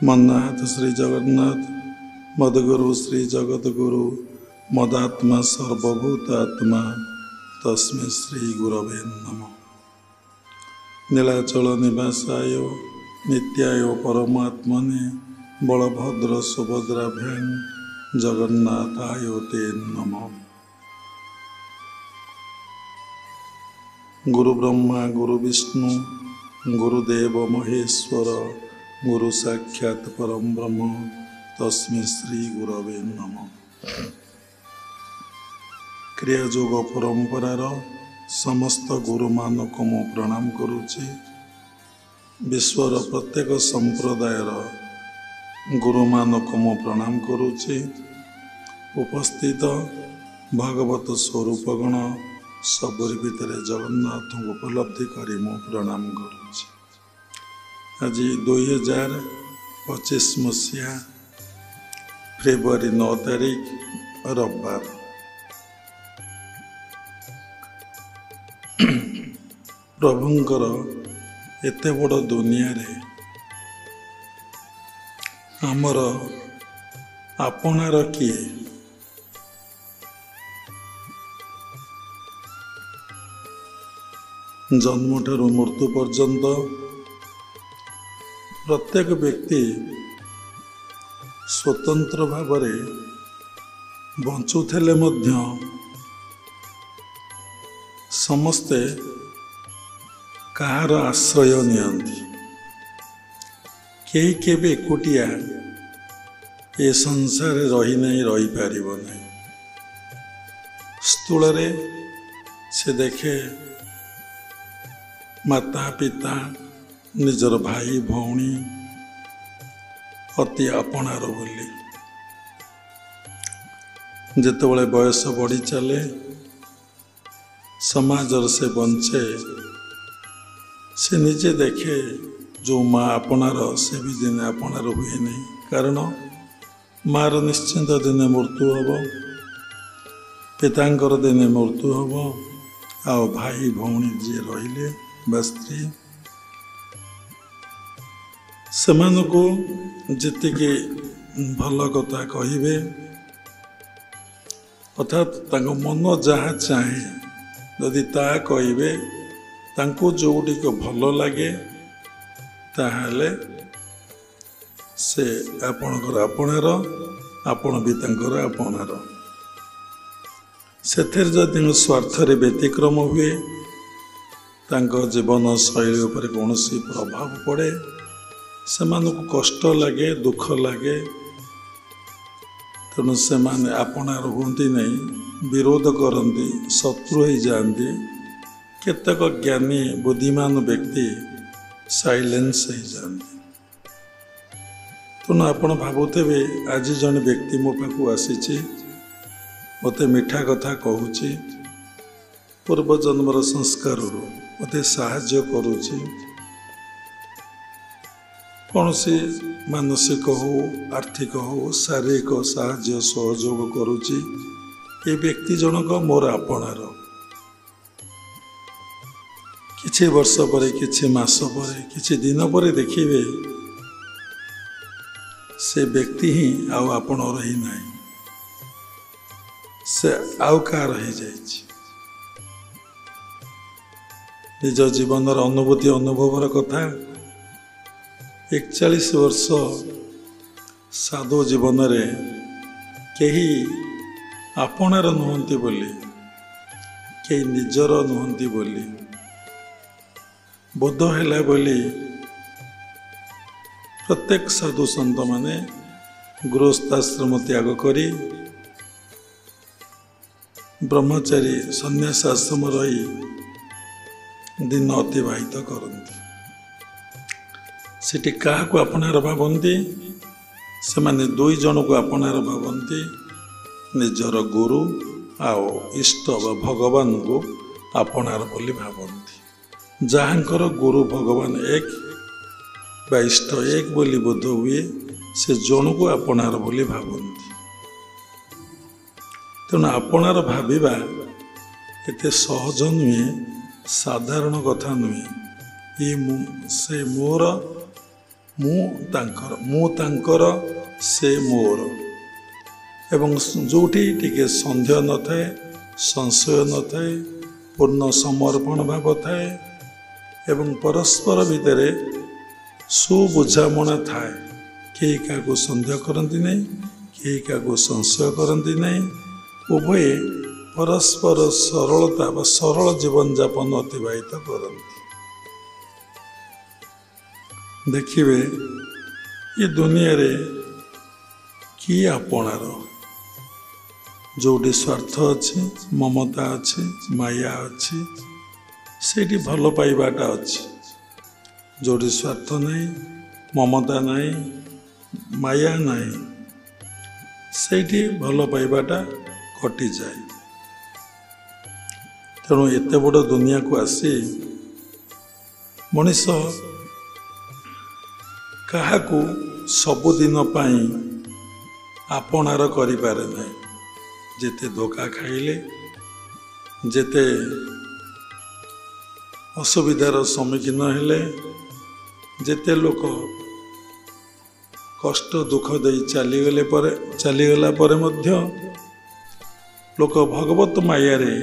मन्नाथ श्री जगन्नाथ मदगुरु श्री जगद्गुरु मदात्मा सर्वभूतात्मा तस्मै श्री गुरवे नमः। नीलाचल निवासाय नित्याय परमात्मने बलभद्र सुभद्राभ्यां जगन्नाथाय ते नमः। गुरु ब्रह्मा गुरु विष्णु गुरुदेव महेश्वर गुरु साक्षात् परम ब्रह्म तस्मै श्री गुरवे नमः। क्रिया जोग परंपरार समस्त गुरु मानक मु प्रणाम करुछि। विश्वर प्रत्येक संप्रदायर गुरु मानक मु प्रणाम करुछि। उपस्थित भागवत स्वरूपगण सबरी भितर जगन्नाथ को उपलब्धि करी मु प्रणाम करुछि। आज 2025 मसीहा फेब्रुआरी 9 तारिख रविवार। प्रभुंकर एते बड़ दुनिया रे आमर आपणार किए? जन्म ठारू मृत्यु पर्यंत प्रत्येक व्यक्ति स्वतंत्र भाव बंचुले समस्ते कहार आश्रय नियंती। केही केबे एकुटिया ए संसार रही नहीं रही पारिब नहीं। स्थूल से देखे माता पिता निजर भाई भौणी अति आपणार बोली। जेतेबेले बयस बढ़ी चले समाजर से बंचे से निजे देखे जो माँ आपणार से भी दिने आपणार हुए नहीं। कारण मार निश्चिंत दिने मृत्यु हम, पितांकर दिने मृत्यु हम, आओ भाई भौणी जी रहिले बा स्त्री सेमानकु जेतिके भल कथा कहिबे अर्थात तांको मन जहाँ चाहे यदि ता कहिबे तांको जोटी को भल लगे ताहले से आपणकर आपणार आपण भी तांकर आपणार। सेथेर जदि स्वार्थ रे व्यतिक्रम हुए तांको जीवन शैली उपर कौन प्रभाव पड़े सेमानकु कष्ट लगे दुख लगे। तेणु से आपणार हुंती नहीं विरोध करती शत्रु हो जाती। केतक ज्ञानी बुद्धिमान व्यक्ति साइलेंस हो जाती। तेणु आपण भावुथे आज जन व्यक्ति मो पाखु आसी मते मीठा कथा कहूची पूर्व जन्मर संस्कार मते साहाय्य करुची। कौन सी मानसिक हो आर्थिक हो शारीरिक साहाय्य सहयोग करुची। ये व्यक्ति जनक मोर आपणार। किछि वर्ष पर किछि मास पर किछि दिन पर देखिए से व्यक्ति ही आउ आपण रही नहीं, से आउ का रही जाइछि। निज जीवन अनुभूति अनुभवर कथा 41 वर्ष साधु जीवन रे केही आपणार नुहंती बोली केही निजर नुहंती बोली बोध हैला बोली प्रत्येक साधु संत माने गृहस्थाश्रम त्याग करी ब्रह्मचारी संन्यास आश्रम रही दिन अतिबाहित करती। सेठी क्या आपणार भावती से माने दुई जन को आपणार भावती निजर गुरु आओ इष्ट व भगवान को आपणार बोली भावती। जहाँकर गुरु भगवान एक बा इष्ट एक बोली बोध हुए से जन को आपणार बोली भावती। तेणु आपणार भाविबा एते सहज नुहे ସାଧାରଣ କଥା ନୁହେଁ। ସେ ମୋର, ମୁଁ ତାଙ୍କର, ସେ ମୋର। ଏବଂ ଯେଉଁଠି ଟିକେ ସନ୍ଦେହ ନଥାଏ, ସଂଶୟ ନଥାଏ, ପୂର୍ଣ୍ଣ ସମର୍ପଣ ଭାବ ଥାଏ ଏବଂ ପରସ୍ପର ଭିତରେ ସୁବୁଝାମଣା ଥାଏ। କେହି କାହାକୁ ସନ୍ଦେହ କରନ୍ତି ନାହିଁ, କେହି କାହାକୁ ସଂଶୟ କରନ୍ତି ନାହିଁ। ଉଭୟେ ପରସ୍ପର ସରଳତା ବା ସରଳ ଜୀବନଯାପନ ଅତିବାହିତ କରନ୍ତି। ଦେଖିବେ ଏ ଦୁନିଆରେ କିଏ ଆପଣାର? ଯେଉଁଠି ସ୍ୱାର୍ଥ ଅଛି, ମମତା ଅଛି, ମାୟା ଅଛି, ସେଇଠି ଭଲ ପାଇବାଟା ଅଛି। ଯେଉଁଠି ସ୍ୱାର୍ଥ ନାହିଁ, ମମତା ନାହିଁ, ମାୟା ନାହିଁ, ସେଇଠି ଭଲ ପାଇବାଟା କଟିଯାଏ। ତେଣୁ ଏତେ ବଡ଼ ଦୁନିଆକୁ ଆସି ମଣିଷ କାହାକୁ ସବୁଦିନ ପାଇଁ ଆପଣାର କରିପାରେ ନାହିଁ। ଯେତେ ଧୋକା ଖାଇଲେ, ଯେତେ ଅସୁବିଧାର ସମ୍ମୁଖୀନ ହେଲେ, ଯେତେ ଲୋକ କଷ୍ଟ ଦୁଃଖ ଦେଇ ଚାଲିଗଲା ପରେ ମଧ୍ୟ ଲୋକ ଭଗବତ ମାୟାରେ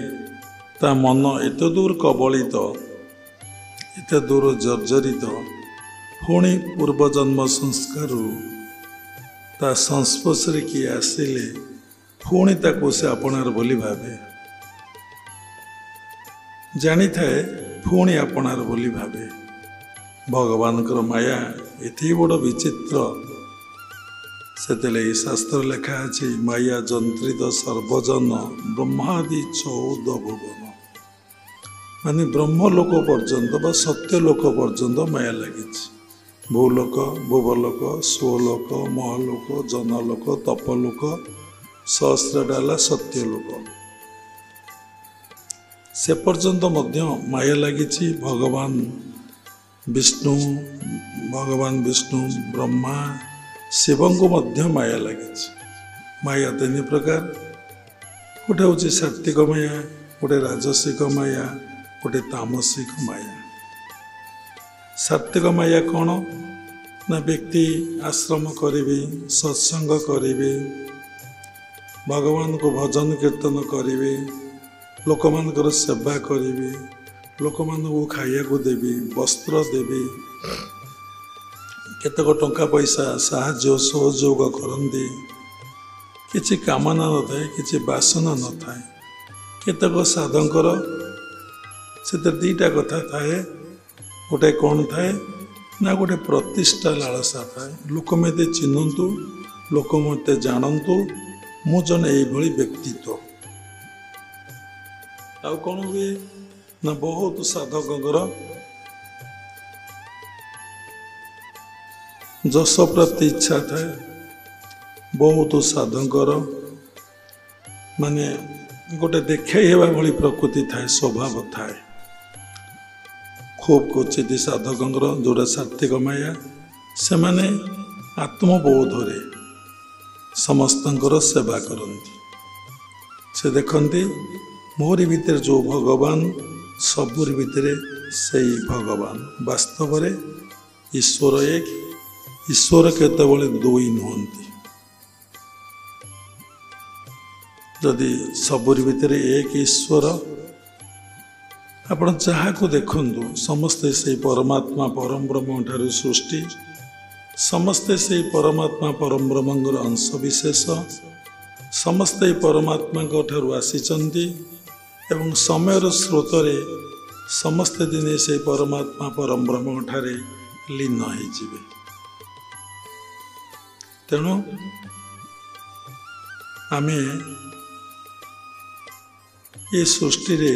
ତା ମନ ଏତେ ଦୂର କବଳିତ, ଏତେ ଦୂର ଜର୍ଜରିତ, ପୁଣି ପୂର୍ବଜନ୍ମ ସଂସ୍କାରରୁ ତା ସଂସ୍ପର୍ଶରେ କିଏ ଆସିଲେ ପୁଣି ତାକୁ ସେ ଆପଣାର ବୋଲି ଭାବେ। ଜାଣିଥାଏ ପୁଣି ଆପଣାର ବୋଲି ଭାବେ। ଭଗବାନଙ୍କର ମାୟା ଏତେ ବଡ଼ ବିଚିତ୍ର। ସେଥିଲାଗି ଶାସ୍ତ୍ର ଲେଖା ଅଛି, ମାୟା ଯନ୍ତ୍ରିତ ସର୍ବଜନ ବ୍ରହ୍ମାଦି 14 ଭୁବନ। ମାନେ ବ୍ରହ୍ମଲୋକ ପର୍ଯ୍ୟନ୍ତ ବା ସତ୍ୟ ଲୋକ ପର୍ଯ୍ୟନ୍ତ ମାୟା ଲାଗିଛି। ଭୂଲୋକ, ଭୁବଲୋକ, ସ୍ୱଲୋକ, ମହଲୋକ, ଜନଲୋକ, ତପଲୋକ, ସହସ୍ରଡାଲା ସତ୍ୟଲୋକ, ସେ ପର୍ଯ୍ୟନ୍ତ ମଧ୍ୟ ମାୟା ଲାଗିଛି। ଭଗବାନ ବିଷ୍ଣୁ, ବ୍ରହ୍ମା, ଶିବଙ୍କୁ ମଧ୍ୟ ମାୟା ଲାଗିଛି। ମାୟା 3 ପ୍ରକାର। ଗୋଟେ ହେଉଛି ସାତ୍ତ୍ୱିକ ମାୟା, ଗୋଟେ ରାଜସିକ ମାୟା, ଗୋଟେ ତାମସିକ ମାୟା। ସାତ୍ତ୍ୱିକ ମାୟା କ'ଣ? ନା ବ୍ୟକ୍ତି ଆଶ୍ରମ କରିବେ, ସତ୍ସଙ୍ଗ କରିବେ, ଭଗବାନଙ୍କୁ ଭଜନ କୀର୍ତ୍ତନ କରିବେ, ଲୋକମାନଙ୍କର ସେବା କରିବେ, ଲୋକମାନଙ୍କୁ ଖାଇବାକୁ ଦେବେ, ବସ୍ତ୍ର ଦେବେ, କେତେକ ଟଙ୍କା ପଇସା ସାହାଯ୍ୟ ସହଯୋଗ କରନ୍ତି। କିଛି କାମନା ନଥାଏ, କିଛି ବାସନା ନଥାଏ। କେତେକ ସାଧୁଙ୍କର ସେଥିରେ 2ଟା କଥା ଥାଏ। ଗୋଟେ କ'ଣ ଥାଏ ନା ଗୋଟେ ପ୍ରତିଷ୍ଠା ଲାଳସା ଥାଏ। ଲୋକ ମୋତେ ଚିହ୍ନନ୍ତୁ, ଲୋକ ମୋତେ ଜାଣନ୍ତୁ, ମୁଁ ଜଣେ ଏଇଭଳି ବ୍ୟକ୍ତିତ୍ୱ। ଆଉ କ'ଣ ହୁଏ ନା ବହୁତ ସାଧକଙ୍କର ଯଶ ପ୍ରତି ଇଚ୍ଛା ଥାଏ। ବହୁତ ସାଧକଙ୍କର ମାନେ ଗୋଟେ ଦେଖେଇ ହେବା ଭଳି ପ୍ରକୃତି ଥାଏ, ସ୍ୱଭାବ ଥାଏ। ଖୁବ୍ କ୍ୱଚିତ ସାଧକଙ୍କର ଯେଉଁଟା ସାତ୍ତ୍ୱିକ ମାୟା, ସେମାନେ ଆତ୍ମବୋଧରେ ସମସ୍ତଙ୍କର ସେବା କରନ୍ତି। ସେ ଦେଖନ୍ତି ମୋରି ଭିତରେ ଯେଉଁ ଭଗବାନ, ସବୁରି ଭିତରେ ସେଇ ଭଗବାନ। ବାସ୍ତବରେ ଈଶ୍ୱର ଏକ। ଈଶ୍ୱର କେତେବେଳେ 2 ନୁହନ୍ତି। ଯଦି ସବୁରି ଭିତରେ ଏକ ଈଶ୍ୱର, ଆପଣ ଯାହାକୁ ଦେଖନ୍ତୁ ସମସ୍ତେ ସେଇ ପରମାତ୍ମା ପରମବ୍ରହ୍ମ ଠାରୁ ସୃଷ୍ଟି, ସମସ୍ତେ ସେଇ ପରମାତ୍ମା ପରମବ୍ରହ୍ମଙ୍କର ଅଂଶବିଶେଷ, ସମସ୍ତେ ଏଇ ପରମାତ୍ମାଙ୍କ ଠାରୁ ଆସିଛନ୍ତି ଏବଂ ସମୟର ସ୍ରୋତରେ ସମସ୍ତେ ଦିନେ ସେଇ ପରମାତ୍ମା ପରମବ୍ରହ୍ମ ଠାରେ ଲୀନ ହେଇଯିବେ। ତେଣୁ ଆମେ ଏ ସୃଷ୍ଟିରେ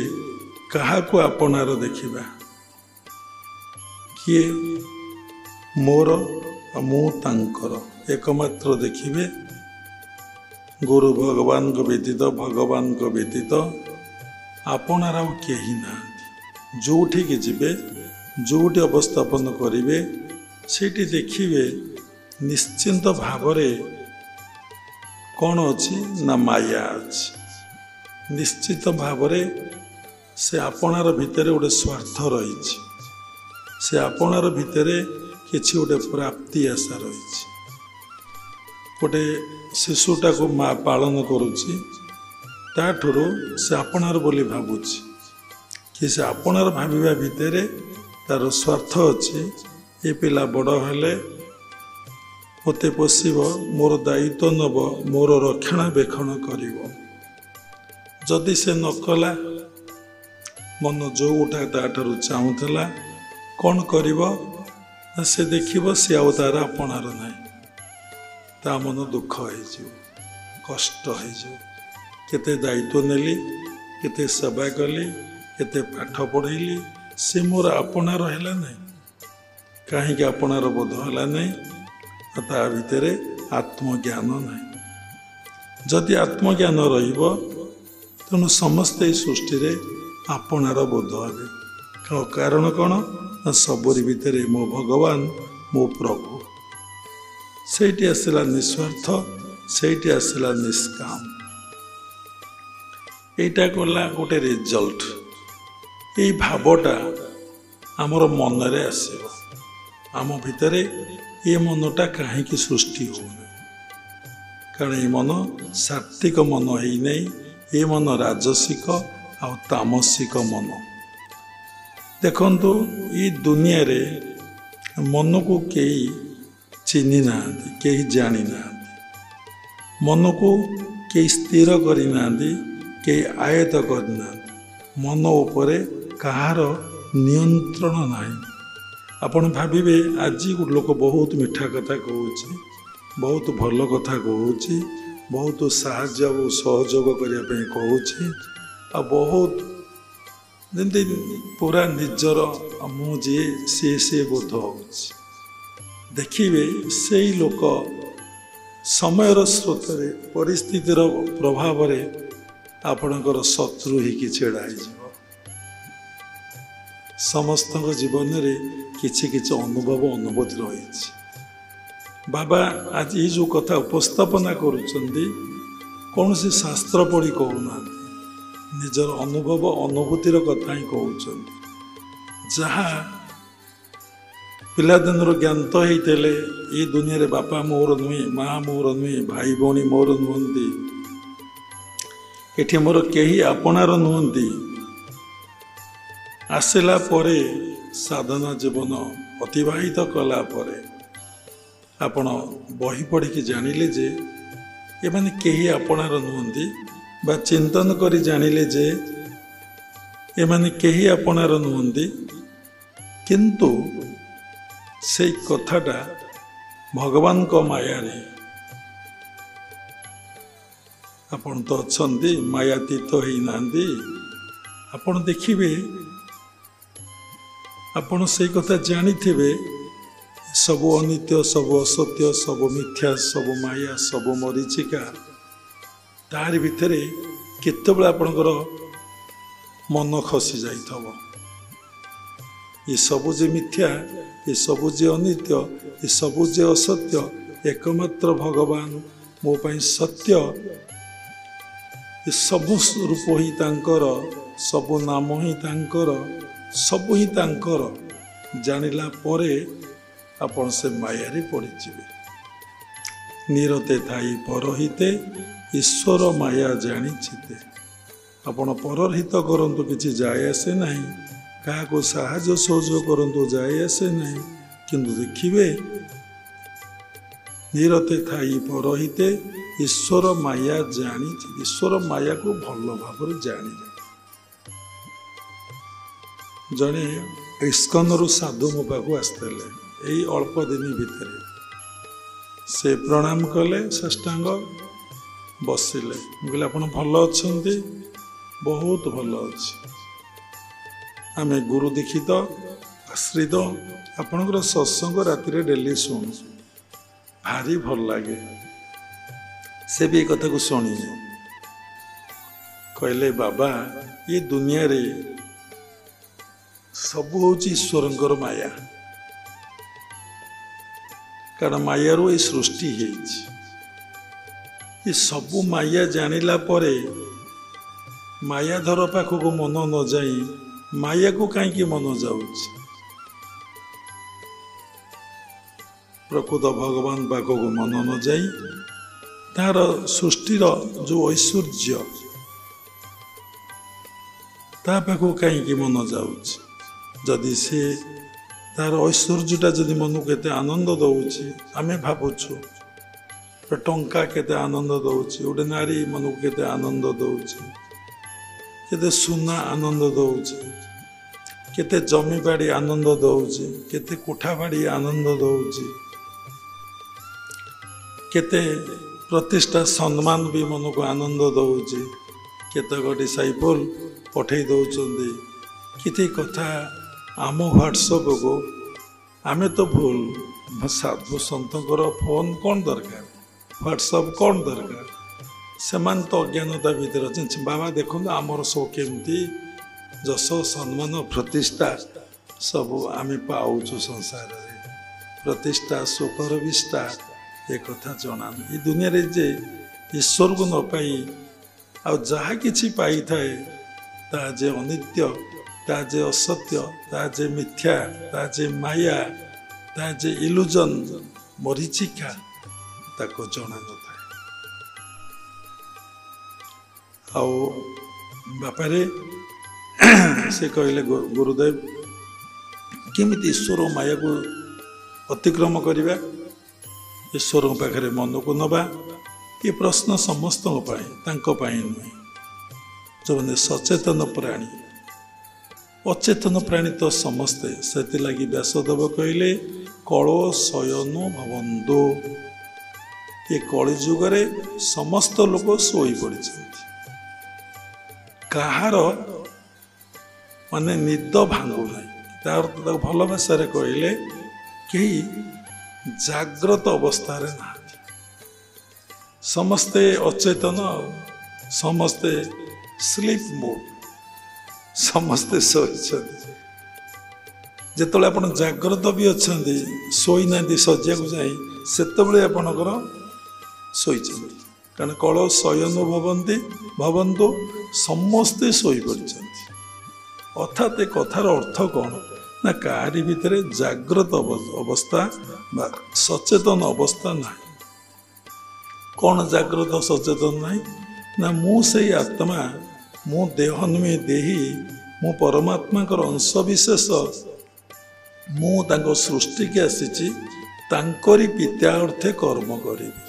କାହାକୁ ଆପଣାର ଦେଖିବା? କିଏ ମୋର ଆଉ ମୁଁ ତାଙ୍କର ଏକମାତ୍ର ଦେଖିବେ। ଗୁରୁ ଭଗବାନଙ୍କ ବ୍ୟତୀତ ଆପଣାର ଆଉ କେହି ନାହାନ୍ତି। ଯେଉଁଠିକି ଯିବେ, ଯେଉଁଠି ଅବସ୍ଥାପନ କରିବେ, ସେଇଠି ଦେଖିବେ ନିଶ୍ଚିନ୍ତ ଭାବରେ କ'ଣ ଅଛି ନା ମାୟା ଅଛି। ନିଶ୍ଚିତ ଭାବରେ से आपणार भितर गोटे स्वार्थ रही से आपणार भितर किसी गोटे प्राप्ति आशा रही गोटे शिशुटा को माँ पालन करुच्ची ताठुरु से आपणार बोली भावुची कि से आपणार भाविबा भितर तार स्वार्थ अच्छी ये पिला बड़ हेले मते पोषिब मोर दायित्व नब मोर रक्षणाबेक्षण करिब जदि से नकला मन जो गोटा ताठू चाहूला कौन करिब से देखिब सी आउ तार आपणार ना ता मन दुख हो कष्ट हो केते दायित्व नेली केते सेवा कली केते पाठ पढ़ेली से मोर आपणार है ना कहीं आपणार बोध है ना ता भितर आत्मज्ञान ना जदि आत्मज्ञान तेणु समस्ते सृष्टि रे आपणार बोध हे कारण कौन सबरी भितर मो भगवान मो प्रभु सेठी आसला निस्वार्थ सेठी आसला निष्काम एटा कला गोटे रिजल्ट ये भावटा आमर मनरे आसो आम भितर ये मनटा कहीं सृष्टि हो कारण ये मन सात्विक मन है नहीं ये मन राजसिक आ तामसिक मन देखंतु ये दुनिया रे मन को कई चिन्ह ना कहीं जानी ना मन को कई स्थिर करना कई आयत करना मन उपरे कहार नियंत्रण ना आपण भाविबे आज लोक बहुत मीठा कथा कहूँ बहुत भल कथा कहूँ बहुत साहाय्य और सहयोग करने कहूँ आ बहुत जमी पूरा निजर मुझे सी बोध हो देखिए से लोक समयर स्रोत परिस्थितिर प्रभाव आपणकर शत्रु ही छेड़ा समस्त जीवन में किछि किछि अनुभव अनुभूति रही बाबा आज ये जो कथा उपस्थापना करुचंदी कौन सी शास्त्र पढ़ी कहूना निजर अनुभव अनुभूतिर कथा ही कहते जहाँ पिलादिन ज्ञान तो होते ये दुनिया रे बापा मोर नुहे माँ मोर नुहे भाई भौणी मोर नुहति एठी मोर केही आपणार नुहति आसला परे साधना जीवन अतिवाहित कला परे आपण बही पढ़ी जानिले जे ये माने केही आपणार नुहति बा चिंतन करी जानिले जे ये माने केही आपणार नुहति किंतु से कथाटा भगवान को माया रे आपण तो अच्छंदी मायातीत ही नांदी आपण देखिबे आपण से कथा जानी थिबे सब अनित्य सब असत्य सब मिथ्या सब माया सब मरीचिका तार भितर केतबेला आपणकर मन खसी जाइथबो ये सबु जे मिथ्या ये सबु जे अनित्य ये सबु जे असत्य एकमात्र भगवान मो पई सत्य ये सबु रूप ही तांकर सबु नाम ही तांकर सबु ही तांकर जानिला परे आपण से मायारे पड़िजिबे निरते थाई परहिते ईश्वर माया जानिचिते आपण परर हित करंतु किछि जाय आसे नाही क्या को साहाय्य सहयोग करंतु जाय आसे नहीं किंतु देखिए निरते थाई परहिते ईश्वर माया जानी ईश्वर माया को भल भाव जानी जड़े इस्कन रु साधु मो पाक आसते यही अल्प दिन भितर से प्रणाम कले साष्टांग बसिले कहले आप भल अच्छा बहुत भल अच्छे आमे गुरु दीक्षित आश्रित आपणकर सत्संग राति डेली शुणु भारी भल लगे से भी कथा को शुणी कहले बाबा ये दुनिया रे सब हूँ ईश्वर माया कारण माया रो ये सृष्टि ये सबू माया जानिला परे ମାୟାଧର ପାଖକୁ ମନ ନ ଯାଇ ମାୟାକୁ କାହିଁକି ମନ ଯାଉଛି? ପ୍ରକୃତ ଭଗବାନ ପାଖକୁ ମନ ନ ଯାଇ ତାର ସୃଷ୍ଟିର ଯେଉଁ ଐଶ୍ୱର୍ଯ୍ୟ ତା ପାଖକୁ କାହିଁକି ମନ ଯାଉଛି? ଯଦି ସେ ତାର ଐଶ୍ୱର୍ଯ୍ୟଟା ଯଦି ମନକୁ କେତେ ଆନନ୍ଦ ଦେଉଛି, ଆମେ ଭାବୁଛୁ ଟଙ୍କା କେତେ ଆନନ୍ଦ ଦେଉଛି, ଗୋଟେ ନାରୀ ମନକୁ କେତେ ଆନନ୍ଦ ଦେଉଛି, କେତେ ସୁନା ଆନନ୍ଦ ଦେଉଛି, କେତେ ଜମିବାଡ଼ି ଆନନ୍ଦ ଦେଉଛି, କେତେ କୋଠାବାଡ଼ି ଆନନ୍ଦ ଦେଉଛି, କେତେ ପ୍ରତିଷ୍ଠା ସମ୍ମାନ ବି ମନକୁ ଆନନ୍ଦ ଦେଉଛି, କେତେକ ଡିସାଇପଲ୍ ପଠେଇ ଦେଉଛନ୍ତି କିଛି କଥା ଆମ ହ୍ୱାଟ୍ସଆପ୍କୁ। ଆମେ ତ ଭୁଲ, ସାଧୁ ସନ୍ତଙ୍କର ଫୋନ୍ କ'ଣ ଦରକାର, ହ୍ୱାଟ୍ସଆପ୍ କ'ଣ ଦରକାର? ସେମାନେ ତ ଅଜ୍ଞାନତା ଭିତରେ ଅଛନ୍ତି। ବାବା ଦେଖନ୍ତୁ ଆମର ସବୁ କେମିତି ଯଶ ସମ୍ମାନ ପ୍ରତିଷ୍ଠା ସବୁ ଆମେ ପାଉଛୁ ସଂସାରରେ, ପ୍ରତିଷ୍ଠା ସୁଖର ବିଷ୍ଠା ଏ କଥା ଜଣାନ। ଏ ଦୁନିଆରେ ଯେ ଈଶ୍ୱରକୁ ନ ପାଇ ଆଉ ଯାହା କିଛି ପାଇଥାଏ ତାହା ଯେ ଅନିତ୍ୟ, ତାହା ଯେ ଅସତ୍ୟ, ତାହା ଯେ ମିଥ୍ୟା, ତାହା ଯେ ମାୟା, ତାହା ଯେ ଇଲୁଜନ୍ ମରିଚିକା, ତାକୁ ଜଣା ନଥାଏ। ଆଉ ବାପାରେ ସେ କହିଲେ ଗୁରୁଦେବ କେମିତି ଈଶ୍ୱର ମାୟାକୁ ଅତିକ୍ରମ କରିବା, ଈଶ୍ୱରଙ୍କ ପାଖରେ ମନକୁ ନେବା? ଏ ପ୍ରଶ୍ନ ସମସ୍ତଙ୍କ ପାଇଁ, ତାଙ୍କ ପାଇଁ ନୁହେଁ। ଯେଉଁମାନେ ସଚେତନ ପ୍ରାଣୀ, ଅଚେତନ ପ୍ରାଣୀ ତ ସମସ୍ତେ। ସେଥିଲାଗି ବ୍ୟାସଦେବ କହିଲେ କଳ ଶୟନ ଭବନ୍ତୁ। ଏ କଳି ଯୁଗରେ ସମସ୍ତ ଲୋକ ଶୋଇ ପଡ଼ିଛନ୍ତି, କାହାର ମାନେ ନିଦ ଭାଙ୍ଗୁନାହିଁ। ତାକୁ ଭଲ ଭାଷାରେ କହିଲେ କେହି ଜାଗ୍ରତ ଅବସ୍ଥାରେ ନାହାନ୍ତି, ସମସ୍ତେ ଅଚେତନ, ସମସ୍ତେ ସ୍ଲିପ୍ ମୋଡ୍, ସମସ୍ତେ ଶୋଇଛନ୍ତି। ଯେତେବେଳେ ଆପଣ ଜାଗ୍ରତ ବି ଅଛନ୍ତି, ଶୋଇନାହାନ୍ତି ଶଯ୍ୟାକୁ ଯାଇ, ସେତେବେଳେ ଆପଣଙ୍କର ଶୋଇଛନ୍ତି। କାରଣ କଳ ଶୟନ ଭବନ୍ତୁ, ସମସ୍ତେ ଶୋଇପଡ଼ିଛନ୍ତି। ଅର୍ଥାତ୍ ଏ କଥାର ଅର୍ଥ କ'ଣ ନା କାହାରି ଭିତରେ ଜାଗ୍ରତ ଅବସ୍ଥା ବା ସଚେତନ ଅବସ୍ଥା ନାହିଁ। କ'ଣ ଜାଗ୍ରତ ସଚେତନ ନାହିଁ ନା ମୁଁ ସେଇ ଆତ୍ମା, ମୁଁ ଦେହ ନୁହେଁ ଦେହି, ମୁଁ ପରମାତ୍ମାଙ୍କର ଅଂଶ ବିଶେଷ, ମୁଁ ତାଙ୍କ ସୃଷ୍ଟିକି ଆସିଛି ତାଙ୍କରି ପିତ୍ୟାର୍ଥେ କର୍ମ କରିବି,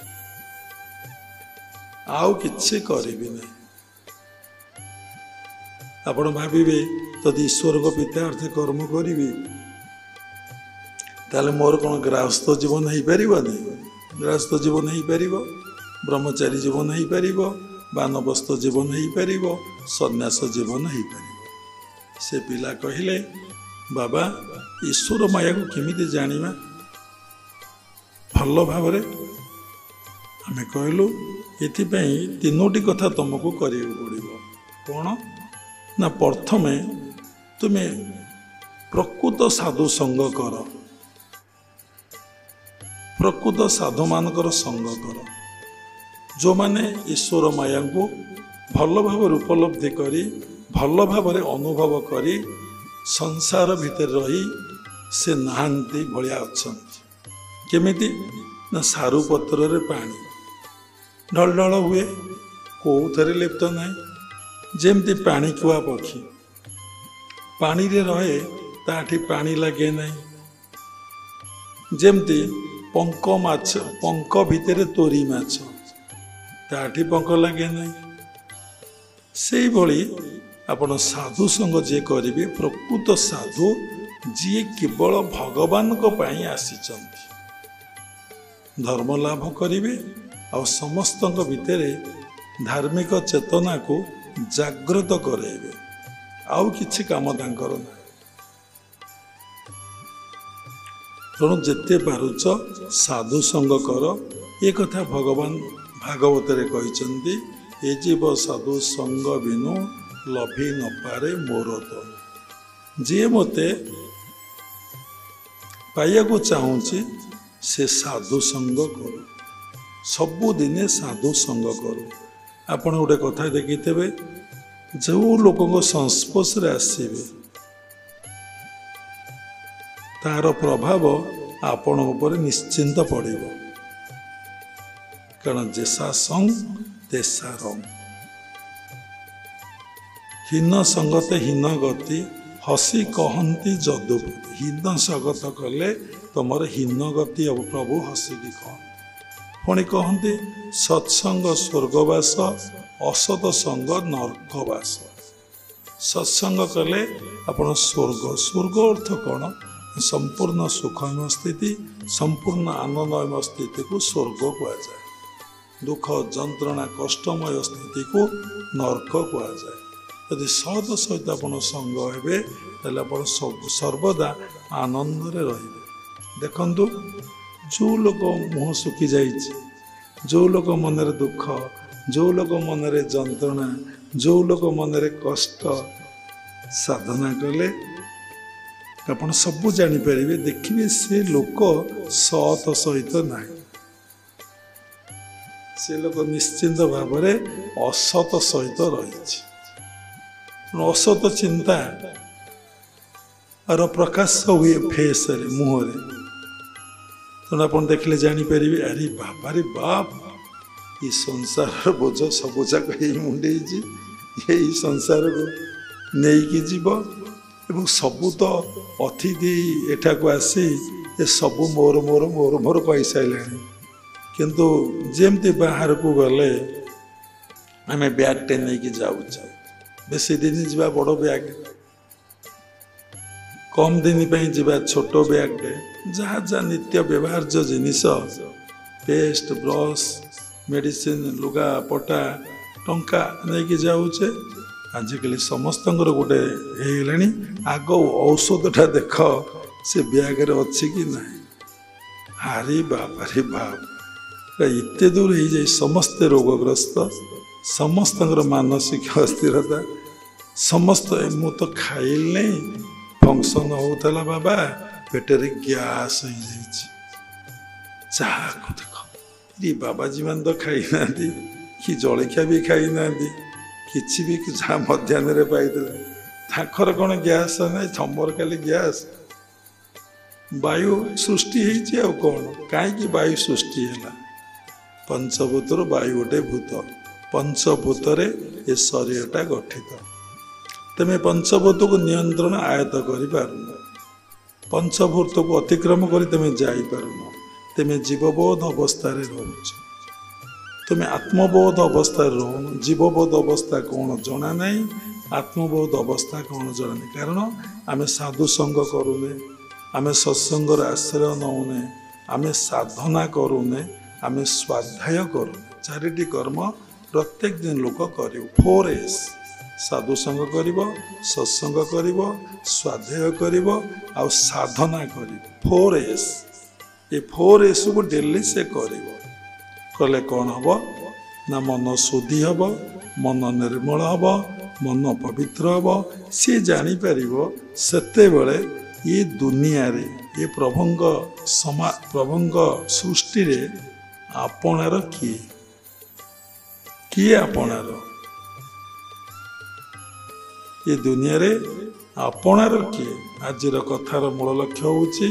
ଆଉ କିଛି କରିବି ନାହିଁ। ଆପଣ ଭାବିବେ ଯଦି ଈଶ୍ୱରଙ୍କ ପିତ୍ୟାର୍ଥେ କର୍ମ କରିବି ତାହେଲେ ମୋର କ'ଣ ଗୃହସ୍ଥ ଜୀବନ ହେଇପାରିବନି? ଗୃହସ୍ଥ ଜୀବନ ହେଇପାରିବ, ବ୍ରହ୍ମଚାରୀ ଜୀବନ ହେଇପାରିବ, ବାନପ୍ରସ୍ଥ ଜୀବନ ହେଇପାରିବ, ସନ୍ନ୍ୟାସ ଜୀବନ ହେଇପାରିବ। ସେ ପିଲା କହିଲେ ବାବା ଈଶ୍ୱର ମାୟାକୁ କେମିତି ଜାଣିବା ଭଲ ଭାବରେ? ଆମେ କହିଲୁ ଏଥିପାଇଁ ତିନୋଟି କଥା ତୁମକୁ କରିବାକୁ ପଡ଼ିବ। କ'ଣ ନା ପ୍ରଥମେ ତୁମେ ପ୍ରକୃତ ସାଧୁ ସଙ୍ଗ କର, ପ୍ରକୃତ ସାଧୁମାନଙ୍କର ସଙ୍ଗ କର, ଯେଉଁମାନେ ଈଶ୍ୱର ମାୟାଙ୍କୁ ଭଲ ଭାବରେ ଉପଲବ୍ଧି କରି, ଭଲ ଭାବରେ ଅନୁଭବ କରି, ସଂସାର ଭିତରେ ରହି ସେ ନାହାନ୍ତି ଭଳିଆ ଅଛନ୍ତି। କେମିତି ନା ସାରୁ ପତ୍ରରେ ପାଣି ଢଳ ଢଳ ହୁଏ, କେଉଁଥିରେ ଲିପ୍ତ ନାହିଁ। ଯେମିତି ପାଣି କୁଆ ପକ୍ଷୀ ପାଣିରେ ରହେ, ତାଠି ପାଣି ଲାଗେ ନାହିଁ। ଯେମିତି ପଙ୍କ ମାଛ, ପଙ୍କ ଭିତରେ ତୋରି ମାଛ, ତାଠି ପଙ୍କ ଲାଗେ ନାହିଁ। ସେଇଭଳି ଆପଣ ସାଧୁ ସଙ୍ଗ ଯିଏ କରିବେ, ପ୍ରକୃତ ସାଧୁ ଯିଏ କେବଳ ଭଗବାନଙ୍କ ପାଇଁ ଆସିଛନ୍ତି, ଧର୍ମ ଲାଭ କରିବେ ଆଉ ସମସ୍ତଙ୍କ ଭିତରେ ଧାର୍ମିକ ଚେତନାକୁ ଜାଗ୍ରତ କରାଇବେ, ଆଉ କିଛି କାମ ତାଙ୍କର ନାହିଁ। ତେଣୁ ଯେତେ ପାରୁଛ ସାଧୁ ସଙ୍ଗ କର। ଏ କଥା ଭଗବାନ ଭାଗବତରେ କହିଛନ୍ତି, ଏ ଜୀବ ସାଧୁ ସଙ୍ଗ ବିନୁ ଲଭି ନପାରେ ମୋର ତନୁ। ଯିଏ ମୋତେ ପାଇବାକୁ ଚାହୁଁଛି ସେ ସାଧୁ ସଙ୍ଗ କରୁ, ସବୁଦିନେ ସାଧୁ ସଙ୍ଗ କରୁ। ଆପଣ ଗୋଟେ କଥା ଦେଖିଥିବେ, जो लोक संस्पर्श आसवे तार प्रभाव आपण उपर निश्चिंत पड़ो, कारण जैसा संग तैसा रंग। हीन संगते हीन गति हसी कहती जदुपति। हीन संगत कले तुमर हीन गति अब प्रभु हसिकी कहते। पुणी कहते सत्संग स्वर्गवास असत संग नर्कवास। सत्संग कले आपण स्वर्ग। स्वर्ग अर्थ कौन? संपूर्ण सुखमय स्थिति, संपूर्ण आनंदमय स्थिति को स्वर्ग कहुए। दुख जंत्रणा कष्टमय स्थिति को नर्क कहुए। यदि सत सहित आपण संग हे आप सर्वदा आनंद रे। देखंतु जो लोक मुह सुखी जाइए, जो लोक मन रे दुख, जो लोक मन रे जंत्रणा, जो लोक मन रे कष्ट, साधना कले आप सब जापर। देखिए से लोक सत सहित ना, से लोक निश्चिंत भाव असत सहित रही। असत चिंता और प्रकाश हुए फेस रे मुहर। तेना आप देखले जापर अरे बाबा रे बाप ये संसार बोझ सबुजाक मुंडे यही संसार को नहीं जीव एवं सबू तो अतिथि एठा को आसी ये सबू मोर मोर मोर मोर कही सारे। किंतु जमती बाहर को गले आम बैग टे नहीं जाऊँ, बेसी दिन जा बड़ बैग, कम दिन जा छोट बैग टे जहाँ जहाँ नित्य व्यवहार्य जिनिस पेस्ट ब्रश मेडिसिन लुगा पटा टंका नहीं जाऊे। आजिकल समस्त गोटे होगा आग औषधटा देख से ब्यागे अच्छी कि ना। हारी बाप रे बाप एत दूर हो जाए समस्ते रोगग्रस्त, समस्त मानसिक अस्थिरता, समस्त मु तो खाइल नहीं फंक्शन होता बाबा पेटर गैस हो जाए देख ये बाबाजी मान तो खाई ना कि जलखिया भी खाई ना किसी भी जहाँ मध्याह्न पाई ताकर कौन गैस ना थमर खाली गैस। वायु सृष्टि हो कौन कहीं वायु सृष्टि है पंचभूतर वायु गोटे भूत पंचभूत ये शरीरटा गठित। तेमें पंचभूत को नियंत्रण आयत कर पंचभूत को अतिक्रम कर तुम्हें जापर तेमें जीवबोध अवस्था रोच। तुम्हें आत्मबोध अवस्था रोन जीवबोध अवस्था कौन जना ना आत्मबोध अवस्था कौन जना नहीं। कारण आम साधु संग करूने आम सत्संग आश्रय नौने आम साधना करूने आम स्वाध्याय करूने। चारिटी कर्म प्रत्येक दिन लोक कर 4S साधु संग कर सत्संग कर स्वाध्याय कर आ साधना कर 4S। ये 4S को डेली से कले कौन हम ना मन शुद्धि हम मन निर्मल हम मन पवित्र हम सी जापर सेते बड़े ये दुनिया रे ये प्रभुंग सृष्टि रे आपणार किए किए आपणार ये दुनिया रे आपणार किए। आज कथार मूल लक्ष्य होची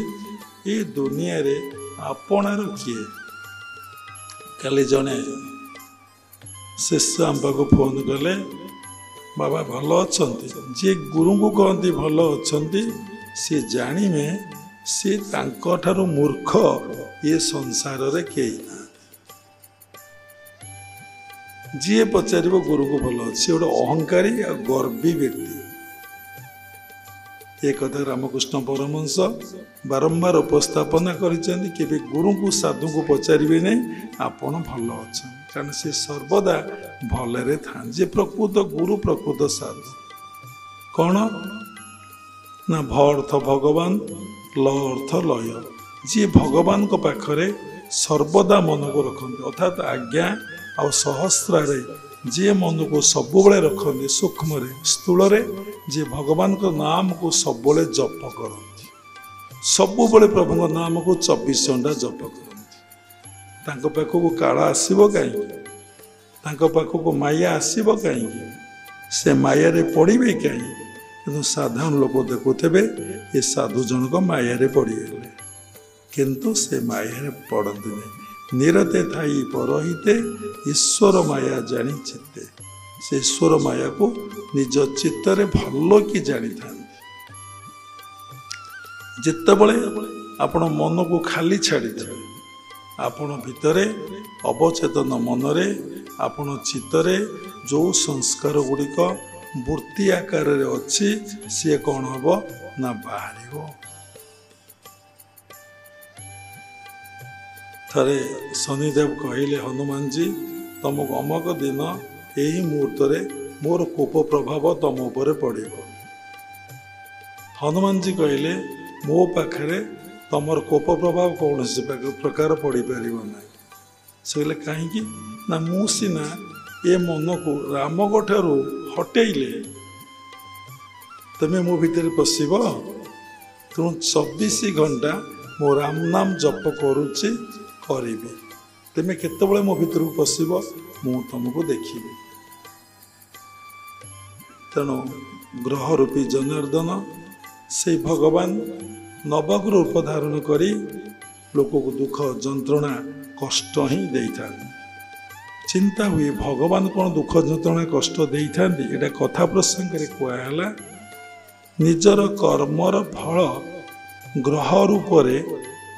ये दुनिया रे आपणार किए। काली जने शिष्य आम पाक फोन कले बाबा भल अच्छा जी गुरु को कहती भल अच्छा सी जाने सी तांको मूर्ख ये संसार रे कई ना। जी पचार गुरु को भल अच्छे गोटे अहंकारी आ गर्वी व्यक्ति। ये कथा रामकृष्ण परमहंस बारंबार उपस्थापना करें गुरु को साधु को पचारे नहीं आपण भल अच्छा कारण से सर्वदा भलरे था। जे प्रकृत गुरु प्रकृत साधु कौन ना भ अर्थ भगवान ल अर्थ लय। जी भगवान को पाखरे सर्वदा मन को रखते अर्थात आज्ञा आ सहस्रारे जी मन को सब रखते सूक्ष्म स्थूल जी भगवान को नाम को सब जप करती सब प्रभु नाम को 24 घंटा जप करती। पाखक काल आसब कहीं पाखक माया आसब कहीं ସେ ମାୟାରେ ପଡ଼ିବେ କାହିଁ? କିନ୍ତୁ ସାଧାରଣ ଲୋକ ଦେଖୁଥିବେ ଏ ସାଧୁ ଜଣକ ମାୟାରେ ପଡ଼ିଗଲେ, କିନ୍ତୁ ସେ ମାୟାରେ ପଡ଼ନ୍ତିନି। ନିରତେ ଥାଇ ପରହିତେ ଈଶ୍ୱର ମାୟା ଜାଣି ଚିତ୍ତେ। ସେ ଈଶ୍ୱର ମାୟାକୁ ନିଜ ଚିତ୍ତରେ ଭଲ କି ଜାଣିଥାନ୍ତି। ଯେତେବେଳେ ଆପଣ ମନକୁ ଖାଲି ଛାଡ଼ିଦେବେ, ଆପଣ ଭିତରେ ଅବଚେତନ ମନରେ ଆପଣ ଚିତ୍ତରେ ଯେଉଁ ସଂସ୍କାର ଗୁଡ଼ିକ ବୃତ୍ତି ଆକାରରେ ଅଛି ସିଏ କ'ଣ ହବ ନା ବାହାରିବ। ଥରେ ଶନିଦେବ କହିଲେ ହନୁମାନଜୀ ତମକୁ ଅମକ ଦିନ ଏହି ମୁହୂର୍ତ୍ତରେ ମୋର କୋପ ପ୍ରଭାବ ତମ ଉପରେ ପଡ଼ିବ। ହନୁମାନଜୀ କହିଲେ ମୋ ପାଖରେ ତମର କୋପ ପ୍ରଭାବ କୌଣସି ପ୍ରକାର ପଡ଼ିପାରିବ ନାହିଁ। ସେ କହିଲେ କାହିଁକି? ନା ମୁଁ ସିନା ଏ ମନକୁ ରାମଙ୍କ ଠାରୁ ହଟେଇଲେ ତମେ ମୋ ଭିତରେ ପଶିବ। ତେଣୁ 24 ଘଣ୍ଟା ମୋ ରାମ ନାମ ଜପ କରୁଛି କରିବି। ତମେ କେତେବେଳେ ମୋ ଭିତରକୁ ପଶିବ ମୁଁ ତମକୁ ଦେଖିବି। ତେଣୁ ଗ୍ରହ ରୂପୀ ଜନାର୍ଦ୍ଦନ ସେଇ ଭଗବାନ ନବଗ୍ରହ ରୂପ ଧାରଣ କରି ଲୋକକୁ ଦୁଃଖ ଯନ୍ତ୍ରଣା କଷ୍ଟ ହିଁ ଦେଇଥାନ୍ତି। ଚିନ୍ତା ହୁଏ ଭଗବାନ କ'ଣ ଦୁଃଖ ଯନ୍ତ୍ରଣା କଷ୍ଟ ଦେଇଥାନ୍ତି? ଏଇଟା କଥା ପ୍ରସଙ୍ଗରେ କୁହାହେଲା। ନିଜର କର୍ମର ଫଳ ଗ୍ରହ ରୂପରେ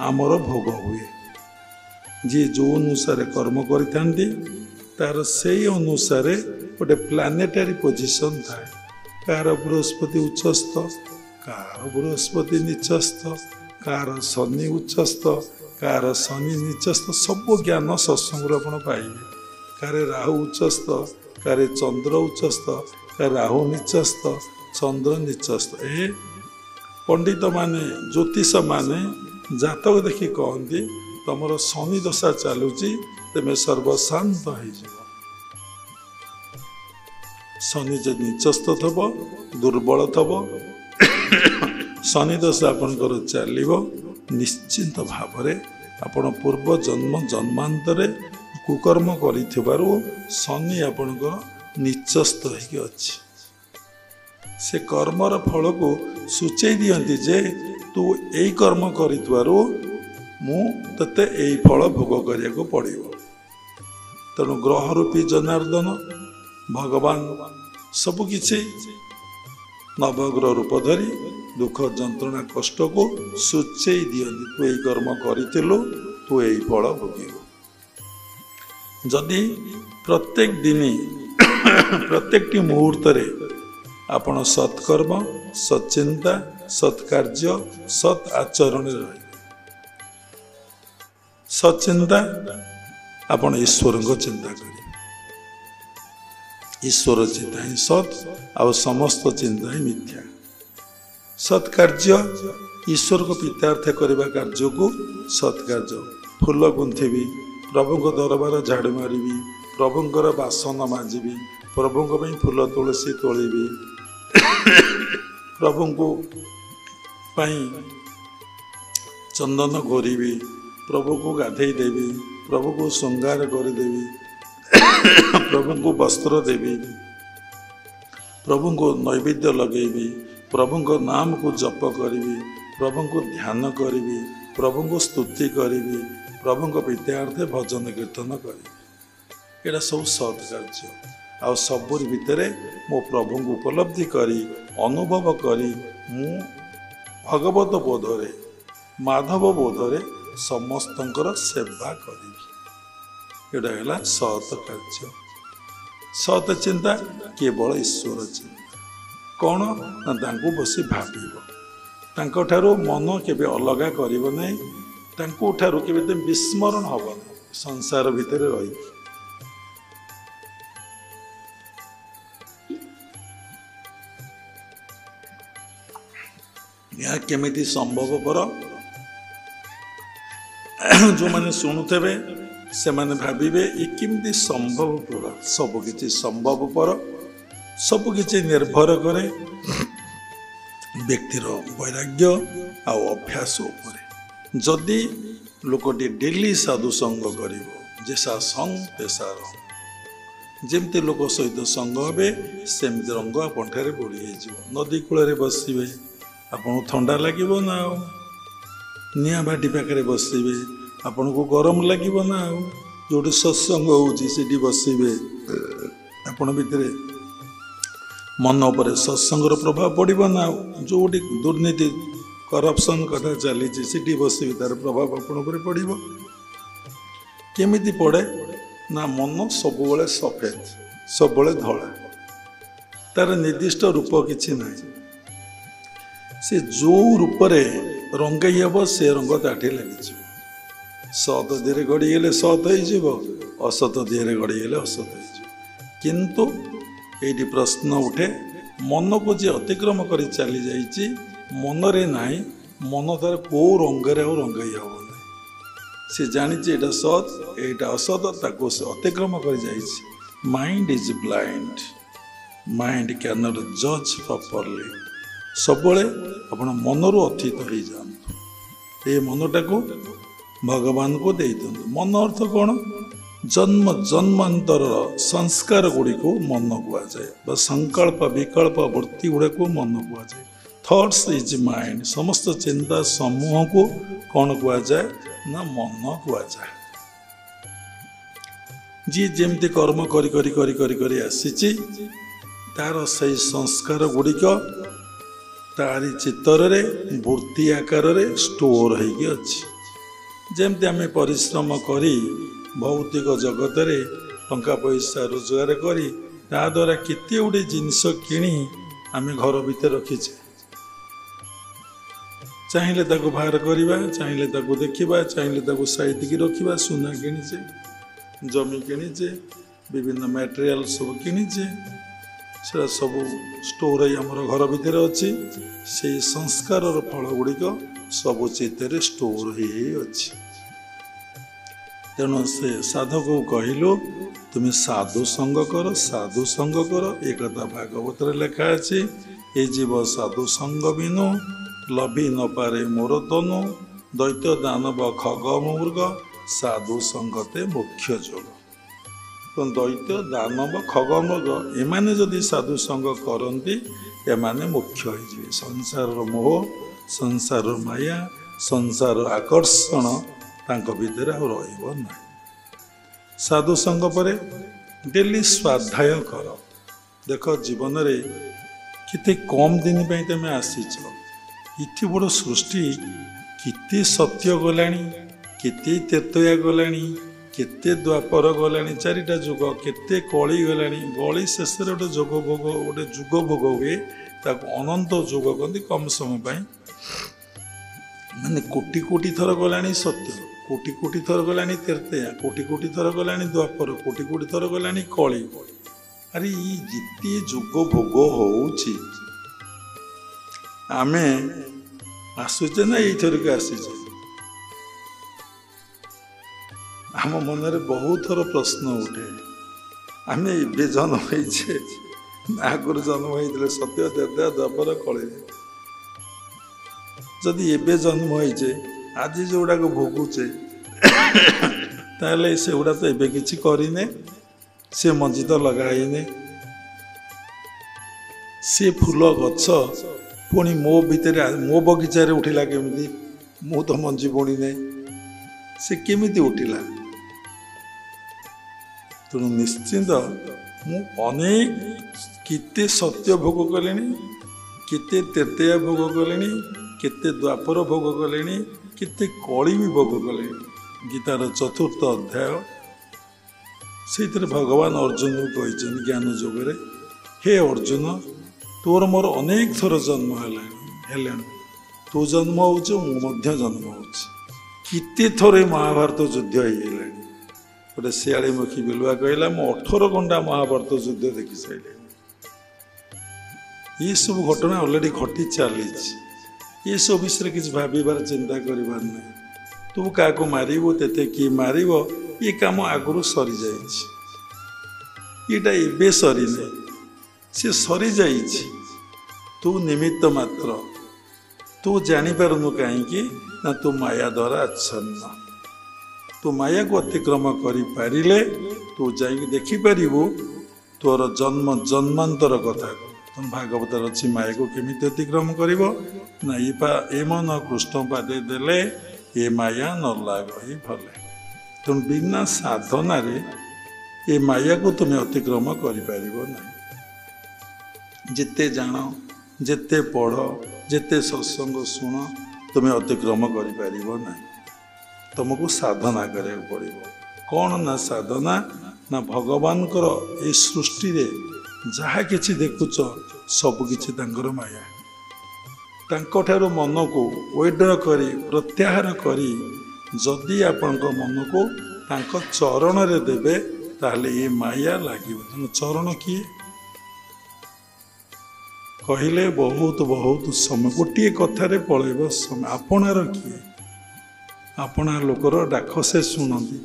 ଆମର ଭୋଗ ହୁଏ। ଯିଏ ଯେଉଁ ଅନୁସାରେ କର୍ମ କରିଥାନ୍ତି ତାର ସେଇ ଅନୁସାରେ ଗୋଟେ ପ୍ଲାନେଟାରୀ ପୋଜିସନ୍ ଥାଏ। କାହାର ବୃହସ୍ପତି ଉଚ୍ଚସ୍ଥ, କାହାର ବୃହସ୍ପତି ନିଚସ୍ଥ, କାହାର ଶନି ଉଚ୍ଚସ୍ଥ, କାହାର ଶନି ନିଚସ୍ଥ। ସବୁ ଜ୍ଞାନ ସତ୍ସଙ୍ଗରୁ ଆପଣ ପାଇବେ। କାହାର ରାହୁ ଉଚ୍ଚସ୍ଥ, କାହାର ଚନ୍ଦ୍ର ଉଚ୍ଚସ୍ଥ, କାହାର ରାହୁ ନିଚସ୍ଥ, ଚନ୍ଦ୍ର ନିଚସ୍ଥ। ଏ ପଣ୍ଡିତମାନେ ଜ୍ୟୋତିଷମାନେ ଜାତକ ଦେଖି କହନ୍ତି ତମର ଶନି ଦଶା ଚାଲୁଛି, ତେମେ ସର୍ବଶାନ୍ତ ହେଇଯିବ। ଶନି ଯଦି ନିଚସ୍ଥ ଥବ, ଦୁର୍ବଳ ଥବ, ଶନି ଦଶା ଆପଣଙ୍କର ଚାଲିବ, ନିଶ୍ଚିନ୍ତ ଭାବରେ ଆପଣ ପୂର୍ବ ଜନ୍ମାନ୍ତରେ କୁକର୍ମ କରିଥିବାରୁ ଶନି ଆପଣଙ୍କର ନିଚସ୍ଥ ହେଇକି ଅଛି। ସେ କର୍ମର ଫଳକୁ ସୂଚେଇ ଦିଅନ୍ତି ଯେ ତୁ ଏଇ କର୍ମ କରିଥିବାରୁ ମୁଁ ତତେ ଏଇ ଫଳ ଭୋଗ କରିବାକୁ ପଡ଼ିବ। ତେଣୁ ଗ୍ରହ ରୂପୀ ଜନାର୍ଦ୍ଦନ ଭଗବାନ ସବୁକିଛି ନବଗ୍ରହ ରୂପ ଧରି ଦୁଃଖ ଯନ୍ତ୍ରଣା କଷ୍ଟକୁ ସୂଚେଇ ଦିଅନ୍ତି। ତୁ ଏଇ କର୍ମ କରିଥିଲୁ, ତୁ ଏଇ ଫଳ ଭୋଗିବୁ। ଯଦି ପ୍ରତ୍ୟେକ ଦିନ ପ୍ରତ୍ୟେକଟି ମୁହୂର୍ତ୍ତରେ ଆପଣ ସତ୍କର୍ମ, ସତ୍ଚିନ୍ତା, ସତ୍କାର୍ଯ୍ୟ, ସତ୍ ଆଚରଣରେ ରହିବେ। ସତ୍ଚିନ୍ତା ଆପଣ ଈଶ୍ୱରଙ୍କ ଚିନ୍ତା କରିବେ। ଈଶ୍ୱର ଚିନ୍ତା ହିଁ ସତ୍, ଆଉ ସମସ୍ତ ଚିନ୍ତା ହିଁ ମିଥ୍ୟା। ସତ୍କାର୍ଯ୍ୟ ଈଶ୍ୱରଙ୍କ ପ୍ରୀତ୍ୟାର୍ଥ କରିବା କାର୍ଯ୍ୟକୁ ସତ୍କାର୍ଯ୍ୟ। ଫୁଲ ଗୁନ୍ଥିବି, ପ୍ରଭୁଙ୍କ ଦରବାର ଝାଡ଼ୁ ମାରିବି, ପ୍ରଭୁଙ୍କର ବାସନ ମାଜିବି, ପ୍ରଭୁଙ୍କ ପାଇଁ ଫୁଲ ତୁଳସୀ ତୋଳିବି, ପ୍ରଭୁଙ୍କୁ ପାଇଁ ଚନ୍ଦନ ଘୋରିବି, ପ୍ରଭୁଙ୍କୁ ଗାଧେଇ ଦେବି, ପ୍ରଭୁଙ୍କୁ ଶୃଙ୍ଗାର କରିଦେବି, ପ୍ରଭୁଙ୍କୁ ବସ୍ତ୍ର ଦେବି, ପ୍ରଭୁଙ୍କୁ ନୈବେଦ୍ୟ ଲଗେଇବି, ପ୍ରଭୁଙ୍କ ନାମକୁ ଜପ କରିବି, ପ୍ରଭୁଙ୍କୁ ଧ୍ୟାନ କରିବି, ପ୍ରଭୁଙ୍କୁ ସ୍ତୁତି କରିବି, ପ୍ରଭୁଙ୍କ ପ୍ରୀତ୍ୟାର୍ଥେ ଭଜନ କୀର୍ତ୍ତନ କରିବି। ଏଇଟା ସବୁ ସତ୍ କାର୍ଯ୍ୟ। ଆଉ ସବୁରି ଭିତରେ ମୋ ପ୍ରଭୁଙ୍କୁ ଉପଲବ୍ଧି କରି ଅନୁଭବ କରି ମୁଁ ଭଗବତ ବୋଧରେ ମାଧବ ବୋଧରେ ସମସ୍ତଙ୍କର ସେବା କରିବି। ଏଇଟା ହେଲା ସତ୍ କାର୍ଯ୍ୟ। ସତ୍ ଚିନ୍ତା କେବଳ ଈଶ୍ୱର ଚିନ୍ତା। କ'ଣ ନା ତାଙ୍କୁ ବସି ଭାବିବ, ତାଙ୍କଠାରୁ ମନ କେବେ ଅଲଗା କରିବ ନାହିଁ, ତାଙ୍କଠାରୁ କେବେ ବିସ୍ମରଣ ହେବ ନାହିଁ ସଂସାର ଭିତରେ ରହିକି। ଏହା କେମିତି ସମ୍ଭବପର? ଯେଉଁମାନେ ଶୁଣୁଥିବେ ସେମାନେ ଭାବିବେ ଏ କେମିତି ସମ୍ଭବପର? ସବୁକିଛି ସମ୍ଭବପର। ସବୁକିଛି ନିର୍ଭର କରେ ବ୍ୟକ୍ତିର ବୈରାଗ୍ୟ ଆଉ ଅଭ୍ୟାସ ଉପରେ। ଯଦି ଲୋକଟି ଡେଲି ସାଧୁସଙ୍ଗ କରିବ, ଯେସା ସଙ୍ଗ ତେସା ରଙ୍ଗ, ଯେମିତି ଲୋକ ସହିତ ସଙ୍ଗ ହେବେ ସେମିତି ରଙ୍ଗ ଆପଣଠାରେ ବୋଳି ହେଇଯିବ। ନଦୀ କୂଳରେ ବସିବେ ଆପଣଙ୍କୁ ଥଣ୍ଡା ଲାଗିବ ନା ଆଉ। ନିଆଁ ଭାଟି ପାଖରେ ବସିବେ ଆପଣଙ୍କୁ ଗରମ ଲାଗିବ ନା ଆଉ। ଯେଉଁଠି ସତ୍ସଙ୍ଗ ହେଉଛି ସେଠି ବସିବେ ଆପଣ ଭିତରେ ମନ ଉପରେ ସତ୍ସଙ୍ଗର ପ୍ରଭାବ ପଡ଼ିବ ନା ଆଉ। ଯେଉଁଠି ଦୁର୍ନୀତି କରପସନ୍ କଥା ଚାଲିଛି ସେଠି ବସିବେ ତାର ପ୍ରଭାବ ଆପଣ ଉପରେ ପଡ଼ିବ। କେମିତି ପଡ଼େ ନା ମନ ସବୁବେଳେ ସଫେଦ, ସବୁବେଳେ ଧଳା, ତାର ନିର୍ଦ୍ଦିଷ୍ଟ ରୂପ କିଛି ନାହିଁ। ସେ ଯେଉଁ ରୂପରେ ରଙ୍ଗେଇ ହେବ ସେ ରଙ୍ଗ ତାଠି ଲାଗିଯିବ। ସତ ଦେହରେ ଗଡ଼ିଗଲେ ସତ ହେଇଯିବ, ଅସତ ଦେହରେ ଗଡ଼ିଗଲେ ଅସତ ହେଇଯିବ। କିନ୍ତୁ ଏଇଠି ପ୍ରଶ୍ନ ଉଠେ, ମନକୁ ଯିଏ ଅତିକ୍ରମ କରି ଚାଲି ଯାଇଛି ମନରେ ନାହିଁ, ମନ ତାର କେଉଁ ରଙ୍ଗରେ ଆଉ ରଙ୍ଗେଇ ହେବ ନାହିଁ। ସେ ଜାଣିଛି ଏଇଟା ସତ ଏଇଟା ଅସତ, ତାକୁ ସେ ଅତିକ୍ରମ କରି ଯାଇଛି। Mind is blind, mind can not ଜଜ୍ ପ୍ରପରଲି। ସବୁବେଳେ ଆପଣ ମନରୁ ଅତୀତ ହେଇଯାଆନ୍ତୁ, ଏ ମନଟାକୁ ଭଗବାନଙ୍କୁ ଦେଇଦିଅନ୍ତୁ। ମନ ଅର୍ଥ କ'ଣ? ଜନ୍ମ ଜନ୍ମାନ୍ତରର ସଂସ୍କାର ଗୁଡ଼ିକୁ ମନ କୁହାଯାଏ, ବା ସଂକଳ୍ପ ବିକଳ୍ପ ବୃତ୍ତି ଗୁଡ଼ାକୁ ମନ କୁହାଯାଏ। ଥଟ୍ସ ଇଜ୍ ମାଇଣ୍ଡ, ସମସ୍ତ ଚିନ୍ତା ସମୂହକୁ କ'ଣ କୁହାଯାଏ ନା ମନ କୁହାଯାଏ। ଯିଏ ଯେମିତି କର୍ମ କରି କରି କରି କରି କରି ଆସିଛି ତାର ସେଇ ସଂସ୍କାର ଗୁଡ଼ିକ ତାରି ଚିତ୍ତରରେ ବୃତ୍ତି ଆକାରରେ ଷ୍ଟୋର ହେଇକି ଅଛି। ଯେମିତି ଆମେ ପରିଶ୍ରମ କରି ଭୌତିକ ଜଗତରେ ଟଙ୍କା ପଇସା ରୋଜଗାର କରି ତା ଦ୍ୱାରା କେତେ ଗୁଡ଼ିଏ ଜିନିଷ କିଣି ଆମେ ଘର ଭିତରେ ରଖିଛେ। ଚାହିଁଲେ ତାକୁ ବାହାର କରିବା, ଚାହିଁଲେ ତାକୁ ଦେଖିବା, ଚାହିଁଲେ ତାକୁ ସାଇତିକି ରଖିବା। ସୁନା କିଣିଛେ, ଜମି କିଣିଛେ, ବିଭିନ୍ନ ମ୍ୟାଟେରିଆଲ ସବୁ କିଣିଛେ, ସେଟା ସବୁ ଷ୍ଟୋର ହେଇ ଆମର ଘର ଭିତରେ ଅଛି। ସେଇ ସଂସ୍କାରର ଫଳ ଗୁଡ଼ିକ ସବୁ ଚିତ୍ତରେ ଷ୍ଟୋର ହେଇ ଅଛି। ତେଣୁ ସେ ସାଧକୁ କହିଲୁ ତୁମେ ସାଧୁ ସଙ୍ଗ କର, ସାଧୁ ସଙ୍ଗ କର। ଏ କଥା ଭାଗବତରେ ଲେଖା ଅଛି, ଏ ଜୀବ ସାଧୁ ସଙ୍ଗ ବିନୁ ଲଭି ନପାରେ ମୋର ତନୁ, ଦୈତ୍ୟ ଦାନବ ଖଗ ମୃଗ ସାଧୁ ସଙ୍ଗତେ ମୁଖ୍ୟ ଯୋଗ। ଦୈତ୍ୟ ଦାନବ ଖଗ ମୃଗ ଏମାନେ ଯଦି ସାଧୁ ସଙ୍ଗ କରନ୍ତି ଏମାନେ ମୁଖ୍ୟ ହେଇଯିବେ। ସଂସାରର ମୋହ, ସଂସାରର ମାୟା, ସଂସାରର ଆକର୍ଷଣ ତାଙ୍କ ଭିତରେ ଆଉ ରହିବ ନାହିଁ। ସାଧୁ ସଙ୍ଗ ପରେ ଡେଲି ସ୍ୱାଧ୍ୟାୟ କର। ଦେଖ ଜୀବନରେ କେତେ କମ୍ ଦିନ ପାଇଁ ତମେ ଆସିଛ। ଏତେ ବଡ଼ ସୃଷ୍ଟି କେତେ ସତ୍ୟ ଗଲାଣି, କେତେ ତ୍ରେତୟା ଗଲାଣି, କେତେ ଦ୍ୱାପର ଗଲାଣି, 4ଟା ଯୁଗ, କେତେ କଳି ଗଲାଣି। ଗଳି ଶେଷରେ ଗୋଟେ ଯୋଗ ଭୋଗ, ଗୋଟେ ଯୁଗ ଭୋଗ ହୁଏ, ତାକୁ ଅନନ୍ତ ଯୁଗ କହନ୍ତି। କମ୍ ସମୟ ପାଇଁ ମାନେ କୋଟି କୋଟି ଥର ଗଲାଣି ସତ୍ୟ, କୋଟି କୋଟି ଥର ଗଲାଣି ତ୍ରେତୟା, କୋଟି କୋଟି ଥର ଗଲାଣି ଦ୍ୱାପର, କୋଟି କୋଟି ଥର ଗଲାଣି କଳି। ଆରେ ଇ ଯେତେ ଯୁଗ ଭୋଗ ହଉଛି ଆମେ ଆସୁଛେ ନା ଏଇଥରକୁ ଆସିଛେ? ଆମ ମନରେ ବହୁତ ଥର ପ୍ରଶ୍ନ ଉଠେ, ଆମେ ଏବେ ଜନ୍ମ ହେଇଛେ ଆଗରୁ ଜନ୍ମ ହେଇଥିଲେ ସତ୍ୟ ତ୍ରେତୟା ଦ୍ୱାପର କଳିରେ? ଯଦି ଏବେ ଜନ୍ମ ହେଇଛେ ଆଜି ଯେଉଁଗୁଡ଼ାକ ଭୋଗୁଛେ ତାହେଲେ ସେଗୁଡ଼ା ତ ଏବେ କିଛି କରିନେ, ସେ ମଞ୍ଜି ତ ଲଗା ହେଇନି। ସେ ଫୁଲ ଗଛ ପୁଣି ମୋ ଭିତରେ ମୋ ବଗିଚାରେ ଉଠିଲା କେମିତି? ମୁଁ ତ ମଞ୍ଜି ବୁଣି ନାହିଁ, ସେ କେମିତି ଉଠିଲା? ତେଣୁ ନିଶ୍ଚିନ୍ତ ମୁଁ ଅନେକ କେତେ ସତ୍ୟ ଭୋଗ କଲେଣି, କେତେ ତ୍ରେତୟା ଭୋଗ କଲେଣି, କେତେ ଦ୍ୱାପର ଭୋଗ କଲେଣି, କେତେ କଳି ବି ଭୋଗ କଲେଣି। ଗୀତାର 4th ଅଧ୍ୟାୟ ସେଇଥିରେ ଭଗବାନ ଅର୍ଜୁନକୁ କହିଛନ୍ତି ଜ୍ଞାନ ଯୋଗରେ, ହେ ଅର୍ଜୁନ ତୋର ମୋର ଅନେକ ଥର ଜନ୍ମ ହେଲାଣି, ତୁ ଜନ୍ମ ହେଉଛୁ, ମୁଁ ମଧ୍ୟ ଜନ୍ମ ହେଉଛି। କେତେ ଥର ଏ ମହାଭାରତ ଯୁଦ୍ଧ ହେଇଗଲାଣି। ଗୋଟେ ଶିଆଳି ମୁଖୀ ବିଲୁଆ କହିଲା ମୁଁ 18 ଘଣ୍ଟା ମହାଭାରତ ଯୁଦ୍ଧ ଦେଖି ସାରିଲିଣି। ଏସବୁ ଘଟଣା ଅଲରେଡ଼ି ଘଟି ଚାଲିଛି। ଏସବୁ ବିଷୟରେ କିଛି ଭାବିବାର ଚିନ୍ତା କରିବାର ନାହିଁ। ତୁ କାହାକୁ ମାରିବୁ, ତେତେ କିଏ ମାରିବ, ଏ କାମ ଆଗରୁ ସରିଯାଇଛି। ଏଇଟା ଏବେ ସରିନି, ସେ ସରିଯାଇଛି। ତୁ ନିମିତ୍ତ ମାତ୍ର। ତୁ ଜାଣିପାରୁନୁ କାହିଁକି ନା ତୁ ମାୟା ଦ୍ୱାରା ଆଚ୍ଛନ୍ନ। ତୁ ମାୟାକୁ ଅତିକ୍ରମ କରିପାରିଲେ ତୁ ଯାଇକି ଦେଖିପାରିବୁ तोर जन्म जन्मांतर कथा तुम भागवत अच्छी माया को केमी अतिक्रम कर मन कृष्ण पादे देले ये माया न लाग ही भले तुम बिना साधना रे ये माया को तुम्हें अतिक्रम कर जिते जान जिते पढ़ जिते सत्संग शुण तुम्हें अतिक्रम कर तुमको साधना करा पड़ो कौन ना साधना ना भगवान ये सृष्टि रे जहा किछि देखुच सबकि माया तांको मन को विड्र करी प्रत्याहार करी जदि आपण मन को तांको चरण रे देबे ताहले ये माया लागिब चरण किए कहले बहुत बहुत समय गोटे कथार पलैब समय आपणार किए आपणा लोकर डाक से शुणती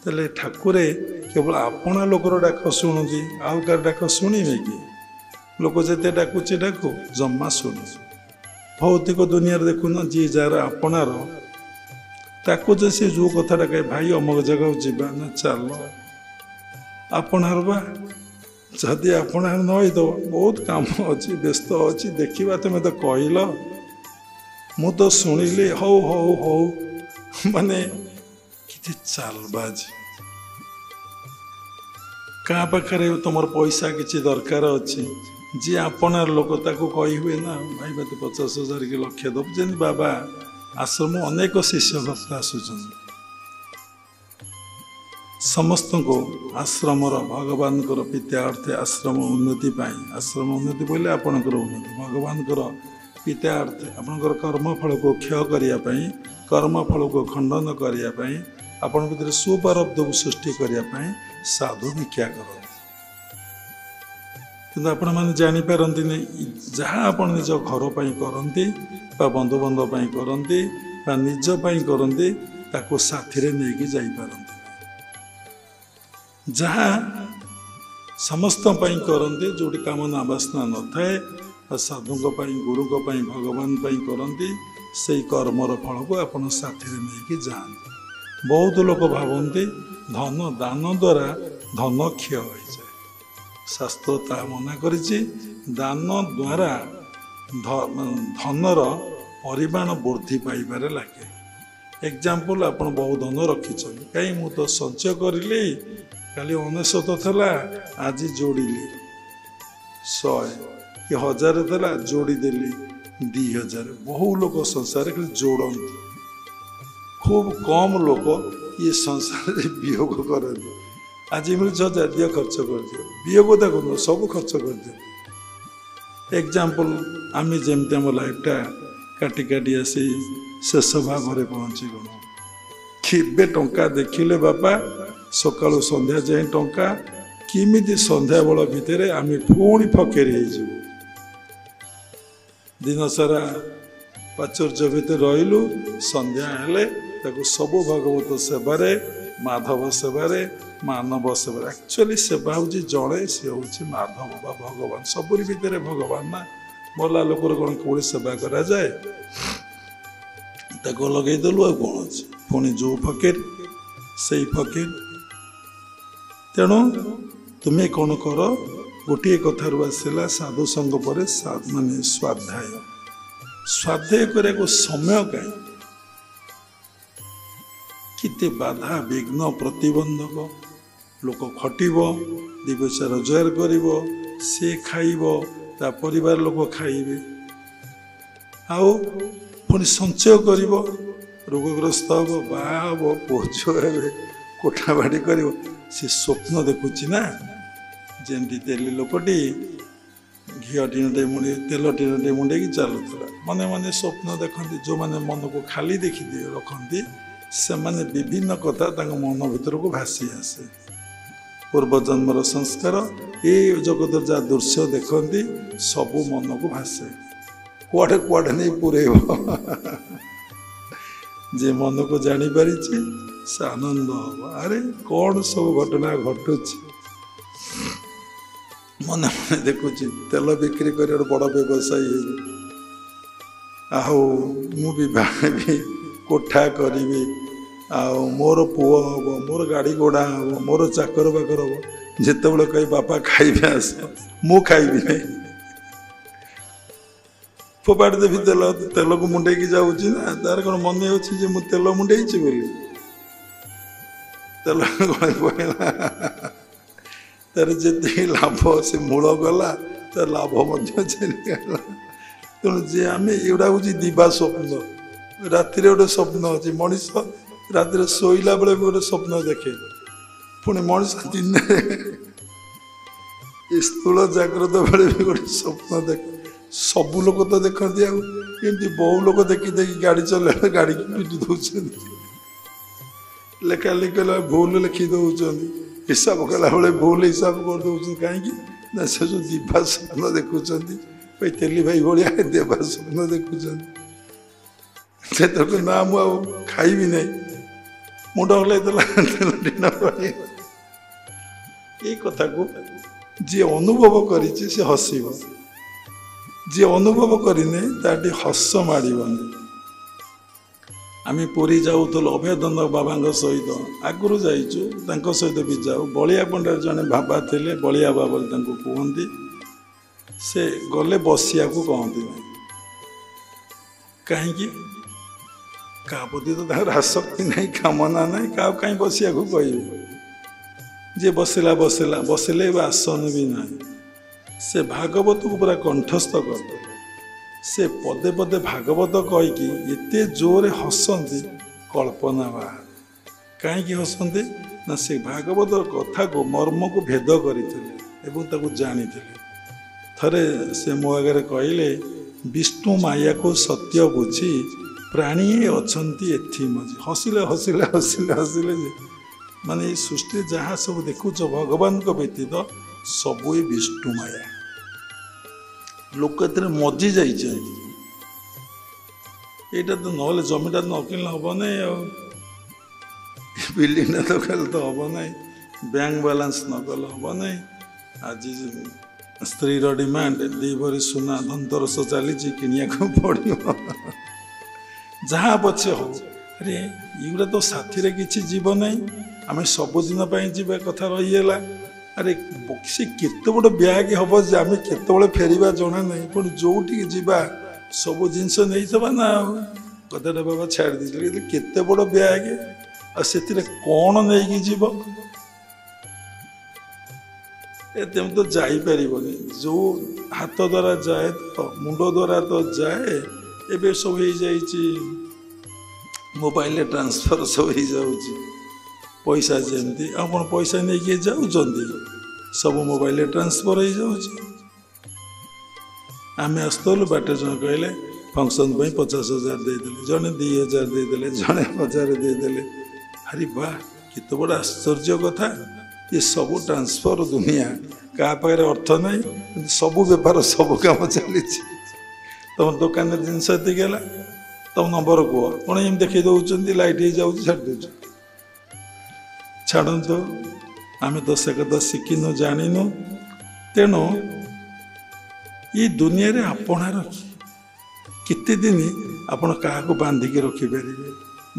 तेल ठाकुरे केवल आपणा लोकर डाक शुणती आउ कार डाक शुणवे कि लोक जिते डाकुचे डाकू जमा शुणु भौतिक दुनिया देखुन जी जार आपणार ताकू जे सी जो कथा कहे भाई अमुक जगह जावा ना चल आपणार बा जदि आपणार न बहुत काम अच्छी व्यस्त अच्छी देखा तुम तो कहल मु तो शुणिली हौ हौ हौ माने कि चालबाज क्या पाखे तुम पैसा किसी दरकार अच्छी जी आपणार लोक ताको कही हुए ना भाई मत 50,000 कि लक्ष्य दब जे बाबा आश्रम अनेक शिष्य भक्त आसुचन समस्त को आश्रम भगवान पिता अर्थे आश्रम उन्नति आश्रम उन्नति बोले आपणकर उन्नति भगवान पिता अर्थे आपणकर कर्मफल को क्षय करने कर्मफल को खंडन करने आपण भीतर सुपारब्ध को सृष्टि करने साधु भिक्षा करते कि आपण मैंने जापारती नहीं जहाँ आप निज घर करती बंधुबांधव करती निज करती ताको साथी नहीं जापारती जहाँ समस्त करते जो कामना वासना न थाए साधु गुरु भगवान करती से कर्मर फल को आपण साथी नहीं जाते बहुत लोग भावती धन दान द्वारा धन क्षय हो जाए शास्त्र ता मना करिछि दान द्वारा धनर परिमाण वृद्धि पाइबारे लगे एग्जाम्पल आपण बहुत धन रखिछन कहीं मु तो संचय करली काली 99 थला आज जोड़िली 100 कि 1000 थला जोड़ी देली 2000 बहु लोग संसार जोड़ती खूब कम लोग ये संसार वियोग करते आज मिल दियो खर्च कर दियो वियोग देखो सब खर्च कर दियो एग्जाम्पल आम जमती आम लाइफटा काटी काटी आसी शेष भाग में पहुँची गल केबे टंका देखिले बापा सकाळु संध्या जाए टंका किमिति संध्या बेल भितर आम पुणी फकेर दिन सारा प्राचुर्य भितर रहिलु संध्या हेले ताको सब भागवत सेवारे माधव सेवारे मानव सेवा एक्चुअली सेवा हूँ जड़े सी हूँ माधव बा भगवान सबुरी भितर भगवान ना मरला लोकर कौन कौड़ी सेवा करा जाए ताको लगेदेलु आ कौन अच्छे पुणी जो फकीर से फकीर तेणु तुम्हें कौन कर गोटे कथार आसला साधु संग पर माने स्वाध्याय स्वाध्याय करे को समय कहीं किते बाधा विघ्न प्रतिबंधक लोक खटिब दि पैसा रोजगार करिब से खाइब ता परिवार लोक खाइबे आउ पुणी संचय करिब रोगग्रस्त हम बाहब पोछ कोठा बाड़ी कर सी स्वप्न देखुची ना जमी तेली लोकटी घी टीनटे मुंडे तेल टीनटे मुंडे चलुला मने मने स्वप्न देखती जो मैंने मन को खाली देखी रखती से माने विभिन्न कथा मन भीतर को भासी आसे पूर्व जन्मर संस्कार ये जगत जहाँ दृश्य देखती सबू मन को भासे कुआड़े कुआड़े नहीं पुरेब जे मन को जापारी से आनंद हम अरे कौन सब घटना घटुची मन मन देखुची तेल बिक्री कर बड़ व्यवसायी भी कोठा करी मोर पुओ हम मोर गाड़ी घोड़ा हम मोर चाकर बाकर हम ଯେତେବେଳେ କହି ବାପା ଖାଇବେ ଆସ, ମୁଁ ଖାଇବି ନାହିଁ, ଫୋପାଡ଼ି ଦେବି ତେଲ, ତେଲକୁ ମୁଣ୍ଡେଇକି ଯାଉଛି ନା, ତାର କ'ଣ ମନେ ଅଛି ଯେ ମୁଁ ତେଲ ମୁଣ୍ଡେଇଛି ବୋଲି? ତେଲ ଗଳି ପଡ଼ିଲା, ତାର ଯେତିକି ଲାଭ ସେ ମୂଳ ଗଲା, ତାର ଲାଭ ମଧ୍ୟ ଚାଲିଗଲା। ତେଣୁ ଯେ ଆମେ ଏଗୁଡ଼ା ହେଉଛି ଦିବା ସ୍ୱପ୍ନ। ରାତିରେ ଗୋଟେ ସ୍ୱପ୍ନ ଅଛି, ମଣିଷ ରାତିରେ ଶୋଇଲା ବେଳେ ବି ଗୋଟେ ସ୍ୱପ୍ନ ଦେଖେ, ପୁଣି ମଣିଷ ଦିନରେ ସ୍ଥୂଳ ଜାଗ୍ରତ ବେଳେ ବି ଗୋଟେ ସ୍ୱପ୍ନ ଦେଖେ। ସବୁ ଲୋକ ତ ଦେଖନ୍ତି, ଆଉ ଏମିତି ବହୁ ଲୋକ ଦେଖି ଦେଖି ଗାଡ଼ି ଚଲେଇଲେ ଗାଡ଼ିକି ପିଟି ଦେଉଛନ୍ତି, ଲେଖା ଲେଖି କଲା ଭୁଲ ଲେଖି ଦେଉଛନ୍ତି, ହିସାବ କଲାବେଳେ ଭୁଲ ହିସାବ କରିଦେଉଛନ୍ତି। କାହିଁକି ନା ସେ ଯେଉଁ ଦିବା ସ୍ୱପ୍ନ ଦେଖୁଛନ୍ତି, ଭାଇ ତେଲି ଭାଇ ଭଳିଆ ଦେବା ସ୍ୱପ୍ନ ଦେଖୁଛନ୍ତି। ସେତକ ନା ମୁଁ ଆଉ ଖାଇବି ନାହିଁ, ମୁଣ୍ଡ ହଲେଇ ଦେଲା ଏଇ କଥାକୁ ଯିଏ ଅନୁଭବ କରିଛି ସେ ହସିବ, ଯିଏ ଅନୁଭବ କରିନି ତାର ଟିକେ ହସ ମାଡ଼ିବନି। ଆମେ ପୁରୀ ଯାଉଥିଲୁ ଅଭୟଦଣ୍ଡ ବାବାଙ୍କ ସହିତ, ଆଗରୁ ଯାଇଛୁ, ତାଙ୍କ ସହିତ ବି ଯାଉ। ବଳିଆ ପଣ୍ଡାର ଜଣେ ବାବା ଥିଲେ, ବଳିଆ ବାବା ବୋଲି ତାଙ୍କୁ କୁହନ୍ତି। ସେ ଗଲେ ବସିବାକୁ କହନ୍ତି ନାହିଁ, କାହିଁକି? କାହା ପ୍ରତି ତ ତାଙ୍କର ଆସକ୍ତି ନାହିଁ, କାମନା ନାହିଁ, କାହାକୁ କାହିଁ ବସିବାକୁ କହିବେ। ଯିଏ ବସିଲା ବସିଲା, ବସିଲେ ଏବେ ଆସନ ବି ନାହିଁ। ସେ ଭାଗବତକୁ ପୁରା କଣ୍ଠସ୍ଥ କରିଦେଲେ। ସେ ପଦେ ପଦେ ଭାଗବତ କହିକି ଏତେ ଜୋରରେ ହସନ୍ତି, କଳ୍ପନା ବାହାର। କାହିଁକି ହସନ୍ତି? ନା ସେ ଭାଗବତର କଥାକୁ ମର୍ମକୁ ଭେଦ କରିଥିଲେ ଏବଂ ତାକୁ ଜାଣିଥିଲେ। ଥରେ ସେ ମୋ ଆଗରେ କହିଲେ, ବିଷ୍ଣୁ ମାୟାକୁ ସତ୍ୟ ବୁଝି ପ୍ରାଣୀ ଅଛନ୍ତି ଏଥି ମଝି। ହସିଲେ ହସିଲେ ହସିଲେ ହସିଲେ ଯେ ମାନେ ଏଇ ସୃଷ୍ଟିରେ ଯାହା ସବୁ ଦେଖୁଛ ଭଗବାନଙ୍କ ବ୍ୟତୀତ ସବୁ ଏ ବିଷ୍ଣୁ ମାୟା। ଲୋକ ଏଥିରେ ମଜି ଯାଇଛନ୍ତି। ଏଇଟା ତ ନହେଲେ ଜମିଟା ନ କିଣିଲେ ହବ ନାହିଁ, ଆଉ ବିଲ୍ଡିଂଟା ତ କଲେ ତ ହବ ନାହିଁ, ବ୍ୟାଙ୍କ ବାଲାନ୍ସ ନ କଲେ ହବ ନାହିଁ। ଆଜି ସ୍ତ୍ରୀର ଡିମାଣ୍ଡ, 2 ଭରି ସୁନା ଧନତେରସ ଚାଲିଛି, କିଣିବାକୁ ପଡ଼ିବ। ଯାହା ପଛେ ହଉ, ଆରେ ଏଗୁଡ଼ା ତ ସାଥିରେ କିଛି ଯିବ ନାହିଁ, ଆମେ ସବୁଦିନ ପାଇଁ ଯିବା କଥା ରହିଗଲା। ଆରେ ସେ କେତେ ବଡ଼ ବ୍ୟାଗ୍ ହବ ଯେ ଆମେ କେତେବେଳେ ଫେରିବା ଜଣା ନାହିଁ, ପୁଣି ଯୋଉଠିକି ଯିବା ସବୁ ଜିନିଷ ନେଇଥିବା ନା। ଆଉ କଥାଟା ବାବା ଛାଡ଼ି ଦେଇଥିଲେ, କେତେ ବଡ଼ ବ୍ୟାଗ୍, ଆଉ ସେଥିରେ କ'ଣ ନେଇକି ଯିବ? ତେଣୁ ତ ଯାଇପାରିବନି। ଯୋଉ ହାତ ଦ୍ୱାରା ଯାଏ ତ ମୁଣ୍ଡ ଦ୍ୱାରା ତ ଯାଏ। ଏବେ ସବୁ ହେଇଯାଇଛି ମୋବାଇଲରେ ଟ୍ରାନ୍ସଫର ସବୁ ହେଇଯାଉଛି, ପଇସା ଯେମିତି। ଆଉ କ'ଣ ପଇସା ନେଇକି ଯାଉଛନ୍ତି? ସବୁ ମୋବାଇଲରେ ଟ୍ରାନ୍ସଫର ହେଇଯାଉଛି। ଆମେ ଆସୁଥିଲୁ, ବାଟରେ ଜଣେ କହିଲେ ଫଙ୍କସନ୍ ପାଇଁ 50,000 ଦେଇଦେଲେ, ଜଣେ 2,000 ଦେଇଦେଲେ, ଜଣେ 1,000 ଦେଇଦେଲେ। ଆରେ ବା, କେତେ ବଡ଼ ଆଶ୍ଚର୍ଯ୍ୟ କଥା! ଏ ସବୁ ଟ୍ରାନ୍ସଫର ଦୁନିଆ, କାହା ପାଖରେ ଅର୍ଥ ନାହିଁ, କିନ୍ତୁ ସବୁ ବେପାର ସବୁ କାମ ଚାଲିଛି। ତମ ଦୋକାନରେ ଜିନିଷ ଏତିକି ହେଲା, ତମ ନମ୍ବର କୁହ, କ'ଣ ଏମିତି ଦେଖେଇ ଦେଉଛନ୍ତି, ଲାଇଟ୍ ହେଇଯାଉଛି, ଛାଡ଼ି ଦେଉଛୁ। ଛାଡ଼ନ୍ତୁ, ଆମେ ତ ସେ କଥା ଶିଖିନୁ, ଜାଣିନୁ। ତେଣୁ ଏ ଦୁନିଆରେ ଆପଣାର କେତେ ଦିନ ଆପଣ କାହାକୁ ବାନ୍ଧିକି ରଖିପାରିବେ?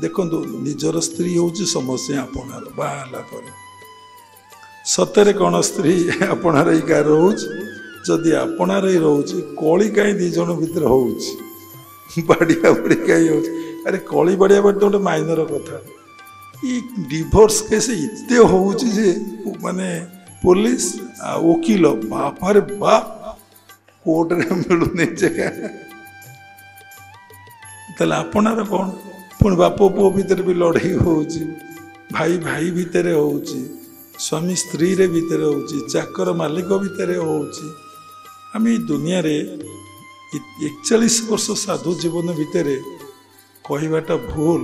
ଦେଖନ୍ତୁ, ନିଜର ସ୍ତ୍ରୀ ହେଉଛି ସମସ୍ତେ ଆପଣାର। ବାହା ହେଲା ପରେ ସତରେ କ'ଣ ସ୍ତ୍ରୀ ଆପଣାର ଏଇ କାହାର ରହୁଛି? ଯଦି ଆପଣାର ହିଁ ରହୁଛି, କଳି କାହିଁ 2 ଜଣ ଭିତରେ ହେଉଛି? ବାଡ଼ିଆ ବାଡ଼ି କାହିଁ ହେଉଛି? ଆରେ କଳି ବାଡ଼ିଆ ବାଡ଼ି ତ ଗୋଟେ ମାଇନର କଥା। ଏଇ ଡିଭୋର୍ସ କେସ୍ ଏତେ ହେଉଛି ଯେ ମାନେ ପୋଲିସ ଆଉ ଓକିଲ, ବାପାରେ ବାପ, କୋର୍ଟରେ ମିଳୁନି ଜାଗା। ତାହେଲେ ଆପଣାର କ'ଣ? ପୁଣି ବାପ ପୁଅ ଭିତରେ ବି ଲଢ଼େଇ ହେଉଛି, ଭାଇ ଭାଇ ଭିତରେ ହେଉଛି, ସ୍ୱାମୀ ସ୍ତ୍ରୀରେ ଭିତରେ ହେଉଛି, ଚାକର ମାଲିକ ଭିତରେ ହେଉଛି। ଆମେ ଏଇ ଦୁନିଆରେ 41 ବର୍ଷ ସାଧୁ ଜୀବନ ଭିତରେ କହିବାଟା ଭୁଲ।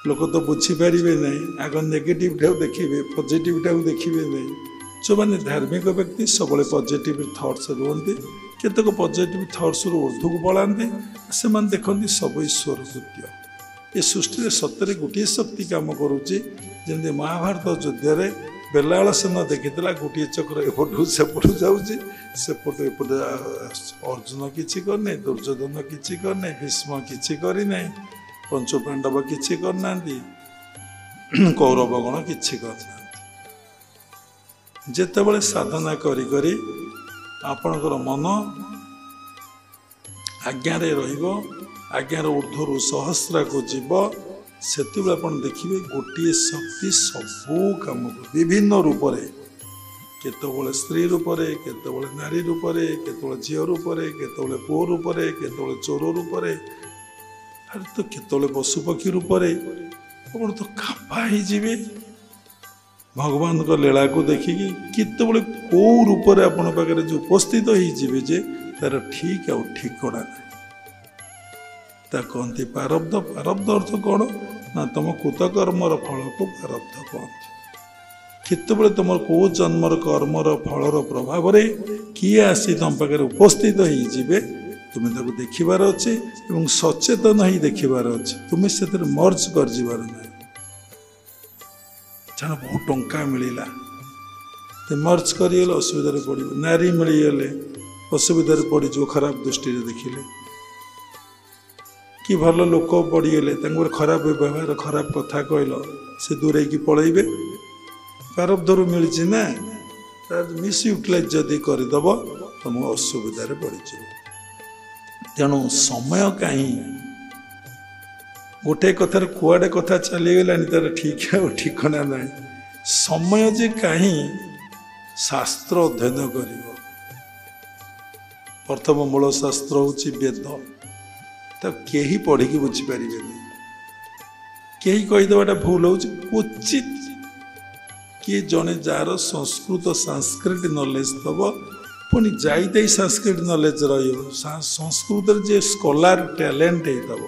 ଲୋକ ତ ବୁଝିପାରିବେ ନାହିଁ, ଆଗ ନେଗେଟିଭଟାକୁ ଦେଖିବେ, ପଜିଟିଭଟାକୁ ଦେଖିବେ ନାହିଁ। ଯେଉଁମାନେ ଧାର୍ମିକ ବ୍ୟକ୍ତି ସବୁବେଳେ ପଜିଟିଭ ଥଟ୍ସ ରୁହନ୍ତି, କେତେକ ପଜିଟିଭ ଥଟ୍ସରୁ ଉର୍ଦ୍ଧ୍ୱକୁ ପଳାନ୍ତି, ସେମାନେ ଦେଖନ୍ତି ସବୁ ଈଶ୍ୱର କୃତ୍ୟ। ଏ ସୃଷ୍ଟିରେ ସତରେ ଗୋଟିଏ ଶକ୍ତି କାମ କରୁଛି। ଯେମିତି ମହାଭାରତ ଯୁଦ୍ଧରେ ବେଲାଳ ସେନ ଦେଖିଥିଲା, ଗୋଟିଏ ଚକ୍ର ଏପଟୁ ସେପଟୁ ଯାଉଛି, ସେପଟୁ ଏପଟେ ଅର୍ଜୁନ କିଛି କରିନାହିଁ, ଦୁର୍ଯ୍ୟୋଧନ କିଛି କରିନାହିଁ, ଭୀଷ୍ମ କିଛି କରିନାହିଁ, ପଞ୍ଚୁପାଣ୍ଡବ କିଛି କରିନାହାନ୍ତି, କୌରବଗଣ କିଛି କରିନାହାନ୍ତି। ଯେତେବେଳେ ସାଧନା କରି କରି ଆପଣଙ୍କର ମନ ଆଜ୍ଞାରେ ରହିବ, ଆଜ୍ଞାର ଉର୍ଦ୍ଧ୍ୱରୁ ସହସ୍ରାକୁ ଯିବ, ସେତେବେଳେ ଆପଣ ଦେଖିବେ ଗୋଟିଏ ଶକ୍ତି ସବୁ କାମକୁ ବିଭିନ୍ନ ରୂପରେ, କେତେବେଳେ ସ୍ତ୍ରୀ ରୂପରେ, କେତେବେଳେ ନାରୀ ରୂପରେ, କେତେବେଳେ ଝିଅ ରୂପରେ, କେତେବେଳେ ପୁଅ ରୂପରେ, କେତେବେଳେ ଚୋର ରୂପରେ, ଆରେ ତ କେତେବେଳେ ପଶୁପକ୍ଷୀ ରୂପରେ, ଆପଣ ତ ଖାପା ହେଇଯିବେ ଭଗବାନଙ୍କ ଲୀଳାକୁ ଦେଖିକି। କେତେବେଳେ କେଉଁ ରୂପରେ ଆପଣଙ୍କ ପାଖରେ ଯେ ଉପସ୍ଥିତ ହେଇଯିବେ ଯେ ତାର ଠିକ୍ ଆଉ ଠିକଣା ନାହିଁ। ତା କହନ୍ତି ପ୍ରାରବ୍ଧ। ପ୍ରାରବ୍ଧ ଅର୍ଥ କ'ଣ ନା ତମ କୃତକର୍ମର ଫଳକୁ ପ୍ରାରବ୍ଧ କହନ୍ତି। କେତେବେଳେ ତୁମର କେଉଁ ଜନ୍ମର କର୍ମର ଫଳର ପ୍ରଭାବରେ କିଏ ଆସି ତମ ପାଖରେ ଉପସ୍ଥିତ ହେଇଯିବେ, ତୁମେ ତାକୁ ଦେଖିବାର ଅଛି ଏବଂ ସଚେତନ ହେଇ ଦେଖିବାର ଅଛି। ତୁମେ ସେଥିରେ ମର୍ଜ କରିଯିବାର ନାହିଁ। ଜାଣ ବହୁତ ଟଙ୍କା ମିଳିଲା, ମର୍ଜ କରିଗଲେ ଅସୁବିଧାରେ ପଡ଼ିବ। ନାରୀ ମିଳିଗଲେ ଅସୁବିଧାରେ ପଡ଼ିଯିବ ଖରାପ ଦୃଷ୍ଟିରେ ଦେଖିଲେ। କି ଭଲ ଲୋକ ପଡ଼ିଗଲେ ତାଙ୍କର ଖରାପ ବ୍ୟବହାର, ଖରାପ କଥା କହିଲ, ସେ ଦୂରେଇକି ପଳେଇବେ। ପ୍ରାରବ୍ଧରୁ ମିଳିଛି ନା, ତାର ମିସ୍ୟୁଟିଲାଇଜ୍ ଯଦି କରିଦେବ ତମ ଅସୁବିଧାରେ ପଡ଼ିଯିବ। ତେଣୁ ସମୟ କାହିଁ, ଗୋଟେ କଥାରେ କୁଆଡ଼େ କଥା ଚାଲିଗଲାଣି ତାର ଠିକ୍ ଆଉ ଠିକଣା ନାହିଁ। ସମୟ ଯେ କାହିଁ ଶାସ୍ତ୍ର ଅଧ୍ୟୟନ କରିବ। ପ୍ରଥମ ମୂଳ ଶାସ୍ତ୍ର ହେଉଛି ବେଦ। ତାକୁ କେହି ପଢ଼ିକି ବୁଝିପାରିବେନି। କେହି କହିଦେବାଟା ଭୁଲ ହେଉଛି। କ୍ୱଚିତ୍ କିଏ ଜଣେ ଯାହାର ସଂସ୍କୃତ ସାଂସ୍କ୍ରିଟ ନଲେଜ ଥିବ, ପୁଣି ଯାଇତାଇ ସାଂସ୍କ୍ରିଟ ନଲେଜ ରହିବ। ସଂସ୍କୃତରେ ଯିଏ ସ୍କଲାର ଟ୍ୟାଲେଣ୍ଟ ହେଇଥିବ,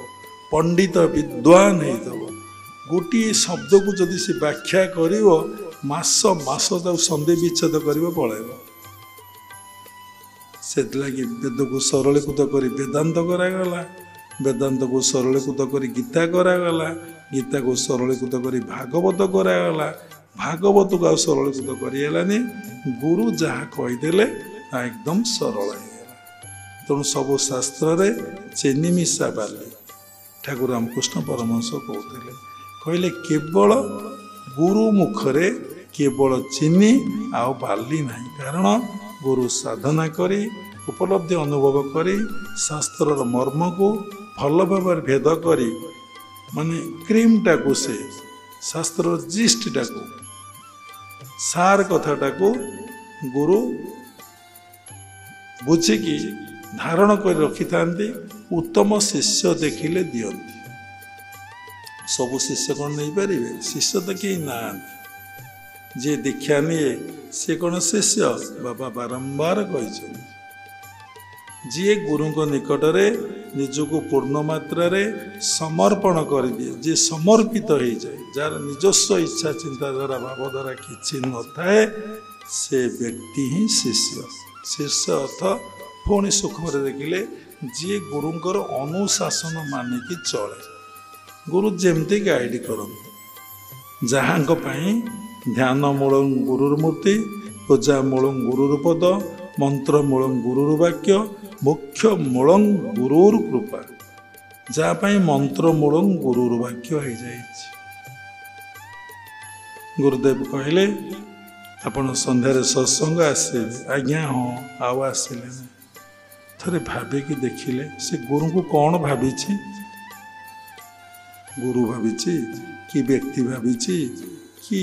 ପଣ୍ଡିତ ବିଦ୍ୱାନ ହେଇଥିବ, ଗୋଟିଏ ଶବ୍ଦକୁ ଯଦି ସେ ବ୍ୟାଖ୍ୟା କରିବ, ମାସ ମାସ ତାକୁ ସନ୍ଧି ବିଚ୍ଛେଦ କରିବ, ପଳାଇବ। ସେଥିଲାଗି ବେଦକୁ ସରଳୀକୃତ କରି ବେଦାନ୍ତ କରାଗଲା, ବେଦାନ୍ତକୁ ସରଳୀକୃତ କରି ଗୀତା କରାଗଲା, ଗୀତାକୁ ସରଳୀକୃତ କରି ଭାଗବତ କରାଗଲା, ଭାଗବତକୁ ଆଉ ସରଳୀକୃତ କରିହେଲାନି। ଗୁରୁ ଯାହା କହିଦେଲେ ତା ଏକଦମ ସରଳ ହେଇଗଲା। ତେଣୁ ସବୁ ଶାସ୍ତ୍ରରେ ଚିନି ମିଶା ବାଲି। ଠାକୁର ରାମକୃଷ୍ଣ ପରମହଂସ କହୁଥିଲେ, କହିଲେ କେବଳ ଗୁରୁ ମୁଖରେ କେବଳ ଚିନି ଆଉ ବାଲି ନାହିଁ। କାରଣ ଗୁରୁ ସାଧନା କରି ଉପଲବ୍ଧି ଅନୁଭବ କରି ଶାସ୍ତ୍ରର ମର୍ମକୁ ଭଲ ଭାବରେ ଭେଦ କରି, ମାନେ କ୍ରିମଟାକୁ, ସେ ଶାସ୍ତ୍ରର ଜିଷ୍ଟଟାକୁ, ସାର କଥାଟାକୁ ଗୁରୁ ବୁଝିକି ଧାରଣ କରି ରଖିଥାନ୍ତି। ଉତ୍ତମ ଶିଷ୍ୟ ଦେଖିଲେ ଦିଅନ୍ତି। ସବୁ ଶିଷ୍ୟ କ'ଣ ନେଇପାରିବେ? ଶିଷ୍ୟ ତ କେହି ନାହାନ୍ତି। ଯିଏ ଦୀକ୍ଷା ନିଏ ସେ କ'ଣ ଶିଷ୍ୟ? ବାବା ବାରମ୍ବାର କହିଛନ୍ତି, ଯିଏ ଗୁରୁଙ୍କ ନିକଟରେ ନିଜକୁ ପୂର୍ଣ୍ଣ ମାତ୍ରାରେ ସମର୍ପଣ କରିଦିଏ, ଯିଏ ସମର୍ପିତ ହେଇଯାଏ, ଯାହାର ନିଜସ୍ୱ ଇଚ୍ଛା ଚିନ୍ତାଧାରା ଭାବଧାରା କିଛି ନଥାଏ, ସେ ବ୍ୟକ୍ତି ହିଁ ଶିଷ୍ୟ। ଶିଷ୍ୟ ଅର୍ଥ ପୁଣି ସୂକ୍ଷ୍ମରେ ଦେଖିଲେ ଯିଏ ଗୁରୁଙ୍କର ଅନୁଶାସନ ମାନିକି ଚଳେ। ଗୁରୁ ଯେମିତି ଗାଇଡ଼ କରନ୍ତି। ଯାହାଙ୍କ ପାଇଁ ଧ୍ୟାନ ମୂଳଂ ଗୁରୁର ମୂର୍ତ୍ତି, ପୂଜା ମୂଳଂ ଗୁରୁର ପଦ, ମନ୍ତ୍ର ମୂଳଂ ଗୁରୁର ବାକ୍ୟ, ମୁଖ୍ୟ ମୂଳଂ ଗୁରୁର କୃପା। ଯାହା ପାଇଁ ମନ୍ତ୍ର ମୂଳଂ ଗୁରୁର ବାକ୍ୟ ହେଇଯାଇଛି। ଗୁରୁଦେବ କହିଲେ ଆପଣ ସନ୍ଧ୍ୟାରେ ସତ୍ସଙ୍ଗ ଆସିବେ? ଆଜ୍ଞା ହଁ। ଆଉ ଆସିଲେନି? ଥରେ ଭାବିକି ଦେଖିଲେ ସେ ଗୁରୁଙ୍କୁ କ'ଣ ଭାବିଛି? ଗୁରୁ ଭାବିଛି କି ବ୍ୟକ୍ତି ଭାବିଛି କି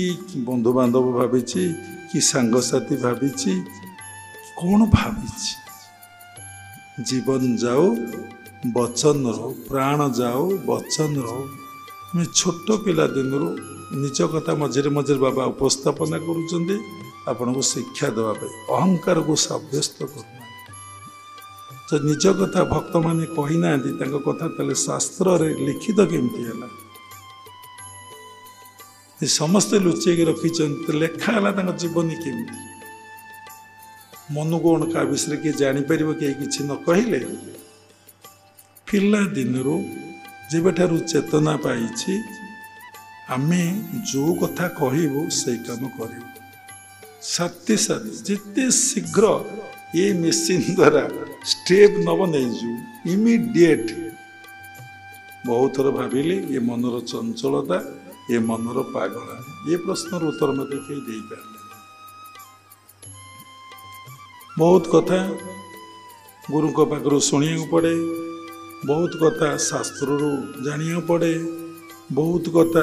ବନ୍ଧୁବାନ୍ଧବ ଭାବିଛି କି ସାଙ୍ଗସାଥି ଭାବିଛି, କ'ଣ ଭାବିଛି? ଜୀବନ ଯାଉ ବଚନ ରହୁ, ପ୍ରାଣ ଯାଉ ବଚନ ରହୁ। ଆମେ ଛୋଟ ପିଲା ଦିନରୁ ନିଜ କଥା ମଝିରେ ମଝିରେ ବାବା ଉପସ୍ଥାପନା କରୁଛନ୍ତି ଆପଣଙ୍କୁ ଶିକ୍ଷା ଦେବା ପାଇଁ, ଅହଙ୍କାରକୁ ସାବ୍ୟସ୍ତ କରୁନାହାନ୍ତି। ତ ନିଜ କଥା ଭକ୍ତମାନେ କହିନାହାନ୍ତି, ତାଙ୍କ କଥା ତାହେଲେ ଶାସ୍ତ୍ରରେ ଲିଖିତ କେମିତି ହେଲା? ସମସ୍ତେ ଲୁଚେଇକି ରଖିଛନ୍ତି, ଲେଖା ହେଲା ତାଙ୍କ ଜୀବନୀ କେମିତି? ମନକୁ କ'ଣ କାହା ବିଷୟରେ କିଏ ଜାଣିପାରିବ କେହି କିଛି ନ କହିଲେ? ପିଲା ଦିନରୁ ଯେବେଠାରୁ ଚେତନା ପାଇଛି, ଆମେ ଯେଉଁ କଥା କହିବୁ ସେଇ କାମ କରିବୁ। ସାଥେ ସାଥେ ଯେତେ ଶୀଘ୍ର ଏ ମେସିନ୍ ଦ୍ୱାରା ଷ୍ଟେପ୍ ନେବ ନେଇଯିବୁ, ଇମିଡ଼ିଏଟ୍। ବହୁତ ଥର ଭାବିଲି ଏ ମନର ଚଞ୍ଚଳତା, ଏ ମନର ପାଗଳା। ଏ ପ୍ରଶ୍ନର ଉତ୍ତର ମୋତେ କେହି ଦେଇପାରିଲେ। बहुत कथा गुरु पाखु शुणा पड़े, बहुत कथा शास्त्र जाना पड़े, बहुत कथा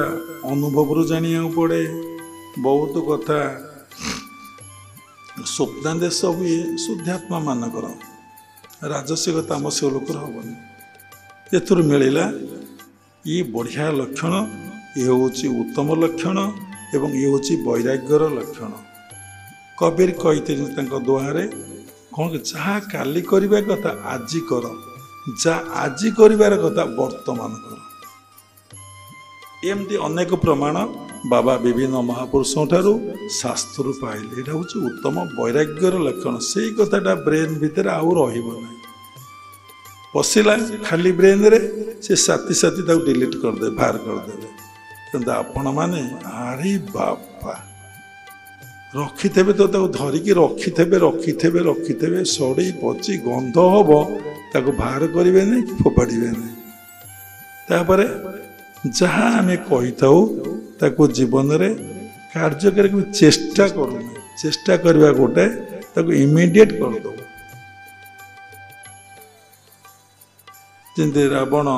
अनुभव जाना पड़े, बहुत कथा स्वप्नादेश हुए शुद्धात्मा मानकर राजसिक तामसिक लोकर हेनी एथुर मिलला ये बढ़िया लक्षण, ये हूँ उत्तम लक्षण एवं ये हूँ वैराग्यर लक्षण। कबीर कही दोहारे कौन जहाँ काली करवा कथा आज कर, जहाँ आज कर कथा वर्तमान कर। एमती अनेक प्रमाण बाबा विभिन्न महापुरुषों ठारू शास्त्र पाइले। यहाँ हूँ उत्तम वैराग्यर लक्षण। से कथाटा ब्रेन भितर आउ रहा पशिला खाली ब्रेन रे से साथी साथी ताऊ डिलीट करदे बाहर करदे। किंतु आपण माने अरे बापा रखिथे तो धरिकी रखिथे सड़े पची गंध हम ताको बाहर करेंगे नहीं फोपाड़े नहीं। तापर जहाँ आम कही था जीवन रे कार्यकारी चेष्टा करूँ, चेष्टा करवा गोटे ताको इमिडिएट करदो। जमी रावण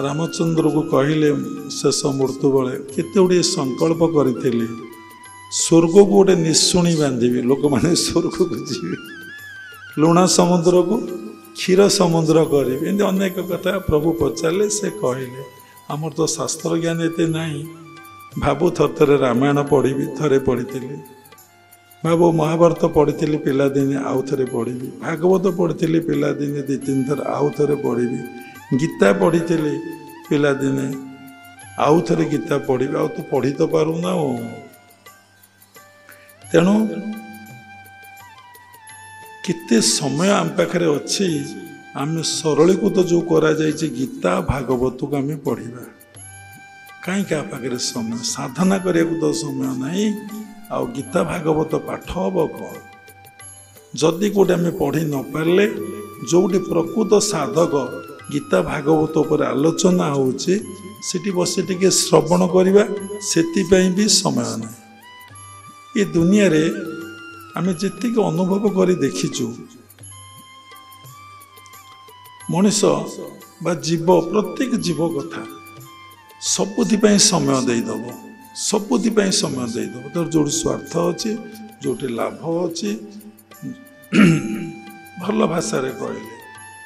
रामचंद्र को कहले शेष मृत्यु बेले केते गुड़े संकल्प करी स्वर्ग को गोटे निशुणी बांधि लोक मैंने स्वर्ग को जी लुणा समुद्र को क्षीर समुद्र करी एमती अनेक कथा प्रभु पचारे। से कहले आमर तो शास्त्र ज्ञान एते नहीं, भावु थे रामायण पढ़ी थे पढ़ी भावु महाभारत पढ़ी पिलादिने आउ थे पढ़ी, भागवत पढ़ी पिलादिने 2-3 थर आउ थे पढ़ी, गीता पढ़ी पिलादिने आउ थे गीता पढ़ी आ तो पढ़ी तो पारूना। तेणु केते समय आम पाखे अच्छी आम सरलीकृत जो करा जाइए गीता भागवत को आम पढ़ा कहीं क्या पाखे समय साधना करने को तो समय नहीं। आ गीता भागवत पाठ हम कौन जदि गोटे आम पढ़ी न पारे जोटी प्रकृत साधक गीता भागवत पर आलोचना होची सेठी बसी टिके श्रवण करवा से भी समय ना। ये दुनिया रे आम जी अनुभव कर देखीचु मनीष बा जीव प्रत्येक जीव कथा सबुथि समय देदब, सबुथि समय देदब। तर जो स्वार्थ अच्छी जो लाभ अच्छी भल भाषा कहले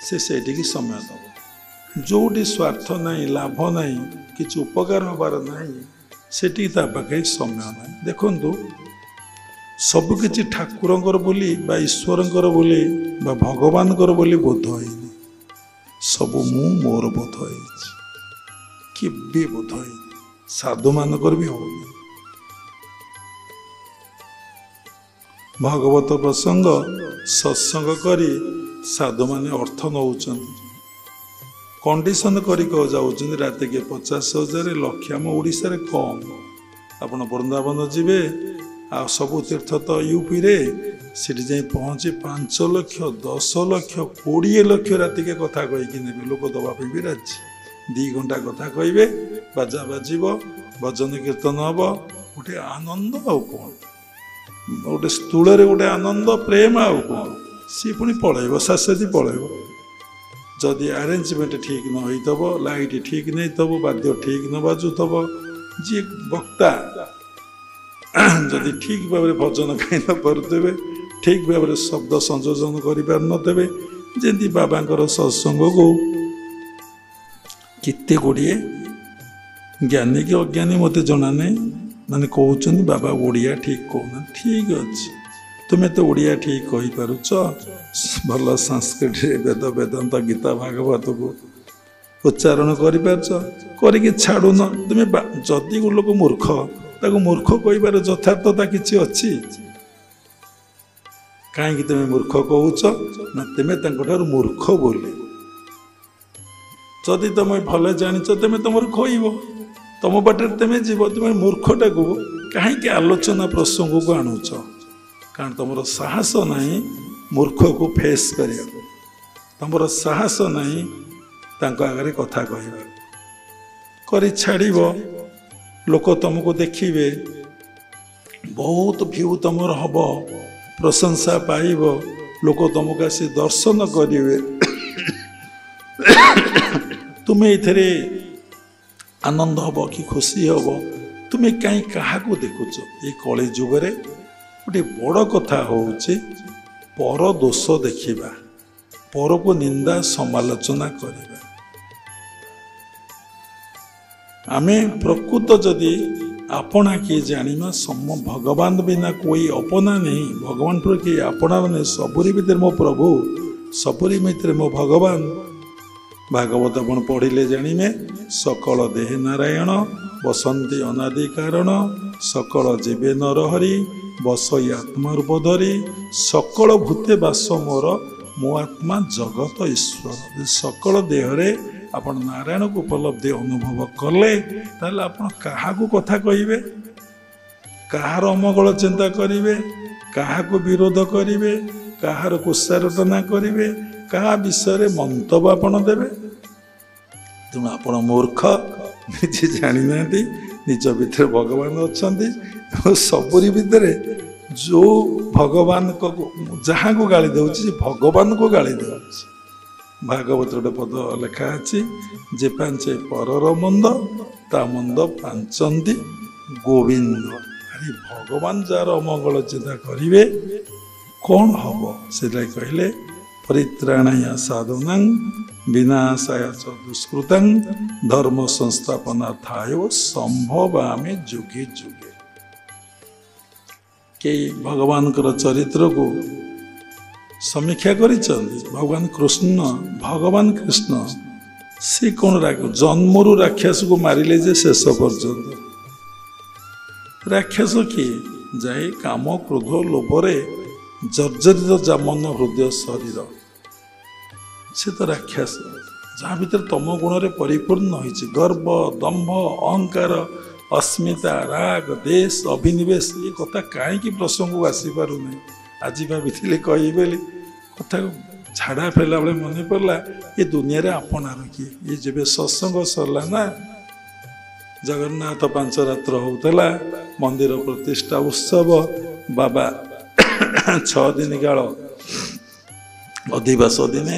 से समय दब, जोटी स्वार्थ नहीं लाभ नहीं किसी उपकार हबार नहीं सेठी पाखे समय ना। देखु सबकि ठाकुरंकर बोली बा ईश्वरंकर बोली बा भगवानकर बोली बोध होइनी, सबु मु मोर बोध होइछि केबे बोध होइनी, साधु मानकर भी होनी। भागवत प्रसंग सत्संग करी साधु माने अर्थ नौचंदी कंडीशन करी जाउचंदी रात के 50,000 लक्ष आम ओडिशा रे कम। आपण वृंदावन जीवे आ सबु तीर्थ तो यूपी रे सीठी जाई पहुँचे 5 लाख 10 लाख 20 लाख राति के कथा कहीकि ने लोक दवाई भी राजी। 2 घंटा कथा कहे बाजा बाजब भजन कीर्तन हम गोटे आनंद आउ कौन गोटे स्थूल गोटे आनंद प्रेम आउ कौन सी पुणी पलैब शाश्वती पलैब। जदि आरेंजमेंट ठीक न होइतब लाइट ठीक नहीं तब वाद्य ठीक न बाजुथब जी वक्ता जदि ठीक भाव भजन गाई न पारे ठीक भाव शब्द संयोजन करें जमी बाबांकर सत्संग को केते गुड़िए ज्ञानी कि अज्ञानी मत जना नहीं माने कहते बाबा ओडिया ठीक कहना ठीक अच्छे तुम्हें तो ओडिया ठीक कही पारुच भल संस्कृत वेद वेदांत गीता भागवत को उच्चारण करके छाड़ुन तुम्हें जदि गो लोक मूर्ख ताको मूर्ख कहबार यथार्थता किसी अच्छी कहीं तुम्हें मूर्ख कहूच ना तुम्हें मूर्ख बोले जदि तुम भले जानिच तुम्हें तुम कहब तुम बाटे तुम्हें जीव तुम मूर्खटा को कहीं आलोचना प्रसंग को आणुच कारण तुम साहस नहीं मूर्ख को फेस कर तुम साहस नहीं आगे कथा कह छाड़ लोक तुमको देखिए बहुत व्यू तुम हम ପ୍ରଶଂସା ପାଇବ, ଲୋକ ତମକୁ ଆସି ଦର୍ଶନ କରିବେ, ତୁମେ ଏଥିରେ ଆନନ୍ଦ ହବ କି ଖୁସି ହବ? ତୁମେ କାହିଁ କାହାକୁ ଦେଖୁଛ? ଏ କଳି ଯୁଗରେ ଗୋଟେ ବଡ଼ କଥା ହେଉଛି ପର ଦୋଷ ଦେଖିବା, ପରକୁ ନିନ୍ଦା ସମାଲୋଚନା କରିବା। ଆମେ ପ୍ରକୃତ ଯଦି ଆପଣା କିଏ ଜାଣିବା, ଭଗବାନ ବିନା କୋଇ ଅପନା ନାହିଁ, ଭଗବାନ ପରେ କିଏ ଆପଣାର ନାହିଁ, ସବୁରି ଭିତରେ ମୋ ପ୍ରଭୁ, ସବୁରି ଭିତରେ ମୋ ଭଗବାନ। ଭାଗବତ ଆପଣ ପଢ଼ିଲେ ଜାଣିବେ, ସକଳ ଦେହେ ନାରାୟଣ ବସନ୍ତି ଅନାଦି କାରଣ, ସକଳ ଜୀବେ ନରହରି ବସଇ ଆତ୍ମା ରୂପ ଧରି, ସକଳ ଭୂତେ ବାସ ମୋର ମୋ ଆତ୍ମା ଜଗତ ଈଶ୍ୱର। ସକଳ ଦେହରେ ଆପଣ ନାରାୟଣକୁ ଉପଲବ୍ଧି ଅନୁଭବ କଲେ, ତାହେଲେ ଆପଣ କାହାକୁ କଥା କହିବେ? କାହାର ଅମଙ୍ଗଳ ଚିନ୍ତା କରିବେ? କାହାକୁ ବିରୋଧ କରିବେ? କାହାର କୁତ୍ସାରଟନା କରିବେ? କାହା ବିଷୟରେ ମନ୍ତବ୍ୟ ଆପଣ ଦେବେ? ତେଣୁ ଆପଣ ମୂର୍ଖ, ନିଜେ ଜାଣିନାହାନ୍ତି ନିଜ ଭିତରେ ଭଗବାନ ଅଛନ୍ତି। ସବୁରି ଭିତରେ ଯେଉଁ ଭଗବାନଙ୍କ ଯାହାକୁ ଗାଳି ଦେଉଛି ସେ ଭଗବାନଙ୍କୁ ଗାଳି ଦେଉଛି। ଭାଗବତ ଗୋଟେ ପଦ ଲେଖା ଅଛି, ଯେ ପାଞ୍ଚେ ପରର ମନ୍ଦ ତା ମନ୍ଦ ପାଞ୍ଚନ୍ତି ଗୋବିନ୍ଦ। ଆରେ ଭଗବାନ ଯାହାର ଅମଙ୍ଗଳ ଚିନ୍ତା କରିବେ କ'ଣ ହବ? ସେଥିଲାଗି କହିଲେ ପରିତ୍ରାଣାୟ ସାଧୁନାଂ ବିନାଶାୟ চ ଦୁଷ୍କୃତାଂ ଧର୍ମ ସଂସ୍ଥାପନାର୍ଥାୟ ସମ୍ଭବାମି ଯୁଗେ ଯୁଗେ। କେହି ଭଗବାନଙ୍କର ଚରିତ୍ରକୁ ସମୀକ୍ଷା କରିଛନ୍ତି? ଭଗବାନ କୃଷ୍ଣ ସେ କ'ଣ ଜନ୍ମରୁ ରାକ୍ଷସକୁ ମାରିଲେ ଯେ ଶେଷ ପର୍ଯ୍ୟନ୍ତ। ରାକ୍ଷସ କିଏ? ଯାଇ କାମ କ୍ରୋଧ ଲୋଭରେ ଜର୍ଜରିତ ମନ ହୃଦୟ ଶରୀର, ସେ ତ ରାକ୍ଷସ। ଯାହା ଭିତରେ ତମ ଗୁଣରେ ପରିପୂର୍ଣ୍ଣ ହୋଇଛି, ଗର୍ବ, ଦମ୍ଭ, ଅହଙ୍କାର, ଅସ୍ମିତା, ରାଗ, ଦେଶ, ଅଭିନିବେଶ, ଏ କଥା କାହିଁକି ପ୍ରସଙ୍ଗକୁ ଆସିପାରୁନାହିଁ? ଆଜି ଭାବିଥିଲି କହିବି ବୋଲି, କଥାକୁ ଝାଡ଼ା ଫେରିଲା ବେଳେ ମନେ ପଡ଼ିଲା, ଏ ଦୁନିଆରେ ଆପଣାର କିଏ? ଏ ଯେବେ ସତ୍ସଙ୍ଗ ସରିଲା ନା, ଜଗନ୍ନାଥ 5 ରାତ୍ର ହେଉଥିଲା, ମନ୍ଦିର ପ୍ରତିଷ୍ଠା ଉତ୍ସବ, ବାବା 6 ଦିନ କାଳ ଅଧିବାସ ଦିନେ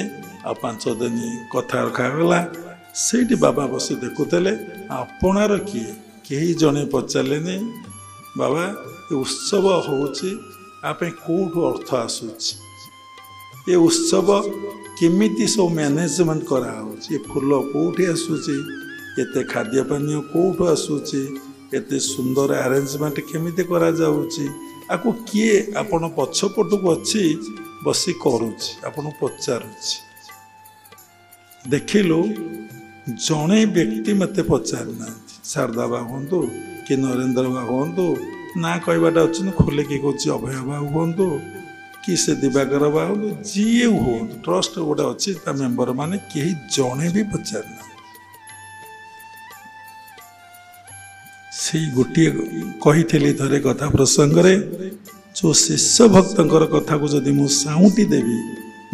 ଆଉ 5 ଦିନ କଥା ରଖାଗଲା। ସେଇଠି ବାବା ବସି ଦେଖୁଥିଲେ, ଆପଣାର କିଏ? କେହି ଜଣେ ପଚାରିଲେନି, ବାବା ଏ ଉତ୍ସବ ହେଉଛି ଆ ପାଇଁ କେଉଁଠୁ ଅର୍ଥ ଆସୁଛି? ଏ ଉତ୍ସବ କେମିତି ସବୁ ମ୍ୟାନେଜମେଣ୍ଟ କରାହେଉଛି? ଏ ଫୁଲ କେଉଁଠି ଆସୁଛି? ଏତେ ଖାଦ୍ୟ ପାନୀୟ କେଉଁଠୁ ଆସୁଛି? ଏତେ ସୁନ୍ଦର ଆରେଞ୍ଜମେଣ୍ଟ କେମିତି କରାଯାଉଛି? ଆକୁ କିଏ ଆପଣ ପଛପଟକୁ ଅଛି ବସି କରୁଛି? ଆପଣଙ୍କୁ ପଚାରୁଛି। ଦେଖିଲୁ ଜଣେ ବ୍ୟକ୍ତି ମୋତେ ପଚାରିନାହାନ୍ତି, ଶାରଦା ବାବୁ ହୁଅନ୍ତୁ କି ନରେନ୍ଦ୍ର ବାବୁ ହୁଅନ୍ତୁ, ନା କହିବାଟା ଅଛି ନା ଖୋଲିକି କହୁଛି ଅଭୟ ବାବୁ ହୁଅନ୍ତୁ କି ସେ ଦିବାକର ବାବୁ ହୁଅନ୍ତୁ, ଯିଏ ହୁଅନ୍ତୁ, ଟ୍ରଷ୍ଟ ଗୋଟେ ଅଛି ତା ମେମ୍ବର ମାନେ କେହି ଜଣେ ବି ପଚାରିନାହାନ୍ତି। ସେଇ ଗୋଟିଏ କହିଥିଲି ଥରେ କଥା ପ୍ରସଙ୍ଗରେ, ଯେଉଁ ଶିଷ୍ୟ ଭକ୍ତଙ୍କର କଥାକୁ ଯଦି ମୁଁ ସାଉଁଟି ଦେବି,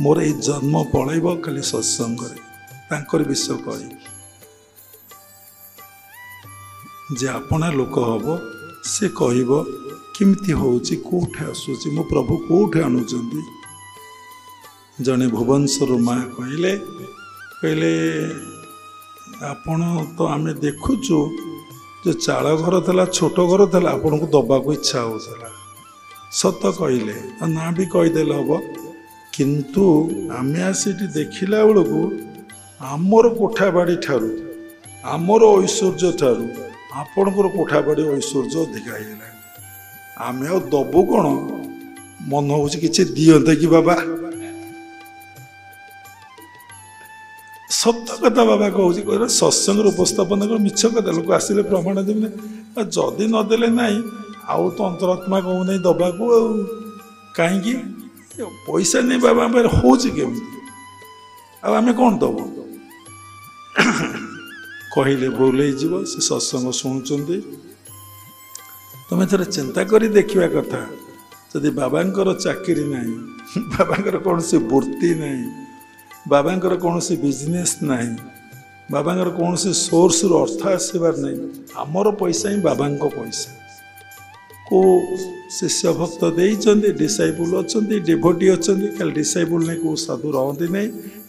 ମୋର ଏଇ ଜନ୍ମ ପଳେଇବ ଖାଲି ସତ୍ସଙ୍ଗରେ ତାଙ୍କର ବିଷୟ କହିବି। ଯେ ଆପଣା ଲୋକ ହବ, ସେ କହିବ କେମିତି ହେଉଛି, କେଉଁଠି ଆସୁଛି, ମୋ ପ୍ରଭୁ କେଉଁଠି ଆଣୁଛନ୍ତି। ଜଣେ ଭୁବନେଶ୍ୱରରୁ ମା କହିଲେ ଆପଣ ତ ଆମେ ଦେଖୁଛୁ ଯେ ଚାଳ ଘର ଥିଲା, ଛୋଟ ଘର ଥିଲା, ଆପଣଙ୍କୁ ଦେବାକୁ ଇଚ୍ଛା ହେଉଥିଲା। ସତ କହିଲେ, ନା ବି କହିଦେଲେ ହବ, କିନ୍ତୁ ଆମେ ଆସିକି ଦେଖିଲା ବେଳକୁ ଆମର କୋଠାବାଡ଼ି ଠାରୁ, ଆମର ଐଶ୍ୱର୍ଯ୍ୟ ଠାରୁ ଆପଣଙ୍କର କୋଠାବାଡ଼ି ଐଶ୍ୱର୍ଯ୍ୟ ଅଧିକା ହେଇଗଲାଣି। ଆମେ ଆଉ ଦବୁ କ'ଣ? ମନ ହେଉଛି କିଛି ଦିଅନ୍ତେ କି ବାବା। ସତ କଥା ବାବା କହୁଛି, କହିଲେ ସତ୍ସଙ୍ଗରେ ଉପସ୍ଥାପନ କରି ମିଛ କଥା, ଲୋକ ଆସିଲେ ପ୍ରମାଣ ଦେବେ। ଯଦି ନଦେଲେ ନାହିଁ, ଆଉ ତ ଅନ୍ତରାତ୍ମା କହୁନାହିଁ ଦବାକୁ, ଆଉ କାହିଁକି ପଇସା ନେଇ ବାବା ପାଖରେ ହେଉଛି କେମିତି? ଆଉ ଆମେ କ'ଣ ଦେବୁ? କହିଲେ ଭୁଲ ହେଇଯିବ। ସେ ସତ୍ସଙ୍ଗ ଶୁଣୁଛନ୍ତି, ତମେ ଥରେ ଚିନ୍ତା କରି ଦେଖିବା କଥା। ଯଦି ବାବାଙ୍କର ଚାକିରି ନାହିଁ, ବାବାଙ୍କର କୌଣସି ବୃତ୍ତି ନାହିଁ, ବାବାଙ୍କର କୌଣସି ବିଜନେସ୍ ନାହିଁ, ବାବାଙ୍କର କୌଣସି ସୋର୍ସରୁ ଅର୍ଥ ଆସିବାର ନାହିଁ, ଆମର ପଇସା ହିଁ ବାବାଙ୍କ ପଇସା। को शिष्य भक्त देइचंदी डिसाइपुल अछंती डेभोटी अछंती खाली डिसाइपुल ने को साधु रहंती नहीं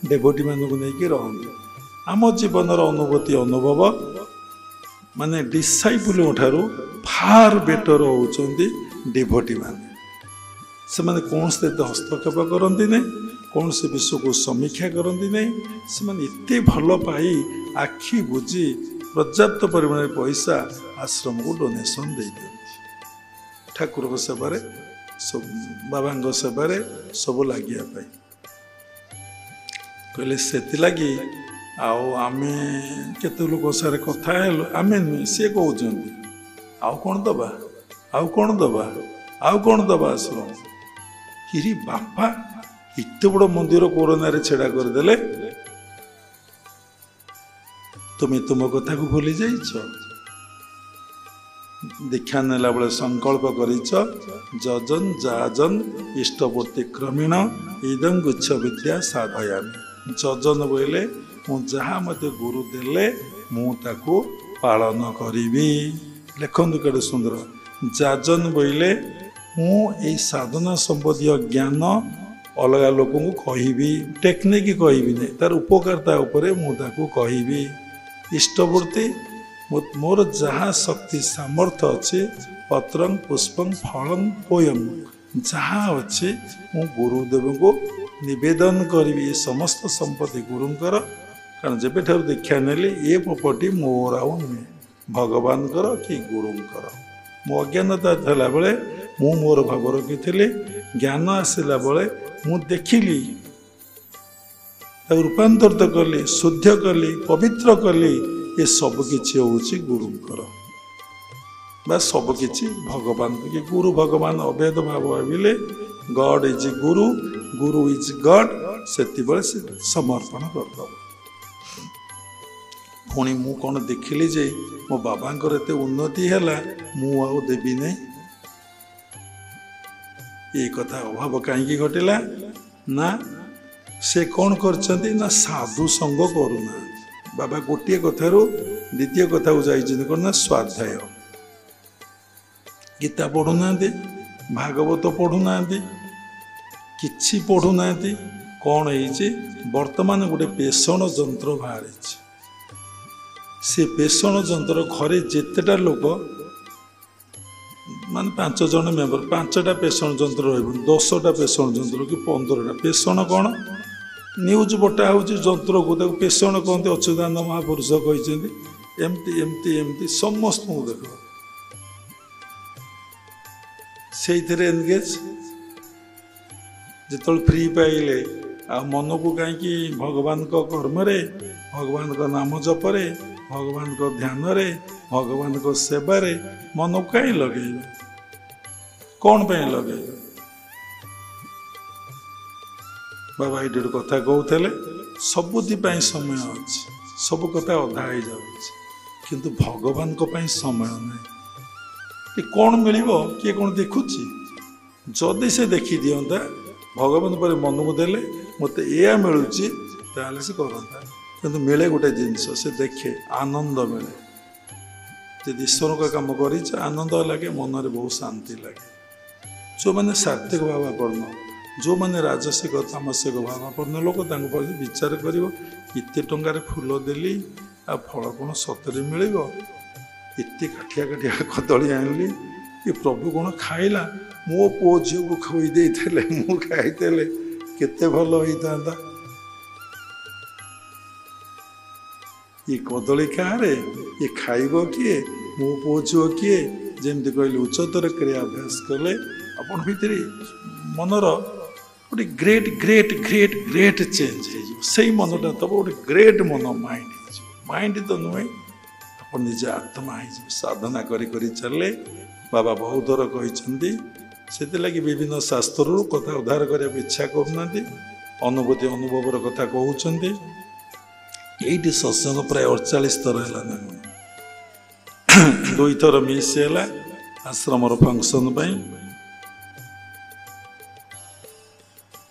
डेभोटी मानक नहीं रहंती आम जीवन अनुभूति अनुभव माने डिसाइपुल ठारू फार बेटर होउचंदी डेभोटी माने से माने कौन से हस्तक्षेप करती नहीं कौन से विषय को समीक्षा करती नहीं से माने इतने भल पाई आखि बुझी पर्याप्त परिमाण पैसा आश्रम को डोनेशन दे दियंती ठाकुर सेवारे सब बाबा सेवारे सब लगे कहले से लगी आमे केते लोक सारे कथा आमे नुहे सी कहते आउ कौन दबा आउ कौन दबा आउ कौन दबा आश्रम हिरी बापा इतने बड़ मंदिर कोरोना छेड़ा करदे तुम्हें तुम कथा को भूली जाइछ दीक्षा नेला बेले संकल्प करिछ जजन जाजन इष्टपूर्ति क्रमेण इदं गुच्छ विद्या साधयामि जजन बोले मु जहाँ मते गुरु देले मु ताको पालन करिबी लेखन केडे सुंदर जाजन बोले मु ए साधना संबंधी ज्ञान अलग लोक को कहबी टेक्निक कहबी नहीं तार उपकारिता उपरे मु ताको कहबी इष्टपूर्ति मोर जहाँ शक्ति सामर्थ्य अच्छे पत्रं पुष्पं फलं पोयम जहाँ अच्छे मु गुरुदेव को निवेदन करी ये समस्त संपत्ति गुरुंकर कारण जब दीक्षा नेली ये प्रॉपर्टी मोर आउ नुहे भगवान कि गुरुंकर मो अज्ञानता था बेले मु मोर भाव रखी ज्ञान आसला बेले मु देखिली रूपांतरित कली शुद्ध कली पवित्र कली ये सब किछि होछि गुरुंकर बा सब किछि भगवान कि गुरु भगवान अभेद भाव भाविले God is Guru Guru is God से समर्पण करदब पुणी मु कौन देखिली जे मो बाबांकर एते उन्नति हैला मु आउ देबी नहीं ये कथा अभाव कहीं घटिला ना से कौन करछंती ना साधु संग करुना बाबा गोटे कथार द्वितीय कथा को जाइए कौन ना स्वाध्याय गीता पढ़ुना भागवत पढ़ुना किछि पढ़ुना कौन है वर्तमान गोटे पेषण जंत्र बाहर से पेषण जंत्र घरे जितेटा लोक मान 5 जन मेम्बर 5टा पेषण जंत्र रही 10टा पेषण जंत्र कि 15टा पेषण कौन न्यूज बटा हूँ जंत्र को पेषण कहते अच्युतानंद महापुरुष कहते एमती एमती एमती समस्त देख से एनगेज जो फ्री पाइले आ मन को कहीं भगवान को कर्म भगवान को नाम जपरे भगवान को ध्यान भगवान को सेवारे मन को कहीं लगे कौन पे लगे बाबा ये कथा कहते सबुदी समय अच्छे सब कथा अधा हो जाऊँ किंतु भगवान को पाई समय नहीं कौन मिल किए कौन देखुची जदि से देखी दिंता भगवान पर मन को देले मत या मिलूँ से करता किंतु मिले गोटे जिनस से देखे आनंद मिले जब ईश्वर का काम कर आनंद लगे मन में बहुत शांति लगे जो मैंने सात्विक भावापन्न जो मैंने राजसिक तामसिक भावापन्न लोक विचार कर इतने टंकार फूल देली आ फल कौन सतरे मिल इतने काठिया काठिया कदली आनली ये प्रभु कौन खाइला मो पु झील को खुई मु खाई केते भल होता ये कदली क्या ये खाइब किए मो पु झील किए जमी कहली उच्चतर क्रियाभ्यास कले अपन भीतर मनर गोटे great great great great change हो मनटा तब गोटे ग्रेट मन माइंड तो नुहे आप निजे आत्मा हो साधना करी चले बाबा बहुत थर कहते से लगी विभिन्न शास्त्र कथा उद्धार करने इच्छा करना अनुभूति अनुभवर कथा कहते ये सत्संग प्राय 48 थर है 2 थर मिस है आश्रम फंक्शन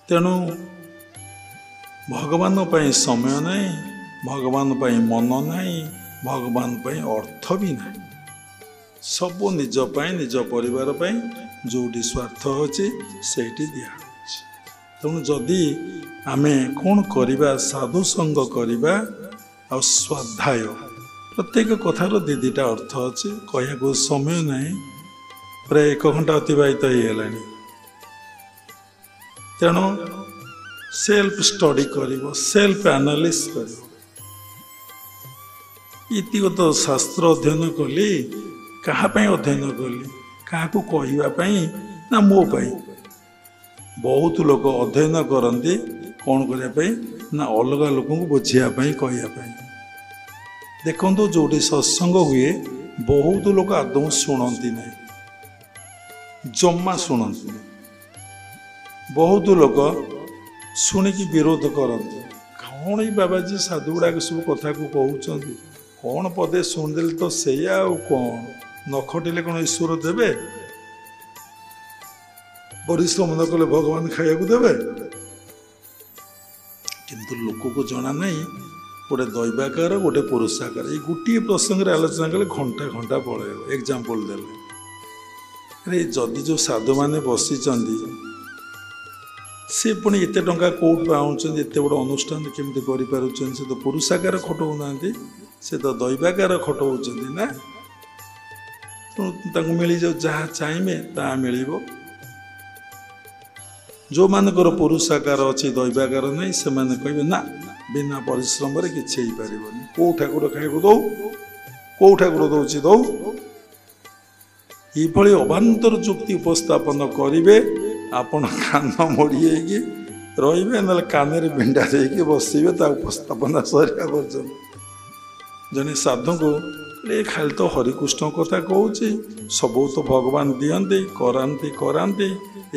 तेणु भगवान समय नहीं भगवान मन नहीं भगवान अर्थ भी नहीं ସବୁ ନିଜ ପାଇଁ ନିଜ ପରିବାର ପାଇଁ ଯେଉଁଠି ସ୍ୱାର୍ଥ ଅଛି ସେଇଠି ଦିଆହେଉଛି। ତେଣୁ ଯଦି ଆମେ କ'ଣ କରିବା, ସାଧୁସଙ୍ଗ କରିବା ଆଉ ସ୍ୱାଧ୍ୟାୟ, ପ୍ରତ୍ୟେକ କଥାର ଦିଟା ଅର୍ଥ ଅଛି। କହିବାକୁ ସମୟ ନାହିଁ, ପ୍ରାୟ 1 ଘଣ୍ଟା ଅତିବାହିତ ହେଇଗଲାଣି। ତେଣୁ ସେଲ୍ଫ ଷ୍ଟଡି କରିବ, ସେଲ୍ଫ ଆନାଲିସିସ୍ କରିବ। ଇତିଗତ ଶାସ୍ତ୍ର ଅଧ୍ୟୟନ କଲି, କାହା ପାଇଁ ଅଧ୍ୟୟନ କଲି? କାହାକୁ କହିବା ପାଇଁ ନା ମୋ ପାଇଁ? ବହୁତ ଲୋକ ଅଧ୍ୟୟନ କରନ୍ତି କ'ଣ କରିବା ପାଇଁ ନା ଅଲଗା ଲୋକଙ୍କୁ ବୁଝିବା ପାଇଁ, କହିବା ପାଇଁ। ଦେଖନ୍ତୁ ଯେଉଁଠି ସତ୍ସଙ୍ଗ ହୁଏ ବହୁତ ଲୋକ ଆଦୌ ଶୁଣନ୍ତି ନାହିଁ, ଜମା ଶୁଣନ୍ତି ନାହିଁ। ବହୁତ ଲୋକ ଶୁଣିକି ବିରୋଧ କରନ୍ତି। କ'ଣ ଏଇ ବାବାଜୀ ସାଧୁ ଗୁଡ଼ାକ ସବୁ କଥାକୁ କହୁଛନ୍ତି, କ'ଣ ପଦେ ଶୁଣିଦେଲେ ତ ସେଇଆ, ଆଉ କ'ଣ ନ ଖଟିଲେ କ'ଣ ଈଶ୍ୱର ଦେବେ? ପରିଶ୍ରମ ନ କଲେ ଭଗବାନ ଖାଇବାକୁ ଦେବେ? କିନ୍ତୁ ଲୋକକୁ ଜଣା ନାହିଁ ଗୋଟେ ଦୈବାକାର, ଗୋଟେ ପୁରୁଷାକାର। ଏଇ ଗୋଟିଏ ପ୍ରସଙ୍ଗରେ ଆଲୋଚନା କଲେ ଘଣ୍ଟା ଘଣ୍ଟା ପଳେଇବ। ଏକ୍ଜାମ୍ପଲ ଦେଲେ, ଆରେ ଯଦି ଯେଉଁ ସାଧୁମାନେ ବସିଛନ୍ତି ସେ ପୁଣି ଏତେ ଟଙ୍କା କେଉଁଠୁ ଆଣୁଛନ୍ତି, ଏତେ ବଡ଼ ଅନୁଷ୍ଠାନ କେମିତି କରିପାରୁଛନ୍ତି? ସେ ତ ପୁରୁଷାକାର ଖଟଉନାହାନ୍ତି, ସେ ତ ଦୈବାକାର ଖଟଉଛନ୍ତି ନା। ତେଣୁ ତାଙ୍କୁ ମିଳିଯାଉ, ଯାହା ଚାହିଁବେ ତାହା ମିଳିବ। ଯେଉଁମାନଙ୍କର ପୁରୁଷାକାର ଅଛି, ଦୈବାକାର ନାହିଁ, ସେମାନେ କହିବେ ନା, ବିନା ପରିଶ୍ରମରେ କିଛି ହେଇପାରିବନି। କେଉଁ ଠାକୁର ଖାଇବାକୁ ଦଉ, କେଉଁ ଠାକୁର ଦଉଛି ଦଉ। ଏଇଭଳି ଅବାନ୍ତର ଯୁକ୍ତି ଉପସ୍ଥାପନ କରିବେ, ଆପଣ କାନ ମୋଡ଼ି ହେଇକି ରହିବେ, ନହେଲେ କାନରେ ବିଣ୍ଡା ଦେଇକି ବସିବେ ତା ଉପସ୍ଥାପନା ସରିବା ପର୍ଯ୍ୟନ୍ତ। ଜଣେ ସାଧୁଙ୍କୁ ଖାଲି ତ ହରିକୃଷ୍ଣ କଥା କହୁଛି, ସବୁ ତ ଭଗବାନ ଦିଅନ୍ତି, କରାନ୍ତି,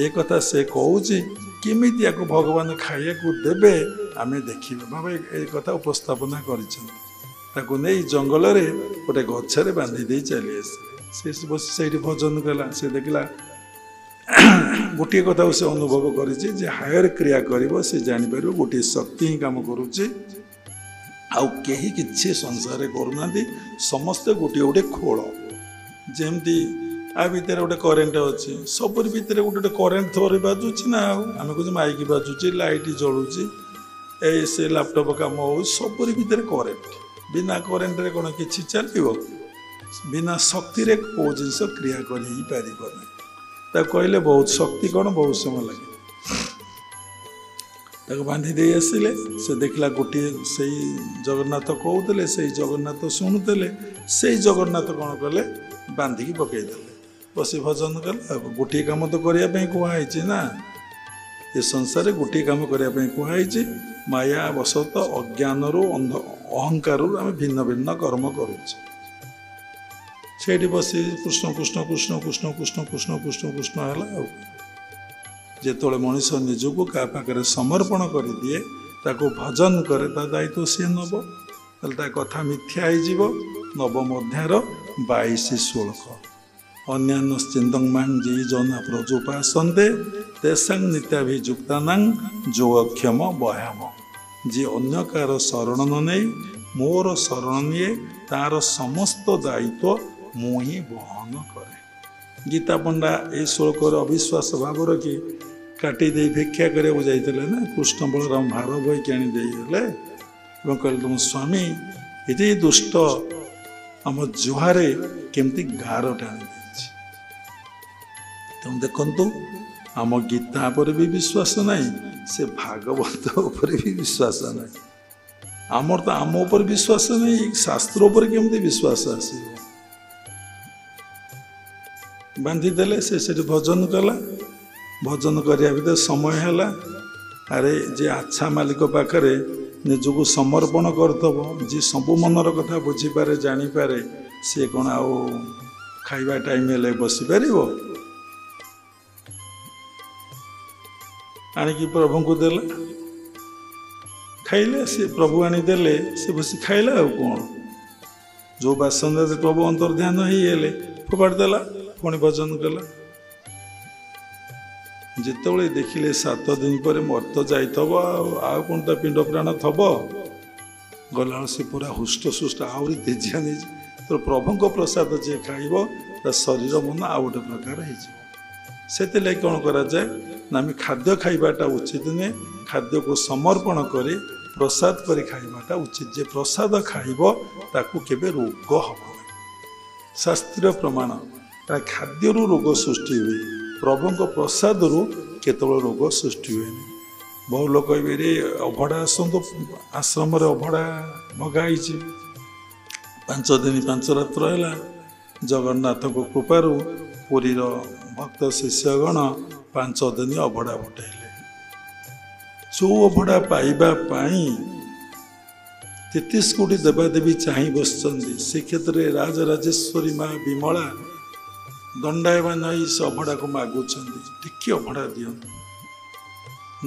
ଏ କଥା ସେ କହୁଛି, କେମିତି ୟାକୁ ଭଗବାନ ଖାଇବାକୁ ଦେବେ ଆମେ ଦେଖିବା। ବାବା ଏ କଥା ଉପସ୍ଥାପନା କରିଛନ୍ତି। ତାକୁ ନେଇ ଜଙ୍ଗଲରେ ଗୋଟେ ଗଛରେ ବାନ୍ଧି ଦେଇ ଚାଲି ଆସିଲେ। ସେ ବସି ସେଇଠି ଭଜନ କଲା। ସେ ଦେଖିଲା ଗୋଟିଏ କଥାକୁ ସେ ଅନୁଭବ କରିଛି ଯେ ହାୟର କ୍ରିୟା କରିବ, ସେ ଜାଣିପାରିବ ଗୋଟିଏ ଶକ୍ତି ହିଁ କାମ କରୁଛି, ଆଉ କେହି କିଛି ସଂସାରରେ କରୁନାହାନ୍ତି। ସମସ୍ତେ ଗୋଟିଏ ଗୋଟେ ଖୋଳ। ଯେମିତି ଆ ଭିତରେ ଗୋଟେ କରେଣ୍ଟ ଅଛି, ସବୁରି ଭିତରେ ଗୋଟେ ଗୋଟେ କରେଣ୍ଟ ଥରେ ବାଜୁଛି ନା। ଆଉ ଆମେ କହୁଛୁ ମାଇକ୍ ବାଜୁଛି, ଲାଇଟ୍ ଜଳୁଛି, ଏଇ ସେ ଲାପଟପ୍ କାମ ହେଉଛି, ସବୁରି ଭିତରେ କରେଣ୍ଟ। ବିନା କରେଣ୍ଟରେ କ'ଣ କିଛି ଚାଲିବ? ବିନା ଶକ୍ତିରେ କେଉଁ ଜିନିଷ କ୍ରିୟା କରି ହେଇପାରିବ ନାହିଁ। ତାକୁ କହିଲେ ବହୁତ ଶକ୍ତି କ'ଣ, ବହୁତ ସମୟ ଲାଗେ। ତାକୁ ବାନ୍ଧି ଦେଇ ଆସିଲେ। ସେ ଦେଖିଲା ଗୋଟିଏ ସେଇ ଜଗନ୍ନାଥ କହୁଥିଲେ, ସେଇ ଜଗନ୍ନାଥ ଶୁଣୁଥିଲେ। ସେଇ ଜଗନ୍ନାଥ କ'ଣ କଲେ, ବାନ୍ଧିକି ପକେଇଦେଲେ, ବସି ଭଜନ କଲେ। ଆଉ ଗୋଟିଏ କାମ ତ କରିବା ପାଇଁ କୁହାହେଇଛି ନା, ଏ ସଂସାରରେ ଗୋଟିଏ କାମ କରିବା ପାଇଁ କୁହାହେଇଛି। ମାୟା ବଶତଃ ଅଜ୍ଞାନରୁ ଅହଙ୍କାରରୁ ଆମେ ଭିନ୍ନ ଭିନ୍ନ କର୍ମ କରୁଛେ। ସେଇଠି ବସି କୃଷ୍ଣ କୃଷ୍ଣ କୃଷ୍ଣ କୃଷ୍ଣ କୃଷ୍ଣ କୃଷ୍ଣ କୃଷ୍ଣ କୃଷ୍ଣ ହେଲା। ଆଉ ଯେତେବେଳେ ମଣିଷ ନିଜକୁ କାହା ପାଖରେ ସମର୍ପଣ କରିଦିଏ, ତାକୁ ଭଜନ କରେ, ତା ଦାୟିତ୍ୱ ସିଏ ନେବ। ତାହେଲେ ତା କଥା ମିଥ୍ୟା ହେଇଯିବ। ନବମ ଅଧ୍ୟାୟର 22 ଶ୍ଲୋକ। ଅନ୍ୟାନ୍ୟ ସ୍ଚିନ୍ଦଂ ଯେ ଜନା ପ୍ରଯୋପାସନ୍ତେ ତେସାଂ ନିତ୍ୟାଭିଯୁକ୍ତାନାଂ ଯୋଗକ୍ଷମ ବୟାମ। ଯିଏ ଅନ୍ୟ କାହାର ଶରଣ ନ ନେଇ ମୋର ଶରଣ ନିଏ, ତାର ସମସ୍ତ ଦାୟିତ୍ୱ ମୁଁ ହିଁ ବହନ କରେ। ଗୀତା ପଣ୍ଡା ଏହି ଶ୍ଲୋକରେ ଅବିଶ୍ୱାସ ଭାବ ରଖି କାଟି ଦେଇ ଭିକ୍ଷା କରିବାକୁ ଯାଇଥିଲେ ନା। କୃଷ୍ଣ ବଳରାମ ଭାର ବହିକି ଆଣି ଦେଇଗଲେ ଏବଂ କହିଲେ, ତୁମ ସ୍ୱାମୀ ଏତେ ଦୁଷ୍ଟ, ଆମ ଜୁହାରେ କେମିତି ଗାର ଟାଣି ଦେଇଛି। ତେଣୁ ଦେଖନ୍ତୁ, ଆମ ଗୀତା ଉପରେ ବି ବିଶ୍ୱାସ ନାହିଁ, ସେ ଭାଗବତ ଉପରେ ବି ବିଶ୍ୱାସ ନାହିଁ। ଆମର ତ ଆମ ଉପରେ ବିଶ୍ୱାସ ନାହିଁ, ଶାସ୍ତ୍ର ଉପରେ କେମିତି ବିଶ୍ୱାସ ଆସିବ? ବାନ୍ଧିଦେଲେ। ସେ ସେଠି ଭଜନ କଲା। ଭଜନ କରିବା ଭିତରେ ସମୟ ହେଲା। ଆରେ ଯେ ଆଚ୍ଛା ମାଲିକ ପାଖରେ ନିଜକୁ ସମର୍ପଣ କରିଦେବ, ଯିଏ ସବୁ ମନର କଥା ବୁଝିପାରେ, ଜାଣିପାରେ, ସିଏ କ'ଣ ଆଉ ଖାଇବା ଟାଇମ୍ ହେଲେ ବସିପାରିବ? ଆଣିକି ପ୍ରଭୁଙ୍କୁ ଦେଲା, ଖାଇଲେ। ସେ ପ୍ରଭୁ ଆଣିଦେଲେ, ସେ ବସି ଖାଇଲା। ଆଉ କ'ଣ, ଯେଉଁ ବାସନରେ ପ୍ରଭୁ ଅନ୍ତର୍ଧ୍ୟାନ ହେଇଗଲେ ଫୋପାଡ଼ି ଦେଲା। ପୁଣି ଭଜନ କଲା। ଯେତେବେଳେ ଦେଖିଲେ 7 ଦିନ ପରେ ମର୍ତ୍ତ ଯାଇଥିବ, ଆଉ କ'ଣ ତା ପିଣ୍ଡ ପ୍ରାଣ ଥବ? ଗଲାବେଳେ ସେ ପୁରା ହୁଷ୍ଟ ସୁଷ୍ଟ, ଆହୁରି ତେଜିଆ ନେଇଛି। ତ ପ୍ରଭୁଙ୍କ ପ୍ରସାଦ ଯିଏ ଖାଇବ ତା ଶରୀର ମନ ଆଉ ଗୋଟେ ପ୍ରକାର ହେଇଯିବ। ସେଥିଲାଗି କ'ଣ କରାଯାଏ ନା ଆମେ ଖାଦ୍ୟ ଖାଇବାଟା ଉଚିତ ନୁହେଁ। ଖାଦ୍ୟକୁ ସମର୍ପଣ କରି ପ୍ରସାଦ କରି ଖାଇବାଟା ଉଚିତ। ଯେ ପ୍ରସାଦ ଖାଇବ ତାକୁ କେବେ ରୋଗ ହେବ ନାହିଁ। ଶାସ୍ତ୍ରୀୟ ପ୍ରମାଣ, ଖାଦ୍ୟରୁ ରୋଗ ସୃଷ୍ଟି ହୁଏ, ପ୍ରଭୁଙ୍କ ପ୍ରସାଦରୁ କେତେବେଳେ ରୋଗ ସୃଷ୍ଟି ହୁଏନି। ବହୁ ଲୋକ କହିବେ ଅଭଡ଼ା ଆସନ୍ତୁ, ଆଶ୍ରମରେ ଅଭଡ଼ା ମଗା ହେଇଛି, 5 ଦିନ 5 ରାତ୍ର ହେଲା। ଜଗନ୍ନାଥଙ୍କ କୃପାରୁ ପୁରୀର ଭକ୍ତ ଶିଷ୍ୟଗଣ 5 ଦିନ ଅଭଡ଼ା ପଠାଇଲେ। ଯେଉଁ ଅଭଡ଼ା ପାଇବା ପାଇଁ 33 କୋଟି ଦେବାଦେବୀ ଚାହିଁ ବସିଛନ୍ତି, ସେ କ୍ଷେତ୍ରରେ ରାଜରାଜେଶ୍ୱରୀ ମା ବିମଳା ଦଣ୍ଡାୟମାନ ହୋଇ ସେ ଅଭଡ଼ାକୁ ମାଗୁଛନ୍ତି, ଟିକେ ଅଭଡ଼ା ଦିଅନ୍ତୁ।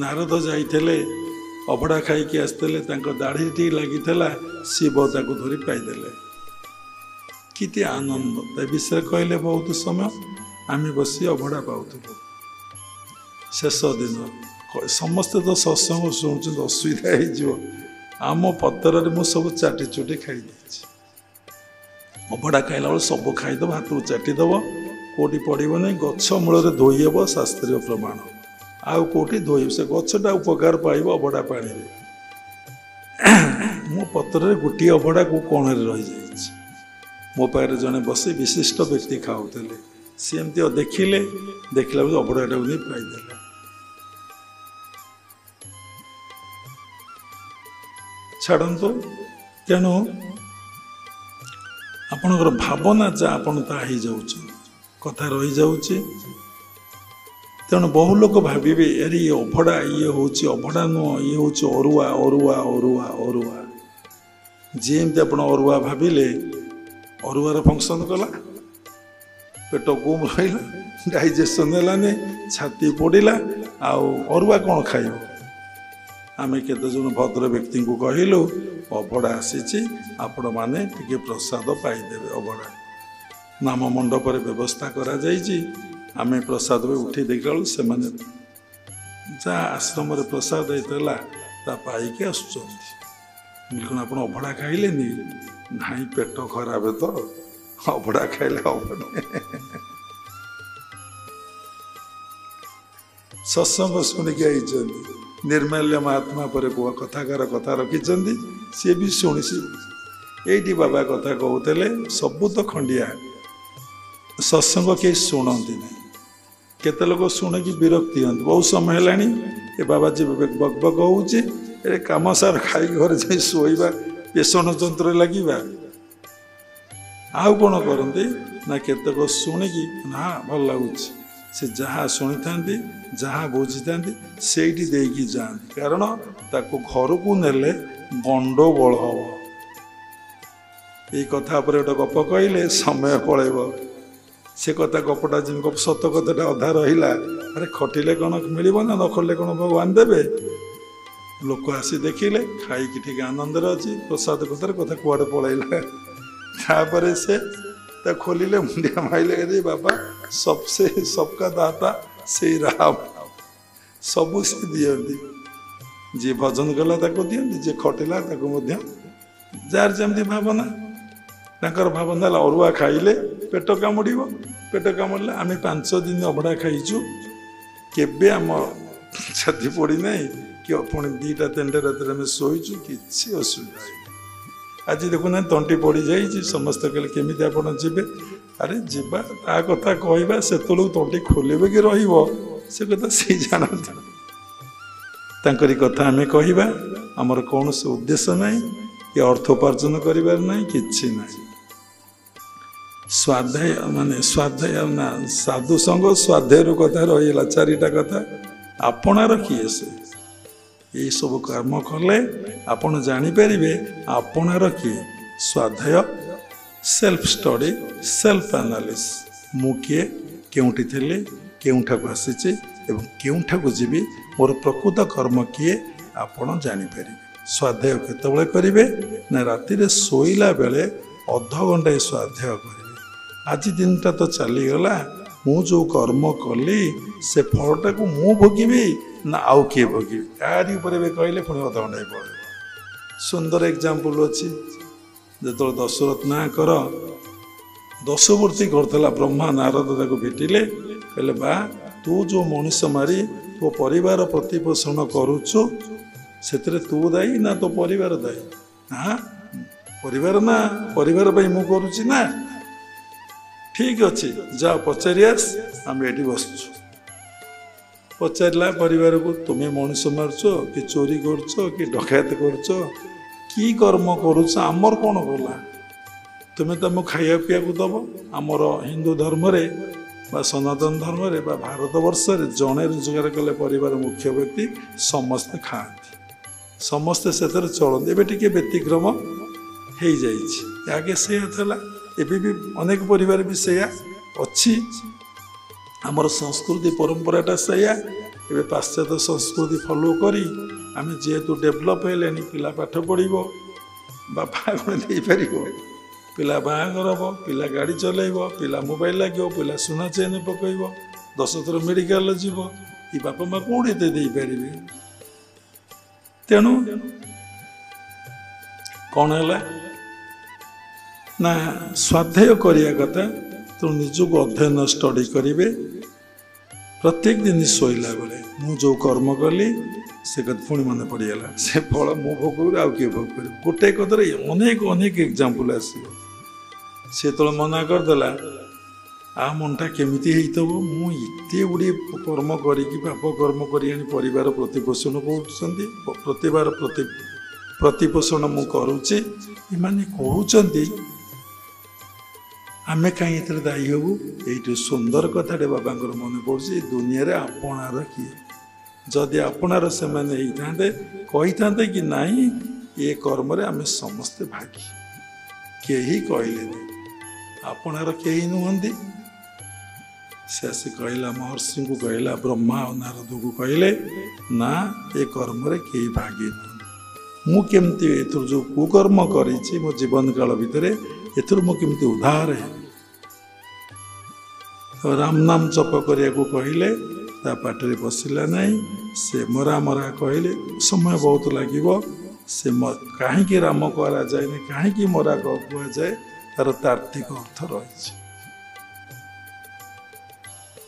ନାରଦ ଯାଇଥିଲେ, ଅଭଡ଼ା ଖାଇକି ଆସିଥିଲେ, ତାଙ୍କ ଦାଢ଼ି ଟିକେ ଲାଗିଥିଲା, ଶିବ ତାକୁ ଧରି ପାଇଦେଲେ। କେତେ ଆନନ୍ଦ! ତା ବିଷୟରେ କହିଲେ ବହୁତ ସମୟ ଆମେ ବସି ଅଭଡ଼ା ପାଉଥିଲୁ। ଶେଷ ଦିନ ସମସ୍ତେ ତ ସତ୍ସଙ୍ଗ ଶୁଣୁଛନ୍ତି, ଅସୁବିଧା ହେଇଯିବ। ଆମ ପତ୍ରରେ ମୁଁ ସବୁ ଚାଟି ଚୁଟି ଖାଇଦେଇଛି। ଅଭଡ଼ା ଖାଇଲା ବେଳେ ସବୁ ଖାଇଦେବ, ହାତକୁ ଚାଟିଦେବ, କେଉଁଠି ପଡ଼ିବ ନାହିଁ। ଗଛ ମୂଳରେ ଧୋଇ ହେବ, ଶାସ୍ତ୍ରୀୟ ପ୍ରମାଣ। ଆଉ କେଉଁଠି ଧୋଇବ? ସେ ଗଛଟା ଉପକାର ପାଇବ ଅଭଡ଼ା ପାଣିରେ। ମୋ ପତ୍ରରେ ଗୋଟିଏ ଅଭଡ଼ା କେଉଁ କୋଣରେ ରହିଯାଇଛି। ମୋ ପାଖରେ ଜଣେ ବସି ବିଶିଷ୍ଟ ବ୍ୟକ୍ତି ଖାଉଥିଲେ, ସେ ଏମିତି ଦେଖିଲା ବେଳକୁ ଅଭଡ଼ାଟାକୁ ନେଇ ପାଇଦେଲେ। ଛାଡ଼ନ୍ତୁ, ତେଣୁ ଆପଣଙ୍କର ଭାବନା ଯାହା ଆପଣ ତାହା ହେଇଯାଉଛି, କଥା ରହିଯାଉଛି। ତେଣୁ ବହୁ ଲୋକ ଭାବିବେ ଆରେ ଇଏ ଅଭଡ଼ା, ଇଏ ହେଉଛି ଅଭଡ଼ା ନୁହଁ, ଇଏ ହେଉଛି ଅରୁଆ ଅରୁଆ ଅରୁଆ ଅରୁଆ। ଯିଏ ଏମିତି ଆପଣ ଅରୁଆ ଭାବିଲେ, ଅରୁଆର ଫଙ୍କସନ୍ କଲା, ପେଟ କୁମ୍ ରହିଲା, ଡାଇଜେସନ୍ ହେଲାନି, ଛାତି ପୋଡ଼ିଲା, ଆଉ ଅରୁଆ କ'ଣ ଖାଇବ? ଆମେ କେତେଜଣ ଭଦ୍ର ବ୍ୟକ୍ତିଙ୍କୁ କହିଲୁ ଅଭଡ଼ା ଆସିଛି, ଆପଣମାନେ ଟିକେ ପ୍ରସାଦ ପାଇଦେବେ। ଅଭଡ଼ା ନାମ ମଣ୍ଡପରେ ବ୍ୟବସ୍ଥା କରାଯାଇଛି। ଆମେ ପ୍ରସାଦ ଉଠି ଦେଖିଲା ବେଳକୁ ସେମାନେ ଯାହା ଆଶ୍ରମରେ ପ୍ରସାଦ ହେଇଥିଲା ତା ପାଇକି ଆସୁଛନ୍ତି। କ'ଣ ଆପଣ ଅଭଡ଼ା ଖାଇଲେନି? ନାହିଁ, ପେଟ ଖରାପ ତ, ଅଭଡ଼ା ଖାଇଲେ ହବନି। ସତ୍ସଙ୍ଗ ଶୁଣିକି ଆଇଛନ୍ତି, ନିର୍ମାଲ୍ୟ ମହାତ୍ମା ପରେ କୁହ କଥାକାର କଥା ରଖିଛନ୍ତି, ସିଏ ବି ଶୁଣିଛି। ଏଇଠି ବାବା କଥା କହୁଥିଲେ, ସବୁ ତ ଖଣ୍ଡିଆ, ସତ୍ସଙ୍ଗ କେହି ଶୁଣନ୍ତି ନାହିଁ। କେତେ ଲୋକ ଶୁଣିକି ବିରକ୍ତି ହୁଅନ୍ତି। ବହୁତ ସମୟ ହେଲାଣି ଏ ବାବାଜୀ ବକ୍ ବକ୍ ହେଉଛି, ଏ କାମ ସାର ଖାଇକି ଘରେ ଯାଇ ଶୋଇବା, ପେଷଣ ଯନ୍ତ୍ରରେ ଲାଗିବା। ଆଉ କ'ଣ କରନ୍ତି ନା କେତେକ ଶୁଣିକି ନା ଭଲ ଲାଗୁଛି, ସେ ଯାହା ଶୁଣିଥାନ୍ତି, ଯାହା ବୁଝିଥାନ୍ତି ସେଇଠି ଦେଇକି ଯାଆନ୍ତି। କାରଣ ତାକୁ ଘରକୁ ନେଲେ ଗଣ୍ଡଗୋଳ ହେବ। ଏଇ କଥା ଉପରେ ଗୋଟେ ଗପ କହିଲେ ସମୟ ପଳେଇବ। ସେ କଥା ଗପଟା ଯେମିତି ସତ କଥାଟା ଅଧା ରହିଲା। ଆରେ ଖଟିଲେ କ'ଣ ମିଳିବ ନା, ନ ଖଟିଲେ କ'ଣ ଭଗବାନ ଦେବେ? ଲୋକ ଆସି ଦେଖିଲେ, ଖାଇକି ଟିକେ ଆନନ୍ଦରେ ଅଛି, ପ୍ରସାଦ କଥାରେ କଥା କୁଆଡ଼େ ପଳେଇଲା। ତାପରେ ସେ ତା ଖୋଲିଲେ, ମୁଣ୍ଡିଆ ମାଇଲେ, ବାବା ସବକା ଦାତା ସେଇ ରାମ, ସବୁ ସେ ଦିଅନ୍ତି। ଯିଏ ଭଜନ କଲା ତାକୁ ଦିଅନ୍ତି, ଯିଏ ଖଟିଲା ତାକୁ ମଧ୍ୟ। ଯାହାର ଯେମିତି ଭାବନା, ତାଙ୍କର ଭାବନା ହେଲା ଅରୁଆ ଖାଇଲେ ପେଟ କାମୁଡ଼ିବ, ପେଟ କାମୁଡ଼ିଲେ। ଆମେ 5 ଦିନ ଅଭଡ଼ା ଖାଇଛୁ, କେବେ ଆମ ଛାତି ପଡ଼ିନାହିଁ, କି ପୁଣି 2ଟା 3ଟା ରାତିରେ ଆମେ ଶୋଇଛୁ, କିଛି ଅସୁବିଧା ନାହିଁ। ଆଜି ଦେଖୁନାହାନ୍ତି ତଣ୍ଟି ପଡ଼ିଯାଇଛି, ସମସ୍ତେ କହିଲେ କେମିତି ଆପଣ ଯିବେ? ଆରେ ଯିବା, ତା କଥା କହିବା, ସେତେବେଳକୁ ତଣ୍ଟି ଖୋଲିବ କି ରହିବ ସେ କଥା ସେ ଜାଣନ୍ତି। ତାଙ୍କରି କଥା ଆମେ କହିବା, ଆମର କୌଣସି ଉଦ୍ଦେଶ୍ୟ ନାହିଁ, କି ଅର୍ଥ ଉପାର୍ଜନ କରିବାର ନାହିଁ, କିଛି ନାହିଁ। ସ୍ୱାଧ୍ୟାୟ ମାନେ ସ୍ୱାଧ୍ୟାୟ ନା, ସାଧୁ ସଙ୍ଗ ସ୍ୱାଧ୍ୟାୟରୁ କଥା ରହିଲା 4ଟା କଥା। ଆପଣାର କିଏ ସେ? ଏଇସବୁ କର୍ମ କଲେ ଆପଣ ଜାଣିପାରିବେ ଆପଣାର କିଏ। ସ୍ୱାଧ୍ୟାୟ, ସେଲ୍ଫ ଷ୍ଟଡି, ସେଲ୍ଫ ଆନାଲିସିସ୍। ମୁଁ କିଏ, କେଉଁଠି ଥିଲି, କେଉଁଠାକୁ ଆସିଛି ଏବଂ କେଉଁଠାକୁ ଯିବି, ମୋର ପ୍ରକୃତ କର୍ମ କିଏ, ଆପଣ ଜାଣିପାରିବେ। ସ୍ୱାଧ୍ୟାୟ କେତେବେଳେ କରିବେ ନା, ରାତିରେ ଶୋଇଲା ବେଳେ ଅଧଘଣ୍ଟାଏ ସ୍ୱାଧ୍ୟାୟ କରିବେ। ଆଜି ଦିନଟା ତ ଚାଲିଗଲା, ମୁଁ ଯେଉଁ କର୍ମ କଲି ସେ ଫଳଟାକୁ ମୁଁ ଭୋଗିବି ନା ଆଉ କିଏ ଭୋଗିବି? ଆରି ଉପରେ ଏବେ କହିଲେ ପୁଣି ଅଧଘଣ୍ଟାଏ ପଳେଇବ। ସୁନ୍ଦର ଏକ୍ଜାମ୍ପଲ୍ ଅଛି। ଯେତେବେଳେ ଦଶରଥ ନାୟକର ଦଶବର୍ତ୍ତୀ କରୁଥିଲା ବ୍ରହ୍ମା ନାରଦ ତାକୁ ଭେଟିଲେ, କହିଲେ ବା ତୁ ଯେଉଁ ମଣିଷ ମାରି ତୋ ପରିବାର ପ୍ରତିପୋଷଣ କରୁଛୁ ସେଥିରେ ତୁ ଦାୟୀ ନା ତୋ ପରିବାର ଦାୟୀ? ନା ପରିବାର, ନା ପରିବାର ପାଇଁ ମୁଁ କରୁଛି ନା। ଠିକ ଅଛି, ଯା ପଚାରି ଆସ, ଆମେ ଏଠି ବସୁଛୁ। ପଚାରିଲା ପରିବାରକୁ, ତୁମେ ମଣିଷ ମାରୁଛ କି ଚୋରି କରୁଛ କି ଡକାୟତ କରୁଛ, କି କର୍ମ କରୁଛ, ଆମର କ'ଣ କଲା? ତୁମେ ତମକୁ ଖାଇବା ପିଇବାକୁ ଦେବ। ଆମର ହିନ୍ଦୁ ଧର୍ମରେ ବା ସନାତନ ଧର୍ମରେ ବା ଭାରତ ବର୍ଷରେ ଜଣେ ରୋଜଗାର କଲେ ପରିବାର ମୁଖ୍ୟ ବ୍ୟକ୍ତି, ସମସ୍ତେ ଖାଆନ୍ତି, ସମସ୍ତେ ସେଥିରେ ଚଳନ୍ତି। ଏବେ ଟିକେ ବ୍ୟତିକ୍ରମ ହେଇଯାଇଛି, ଆଗେ ସେଇଆ ଥିଲା, ଏବେ ବି ଅନେକ ପରିବାର ବି ସେଇଆ ଅଛି। ଆମର ସଂସ୍କୃତି ପରମ୍ପରାଟା ସେଇଆ। ଏବେ ପାଶ୍ଚାତ୍ୟ ସଂସ୍କୃତି ଫଲୋ କରି ଆମେ ଯେହେତୁ ଡେଭଲପ୍ ହେଲେଣି, ପିଲା ପାଠ ପଢ଼ିବ, ବାପା କ'ଣ ଦେଇପାରିବ, ପିଲା ବାହାଘର ହେବ, ପିଲା ଗାଡ଼ି ଚଲାଇବ, ପିଲା ମୋବାଇଲ ଲାଗିବ, ପିଲା ସୁନା ଚେନ୍ ପକାଇବ, 10 ଥର ମେଡ଼ିକାଲ ଯିବ, ଏ ବାପା ମା' କେଉଁଠି ଏତେ ଦେଇପାରିବେ? ତେଣୁ କ'ଣ ହେଲା ନା ସ୍ୱାଧ୍ୟାୟ କରିବା କଥା। ତେଣୁ ନିଜକୁ ଅଧ୍ୟୟନ ଷ୍ଟଡି କରିବେ। ପ୍ରତ୍ୟେକ ଦିନ ଶୋଇଲା ବେଳେ ମୁଁ ଯେଉଁ କର୍ମ କଲି ସେ କଥା ପୁଣି ମନେ ପଡ଼ିଗଲା, ସେ ଫଳ ମୁଁ ଭୋଗ କରିବି, ଆଉ କିଏ ଭୋଗ କରିବ? ଗୋଟେ କଥାରେ ଅନେକ ଅନେକ ଏକ୍ଜାମ୍ପଲ୍ ଆସିବ। ସେ ଯେତେବେଳେ ମନା କରିଦେଲା, ଆ ମନଟା କେମିତି ହେଇଥିବ, ମୁଁ ଏତେ ଗୁଡ଼ିଏ କର୍ମ କରିକି, ପାପ କର୍ମ କରି ଆଣି ପରିବାର ପ୍ରତିପୋଷଣ କରୁଛନ୍ତି, ପ୍ରତିପୋଷଣ ମୁଁ କରୁଛି, ଏମାନେ କହୁଛନ୍ତି, ଆମେ କାହିଁ ଏଥିରେ ଦାୟୀ ହେବୁ? ଏଇଠି ସୁନ୍ଦର କଥାଟେ ବାବାଙ୍କର ମନେ ପଡ଼ୁଛି, ଏ ଦୁନିଆରେ ଆପଣାର କିଏ? ଯଦି ଆପଣାର ସେମାନେ ହେଇଥାନ୍ତେ, କହିଥାନ୍ତେ କି ନାହିଁ ଏ କର୍ମରେ ଆମେ ସମସ୍ତେ ଭାଗୀ। କେହି କହିଲେନି, ଆପଣାର କେହି ନୁହନ୍ତି। ସେ ଆସି କହିଲା, ମହର୍ଷିଙ୍କୁ କହିଲା, ବ୍ରହ୍ମା ଆଉ ନାରଦକୁ କହିଲେ, ନା ଏ କର୍ମରେ କେହି ଭାଗୀ ନୁହନ୍ତି। ମୁଁ କେମିତି ଏଥିରୁ ଯେଉଁ କୁକର୍ମ କରିଛି ମୋ ଜୀବନ କାଳ ଭିତରେ, ଏଥିରୁ ମୁଁ କେମିତି ଉଦ୍ଧାର ହେବି? ରାମ ନାମ ଜପ କରିବାକୁ କହିଲେ, ତା ପାଟିରେ ବସିଲା ନାହିଁ। ସେ ମରା ମରା କହିଲେ, ସମୟ ବହୁତ ଲାଗିବ। ସେ କାହିଁକି ରାମ କରାଯାଏନି, କାହିଁକି ମରା କୁହାଯାଏ, ତାର ତାର୍କିକ ଅର୍ଥ ରହିଛି।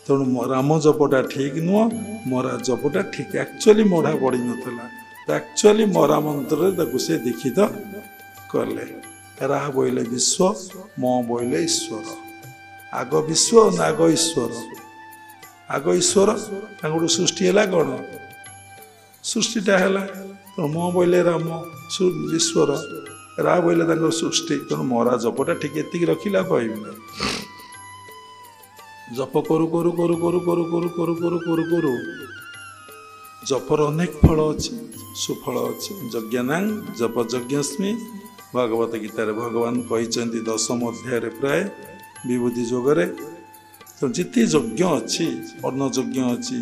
ତେଣୁ ରାମ ଜପଟା ଠିକ ନୁହଁ, ମରା ଜପଟା ଠିକ। ଆକ୍ଚୁଆଲି ମଢ଼ା ପଡ଼ିନଥିଲା, ଆକ୍ଚୁଆଲି ମରା ମନ୍ତ୍ରରେ ତାକୁ ସେ ଦୀକ୍ଷିତ କଲେ। ରା ବୋଇଲେ ବିଶ୍ୱ, ମ ବୋଇଲେ ଈଶ୍ୱର। ଆଗ ବିଶ୍ୱ ନା ଆଗ ଈଶ୍ୱର? ଆଗ ଈଶ୍ୱର, ତାଙ୍କଠୁ ସୃଷ୍ଟି ହେଲା କ'ଣ? ସୃଷ୍ଟିଟା ହେଲା। ତେଣୁ ମ ବୋଇଲେ ରାମ, ଈଶ୍ୱର, ରା ବୋଇଲେ ତାଙ୍କର ସୃଷ୍ଟି। ତେଣୁ ମରା ଜପଟା ଠିକ ଏତିକି ରଖିଲା, କହିବି ନା। ଜପ କରୁ କରୁ କରୁ କରୁ କରୁ କରୁ କରୁ କରୁ କରୁ କରୁ ଜପର ଅନେକ ଫଳ ଅଛି, ସୁଫଳ ଅଛି। ଯଜ୍ଞାନାଂ ଜପ ଯଜ୍ଞସ୍ମି, ଭଗବତ ଗୀତାରେ ଭଗବାନ କହିଛନ୍ତି 10ମ ଅଧ୍ୟାୟରେ ପ୍ରାୟ ବିଭୂତି ଯୋଗରେ। ତ ଯେତେ ଯଜ୍ଞ ଅଛି, ଅନ୍ନ ଯଜ୍ଞ ଅଛି,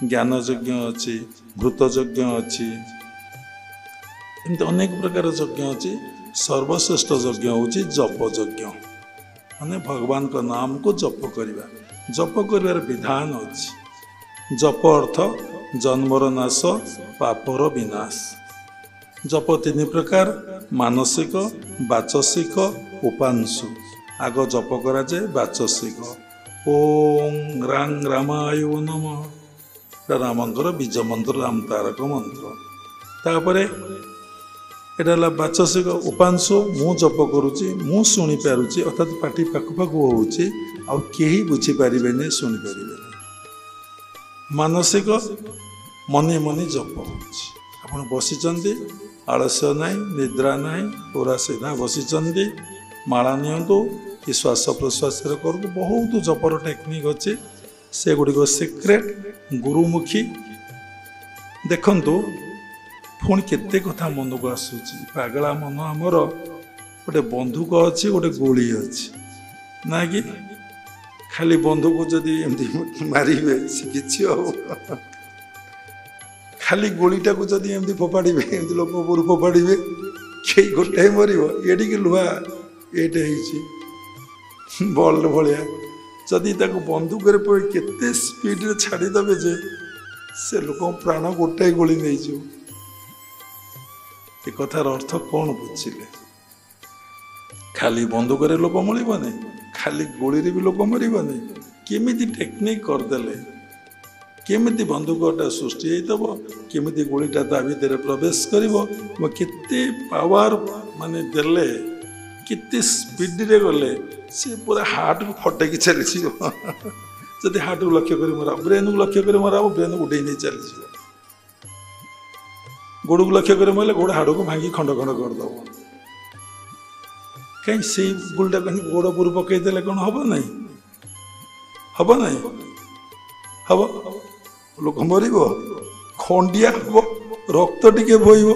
ଜ୍ଞାନ ଯଜ୍ଞ ଅଛି, ଭୃତ ଯଜ୍ଞ ଅଛି, ଏମିତି ଅନେକ ପ୍ରକାର ଯଜ୍ଞ ଅଛି। ସର୍ବଶ୍ରେଷ୍ଠ ଯଜ୍ଞ ହେଉଛି ଜପ ଯଜ୍ଞ, ମାନେ ଭଗବାନଙ୍କ ନାମକୁ ଜପ କରିବା। ଜପ କରିବାର ବିଧାନ ଅଛି। ଜପ ଅର୍ଥ ଜନ୍ମର ନାଶ, ପାପର ବିନାଶ। ଜପ 3 ପ୍ରକାର, ମାନସିକ, ବାଚସିକ, ଉପାଂଶୁ। ଆଗ ଜପ କରାଯାଏ ବାଚସିକ, ଓଂ ରାଂ ରାମାୟ ନମଃ, ରାମଙ୍କର ବୀଜ ମନ୍ତ୍ର, ରାମ ତାରକ ମନ୍ତ୍ର। ତାପରେ ଏଇଟା ହେଲା ବାଚସିକ। ଉପାଂଶୁ, ମୁଁ ଜପ କରୁଛି, ମୁଁ ଶୁଣିପାରୁଛି, ଅର୍ଥାତ୍ ପାଟି ପାଖୁ ପାଖୁ ହେଉଛି, ଆଉ କେହି ବୁଝିପାରିବେନି, ଶୁଣିପାରିବେନି। ମାନସିକ, ମନେ ମନେ ଜପ ହେଉଛି। ଆପଣ ବସିଛନ୍ତି, ଆଳସ୍ୟ ନାହିଁ, ନିଦ୍ରା ନାହିଁ, ପୁରା ସିଧା ବସିଛନ୍ତି, ମାଳା ନିଅନ୍ତୁ କି ଶ୍ୱାସ ପ୍ରଶ୍ୱାସରେ କରନ୍ତୁ। ବହୁତ ଜପର ଟେକ୍ନିକ୍ ଅଛି, ସେଗୁଡ଼ିକ ସିକ୍ରେଟ୍, ଗୁରୁମୁଖୀ। ଦେଖନ୍ତୁ, ପୁଣି କେତେ କଥା ମନକୁ ଆସୁଛି। ପାଗଳା ମନ ଆମର। ଗୋଟେ ବନ୍ଧୁକ ଅଛି, ଗୋଟେ ଗୁଳି ଅଛି, ନା କି? ଖାଲି ବନ୍ଧୁକ ଯଦି ଏମିତି ମାରିବେ ସେ କିଛି ହବ। ଖାଲି ଗୁଳିଟାକୁ ଯଦି ଏମିତି ଫୋପାଡ଼ିବେ, ଏମିତି ଲୋକ ଉପରୁ ଫୋପାଡ଼ିବେ, କେହି ଗୋଟାଏ ମରିବ। ଏଡ଼ିକି ଲୁହା ଏଇଟା ହେଇଛି ବଲ୍ ଭଳିଆ, ଯଦି ତାକୁ ବନ୍ଧୁକରେ ପଡ଼ି କେତେ ସ୍ପିଡ଼ରେ ଛାଡ଼ିଦେବେ ଯେ ସେ ଲୋକଙ୍କ ପ୍ରାଣ ଗୋଟାଏ ଗୁଳି ନେଇଯିବ। ଏ କଥାର ଅର୍ଥ କ'ଣ ବୁଝିଲେ? ଖାଲି ବନ୍ଧୁକରେ ଲୋକ ମରିବନି, खाली गोली भी लोक मरबनी केमिति टेक्निक करदेले केमिति बंदूकटा सृष्टि होइतब केमिति गोलीटा ता भितर प्रवेश करिवो केते पावर माने देले केते स्पीड रे गले से पूरा हार्ट को फटेकी चली जदि हार्ट को लक्ष्य कर मरा ब्रेन को लक्ष्य कर मरा ब्रेन को उड़े नहीं चली गोड़ को लक्ष्य कर मारे गोड़ हाड़ को भांगी खंड खंड करदेव कहीं से गोलटा कहीं गोड़ उपर पकईदे कौन हम ना हम ना हम लोक मर खंडिया हम रक्त टिके बोईब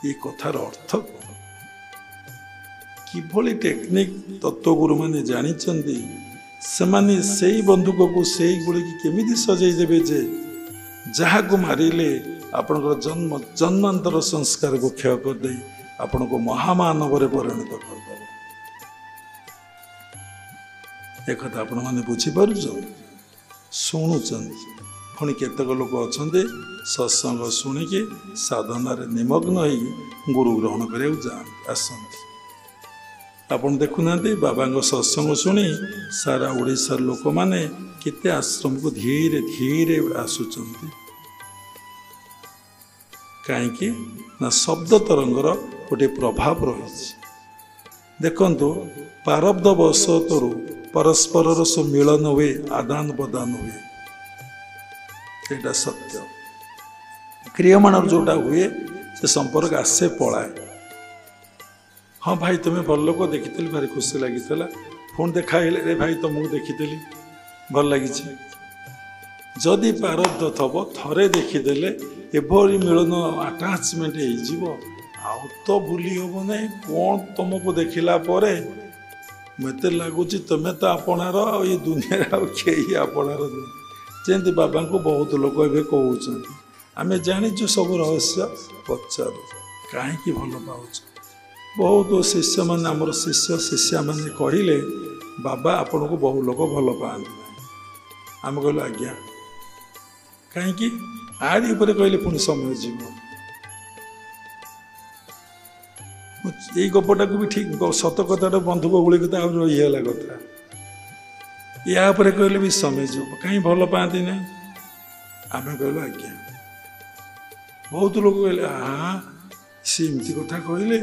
ये कथार अर्थ किभली टेक्निक तत्वगुरु माने जानिचंदी सेमाने सेई बंदूक को सेई गोली की केमिति सजाई देबे जे जहा को मारिले आपनकर जन्म जन्मांतर संस्कार को क्षय कर दे आपन को महामानव रे परिणत कर दो एक कथा आपण माने बुझी पारुछ सुनुचन पुणी केतक लोक अच्छा सत्संग शुणिकी साधन निमग्न हो गुरु ग्रहण करा आसती आपन देखुना बाबा सत्संग शुणी सारा ओडिशार लोक माने केते आश्रम को धीरे धीरे आसुचंती कहीं ना शब्द तरंगर गोटे प्रभाव रही देखंतु पारब्ध वशतरु परस्पर मिलन हुए आदान प्रदान हुए एटा सत्य क्रियमाण जोटा हुए से संपर्क आसे पलाए हाँ भाई तुम्हें भल लोक देखी भारी खुशी लगी पुणी देखा रे भाई तुमको देखी भल लगी जदि पारब्ध थब थरे देखीदे एभरी मिलन आटाचमेंट हो तो भूली हम ना कौन तुमको देखला मत लगुच तुम्हें तो आपणार ये दुनिया कई आपणार जमी बाबा को बहुत लोग ए कहते आम जाचु सब रहस्य पचार कहीं भल पाच बहुत शिष्य मान आमर शिष्य शिष्या मैंने कहले बाबा आपन को बहु लोग भल पाती आम कहलु आज्ञा कहीं आदि कहले पुणी समय जीव ये गपटा को भी ठीक सत कथा बंधुक गुड़ी कथा रहीगला कथा या कहले भी समय जीव कहीं भल पाती ना आम कहलु आज्ञा बहुत लोग कहले हाँ सेमती कथा कहले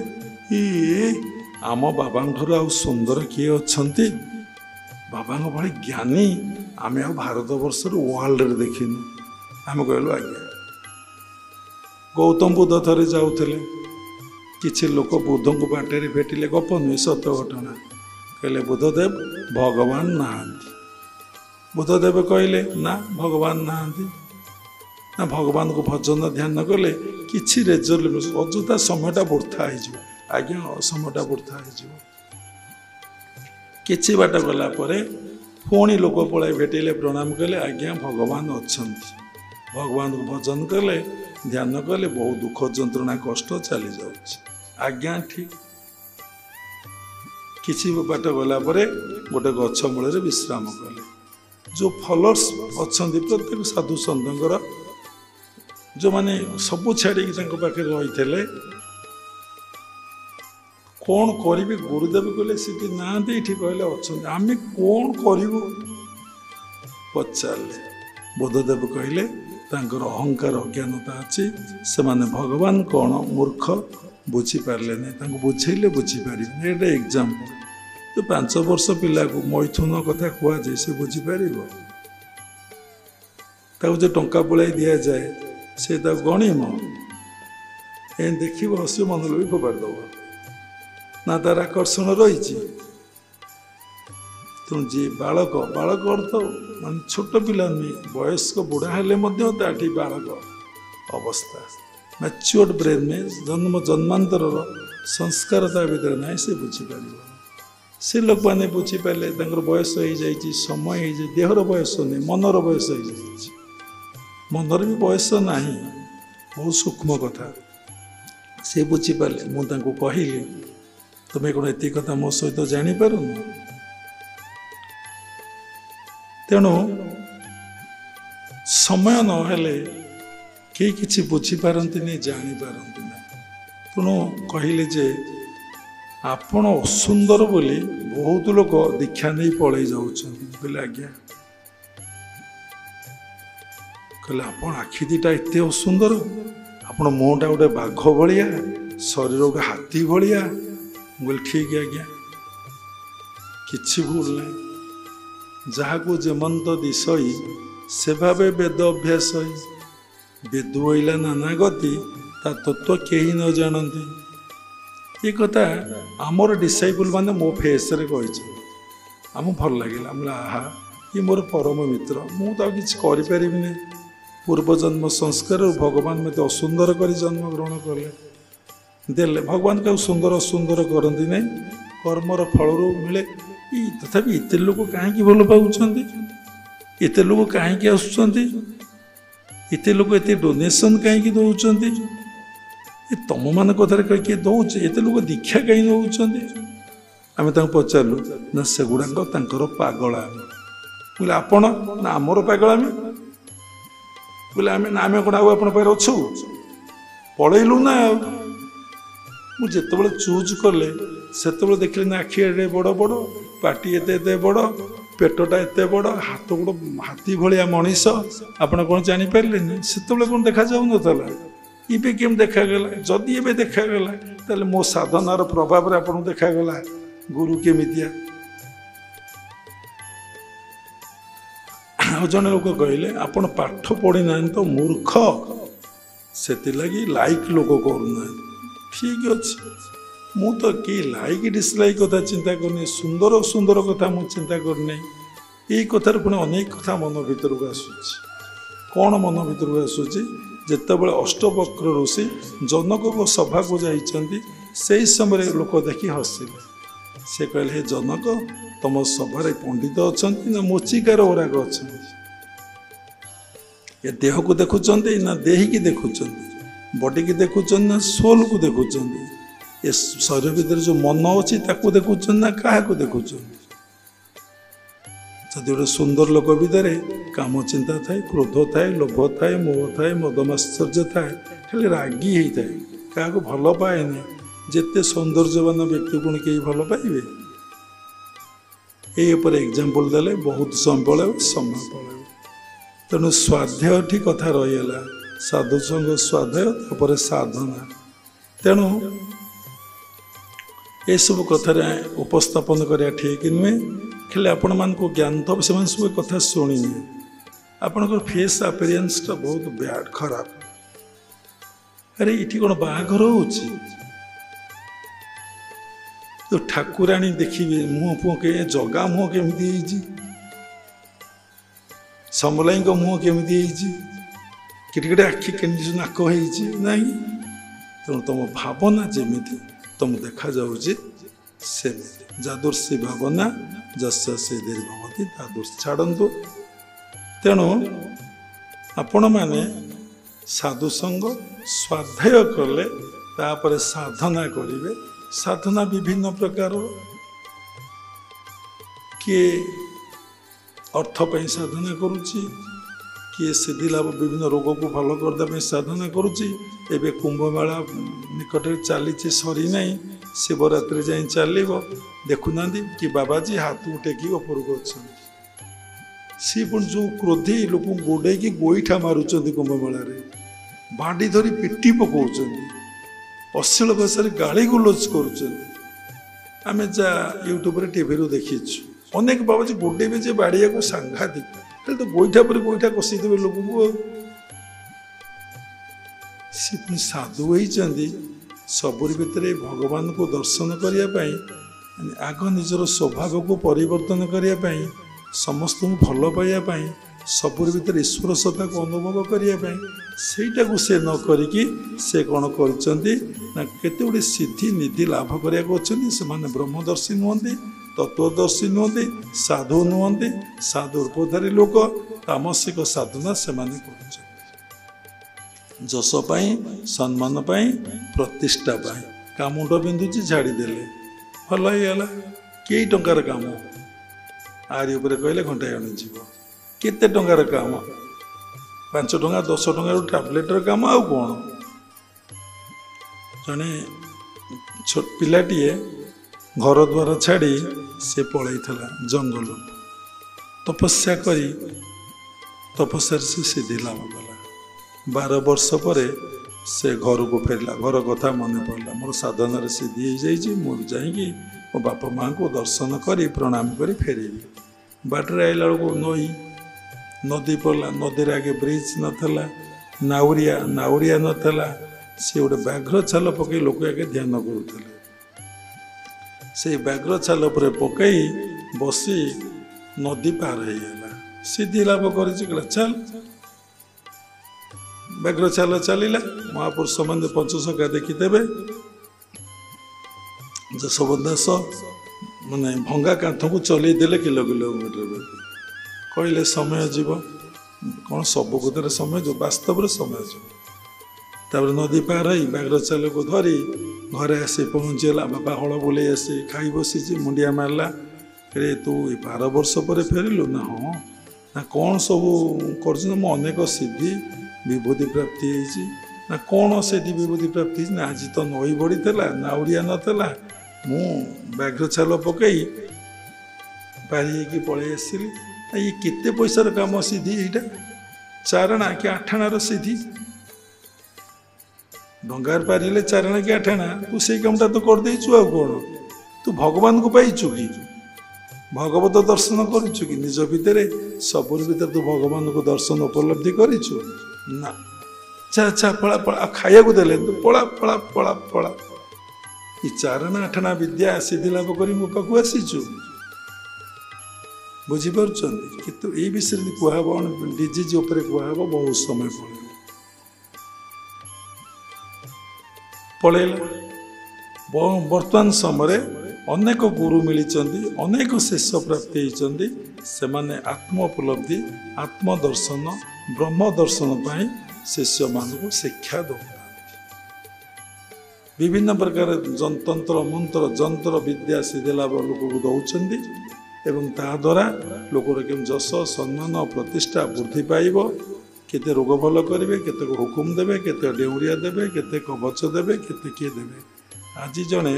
ये आम बाबा आ सुंदर किए अच्छा बाबा भाई ज्ञानी आम आ भारत वर्ष वर्ल्ड देखिनु आम कहलु आज्ञा गौतम बुद्ध थे जाऊे किसी लोक बुद्ध को बाटे भेटिले गप नुहे सत घटना कहले बुद्धदेव भगवान नहांती बुद्धदेव कहले ना भगवान नहांती ना भगवान को भजन ध्यान कले किसी रेजल्ट अଯଥା समयटा वृथा हो आज्ञा समयटा वृथा हो किसी बाट गला पुणी लोक पलाई भेटिले प्रणाम कले आज्ञा भगवान अच्छा भगवान को भजन कले ध्यान कले बहुत दुख जंत्रणा कष्ट चली जाऊँ आज्ञा ठीक किसी बाट गला गोटे गछ मूल विश्राम कले जो फॉलोअर्स अच्छा प्रत्येक साधु सतंकर जो माने सबू छाड़ी पाखे रही कौन करी गुरुदेव कहले सीटी ना ये कहले अच्छा आम कौन करूँ पचारे बुद्धदेव कहले तांकर अहंकार अज्ञानता अच्छी से माने भगवान कौन मूर्ख बुझीपारे नहीं बुझेले बुझीपारे ये एग्जाम्पल तो 5 वर्ष पिला को मैथुन कथा कहुए से बुझीपार जो टंका बुलाई दि जाए से गणिम ए देख हस मन भी फोपाड़द ना तार आकर्षण रही तेणु जी बालक बालक अर्थ मान छोट पिला नुहे वयस्क बुढ़ा हेले ताठी बालक अवस्था मैच्योर्ड ब्रेन में जन्म जन्मांतर संस्कार ता भीतर ना से बुझीपार से लोक मैंने बुझीपारे बयस हो जाए समय हो देहर बयस नहीं मनर बयस हो जाए मनर भी बयस ना बहुत सूक्ष्म कथा से बुझीपारे मुझे कहली तुम्हें कौन ये कथा मो सहित जापर तेणु समय नहेले कई किसी बुझीपारती जापारती ना तेणु कहले जे आपण असुंदर बोली बहुत लोक दीक्षा नहीं पलि जाऊँ आज्ञा कहले आपण आखि दीटा एत सुंदर आपण मुहटा गोटे बाघ भाया शरीर गोटे हाथी भाया बोले ठीक आज्ञा किछि भूल नहीं जहाँ को जेमंत दिशई से भावे वेद अभ्यास वेद वैला नाना गति ता तत्व कहीं न जानती ये कथा आमर डिसाइपल माने मो फेस रे कही आम भल लगे आहा ये मोर परम मित्र मुझे किसी करें पूर्वजन्म संस्कार भगवान मत असुंदर कर जन्म ग्रहण कले देले भगवान क्या सुंदर सुंदर करती नहीं कर्मर फल मिले तथापि एत लोक कहीं भल पाँच एत लोक कहीं आसुँच एत लोक एत डोनेशन कहीं दौरान तुम मान कथार किए दौचे एत लोक दीक्षा कहीं नौकरी आम पचारू ना से गुड़ाक पागला बोले आपण ना आमर पागलामी बोले आम ना आम कौन आप अच्छु पलैलु ना मुझे चूज कले से देखिले ना आखि एडे बड़ बड़ पाटी एत बड़ पेटटा एत बड़ हाथ गोड़ हाथी भाया मनीष आपड़ कौन जापारे से कौन देखा जाऊ नाला इबे केम देखागला जदि एबे देखागला ताले मो साधनार प्रभाव आपन देखागला गुरु केमितिया जने लोक कहले आपण पाठ पढ़ी ना तो मूर्ख से लगी लाइक लोक करूना ठीक अच्छे मु तो कि लाइक डिसलाइक कथा चिंता करनी सुंदर सुंदर कथा मु चिंता करनी यही कथार पुणी अनेक कथा मन भर को आसूची कौन मन भर को आसूची जितेबाला अष्टवक्र ऋषि जनक को सभा को जाइछन्ति से समय लोक देखी हसिले से कहले हे जनक तुम सभारे पंडित अच्छा ना मोचिकार ओराक अच्छा ये देह को देखुंत ना देही की देखुंत बॉडी की देखुंत ना सोल को देखुंत ये शरीर भीतर जो मन अच्छी देखुंत ना क्या देखुंत जदि गोटे सुंदर लोक भितर काम चिंता थाए क्रोध थाए लोभ थाए मोह थाए मदमाश्चर्य थाए खाली रागी होता है क्या भल पाएनि जिते सौंदर्यवान व्यक्ति को कहीं भल पाइबे ये एग्जाम्पल देले बहुत समय पलैब समय पलैब तेणु स्वाध्याय ठीक कथा रहीगला साधु संग स्वाध्याय साधना तेणु ये सब कथार उपस्थापन करा ठीक नुहे खेले आपण मान को ज्ञान तो से सब कथा शुणी आपणकर फेस अपीयरेंस बहुत बैड खराब अरे ये कौन बाहाघर हो तो ठाकुराणी देखिए मुह फुह के जगा मुह केमी समलाई मुह केमी किटे आखि के नाक ना तेणु तुम भावना जमी तुम देखा जाऊँगी सेमती जादृशी भावना जस्य सिद्धिर्भवति तादृश छाड़ू तेणु आपण मैंने साधुसंग स्वाध्याय कले तापर साधना करेंगे साधना विभिन्न प्रकार किए अर्थ पर साधना करुच्ची किए सिद्धि लाभ विभिन्न रोग को भल करने साधना करुच्ची एवं कुंभमेला निकट चली सरी ना शिवरात्रि जाए चलो देखुना कि बाबाजी हाथ टेक ऊपर को अच्छा सी जो क्रोधी लोक गोड़े की गोईठा मारुंच कुंभमेला बाड़ी धरी पिटी पकाउं अश्लील भाषा गाड़ी गुलज करें जा यूट्यूब टीवी देखीचु अनेक बाबाजी गोडे भी जे बाड़िया को सांघातिक तो गोईठा पर गोईठा कषिदेवे लोक को सी पुणी साधु होती सबुरी भितर भगवान को दर्शन करने आग निजर स्वभाव को परिवर्तन करने समस्त भल पाइबापी सबुरी भितर ईश्वर सत्ता को अनुभव करने सेटा को से न करिकी से कौन करते गुड़े सिद्धि निधि लाभ करने से ब्रह्मदर्शी नुहति तत्वदर्शी नुहति साधु नुहति साधु रूपधारी लोक तामसिक साधना से जश पाई सम्मान पाई प्रतिष्ठा पाई का मुंड बिंदुची झाड़ीदेले भल होगा कई टंकार काम आरी उपर कहले घंटाए अणुजीव केते टंकार काम 5 टंका 10 टंकार टैबलेटर काम आउ कौन जड़े पिलाटीए घर द्वार छाड़ी से पलैला जंगल तपस्या करी तपस्या से सिद्धि लाभ कला 12 वर्ष पर से घर को फेरला घर कथा मन पड़ा मोर साधन सिद्धि हो जाइए मुझे मो बापा माँ को दर्शन करी प्रणाम करी फेरबी बाटर आइला बेलू नई नदी पड़ा नदी आगे ब्रिज नाला नाउरिया नाउरिया नाला सी गोटे व्याघ्र छाल पकई लोक आगे ध्यान करुले से व्याघ्र छाल पर पकई बसी नदी पार होगा सिद्धि लाभ कर चल व्याघ्र छाल चलला महापुरुष मैंने पंचसखा देखीदेवे जशोबन दास माने भंगा कांथ को चलई देले किलो किलोमीटर कहले समय जीव कौन सब कथार समय जो वास्तव समय जीव तापर नदी पार हो व्याघ्र छाल को धरी घरे आसी पहुँचला बापा हल बुले आसी खाई बसी मुंडिया मारला रे तू 12 वर्ष पर फेरिलु ना हाँ ना कौन सब कर अनेक सिद्धि विभूति प्राप्ति होती ना कौन सिद्धि विभूति प्राप्ति ना आज तो नई बड़ी नाउरिया नाला मु व्याघ्र छाल पकई पारि पलि आसली ये केते पैसार काम सिद्धि यहाँ 4 आना कि 8 आनार सिद्धि डंगार पारे 4 आना कि 8 आना तू से कामटा तो कर देचु आ कौन तू भगवान को पाइचु कि भगवत दर्शन करूँ कि निज भितर सबुर भीतर तू भगवान को दर्शन उपलब्धि करूँ ना अच्छा पड़ा पड़ा खाया को देले तू पड़ा पड़ा पड़ा पड़ा ये 4 आना 8 आना विद्या सिद्धि लाभ कर मो पाक आसीचु बुझीपार कि ये विषय कहब डिजीज कहब बहुत समय पलैला बर्तमान समय अनेक गुरु मिली अनेक शिष्य प्राप्ति होती से आत्म उपलब्धि आत्मदर्शन ब्रह्म दर्शन पाई शिष्य मान शिक्षा दौना विभिन्न प्रकार तंत्र मंत्र जंत्र विद्या सिद्धि लाभ लोक को दौरान एवं ताद्वारा लोकर केम जश सम्मान प्रतिष्ठा वृद्धि पाइब केते रोग भल करेंगे केते हुकुम देवे केते डेउरिया देवे केते कवच देवे केते किए देवे आज जड़े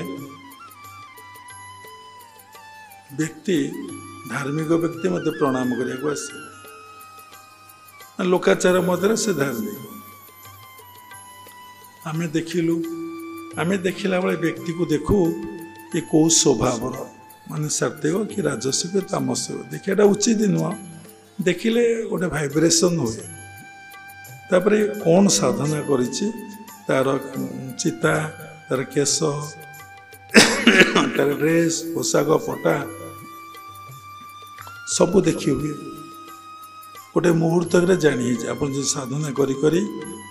व्यक्ति धार्मिक व्यक्ति मत प्रणाम करने को आसे लोकाचार मध्य से धार्मिक आम देखिलु आम देखला बेले व्यक्ति को देखू ये कौ स्वभाव माने सात्विक कि राजसिक तामसिक देखा उचित नुह देखिले गोटे भाइब्रेशन हुए तापर कौन साधना करिछि तार चिता तार केश तार ड्रेस पोशाक पटा सब देखी हुए गोटे मुहूर्त जानी आप जो साधना करी करी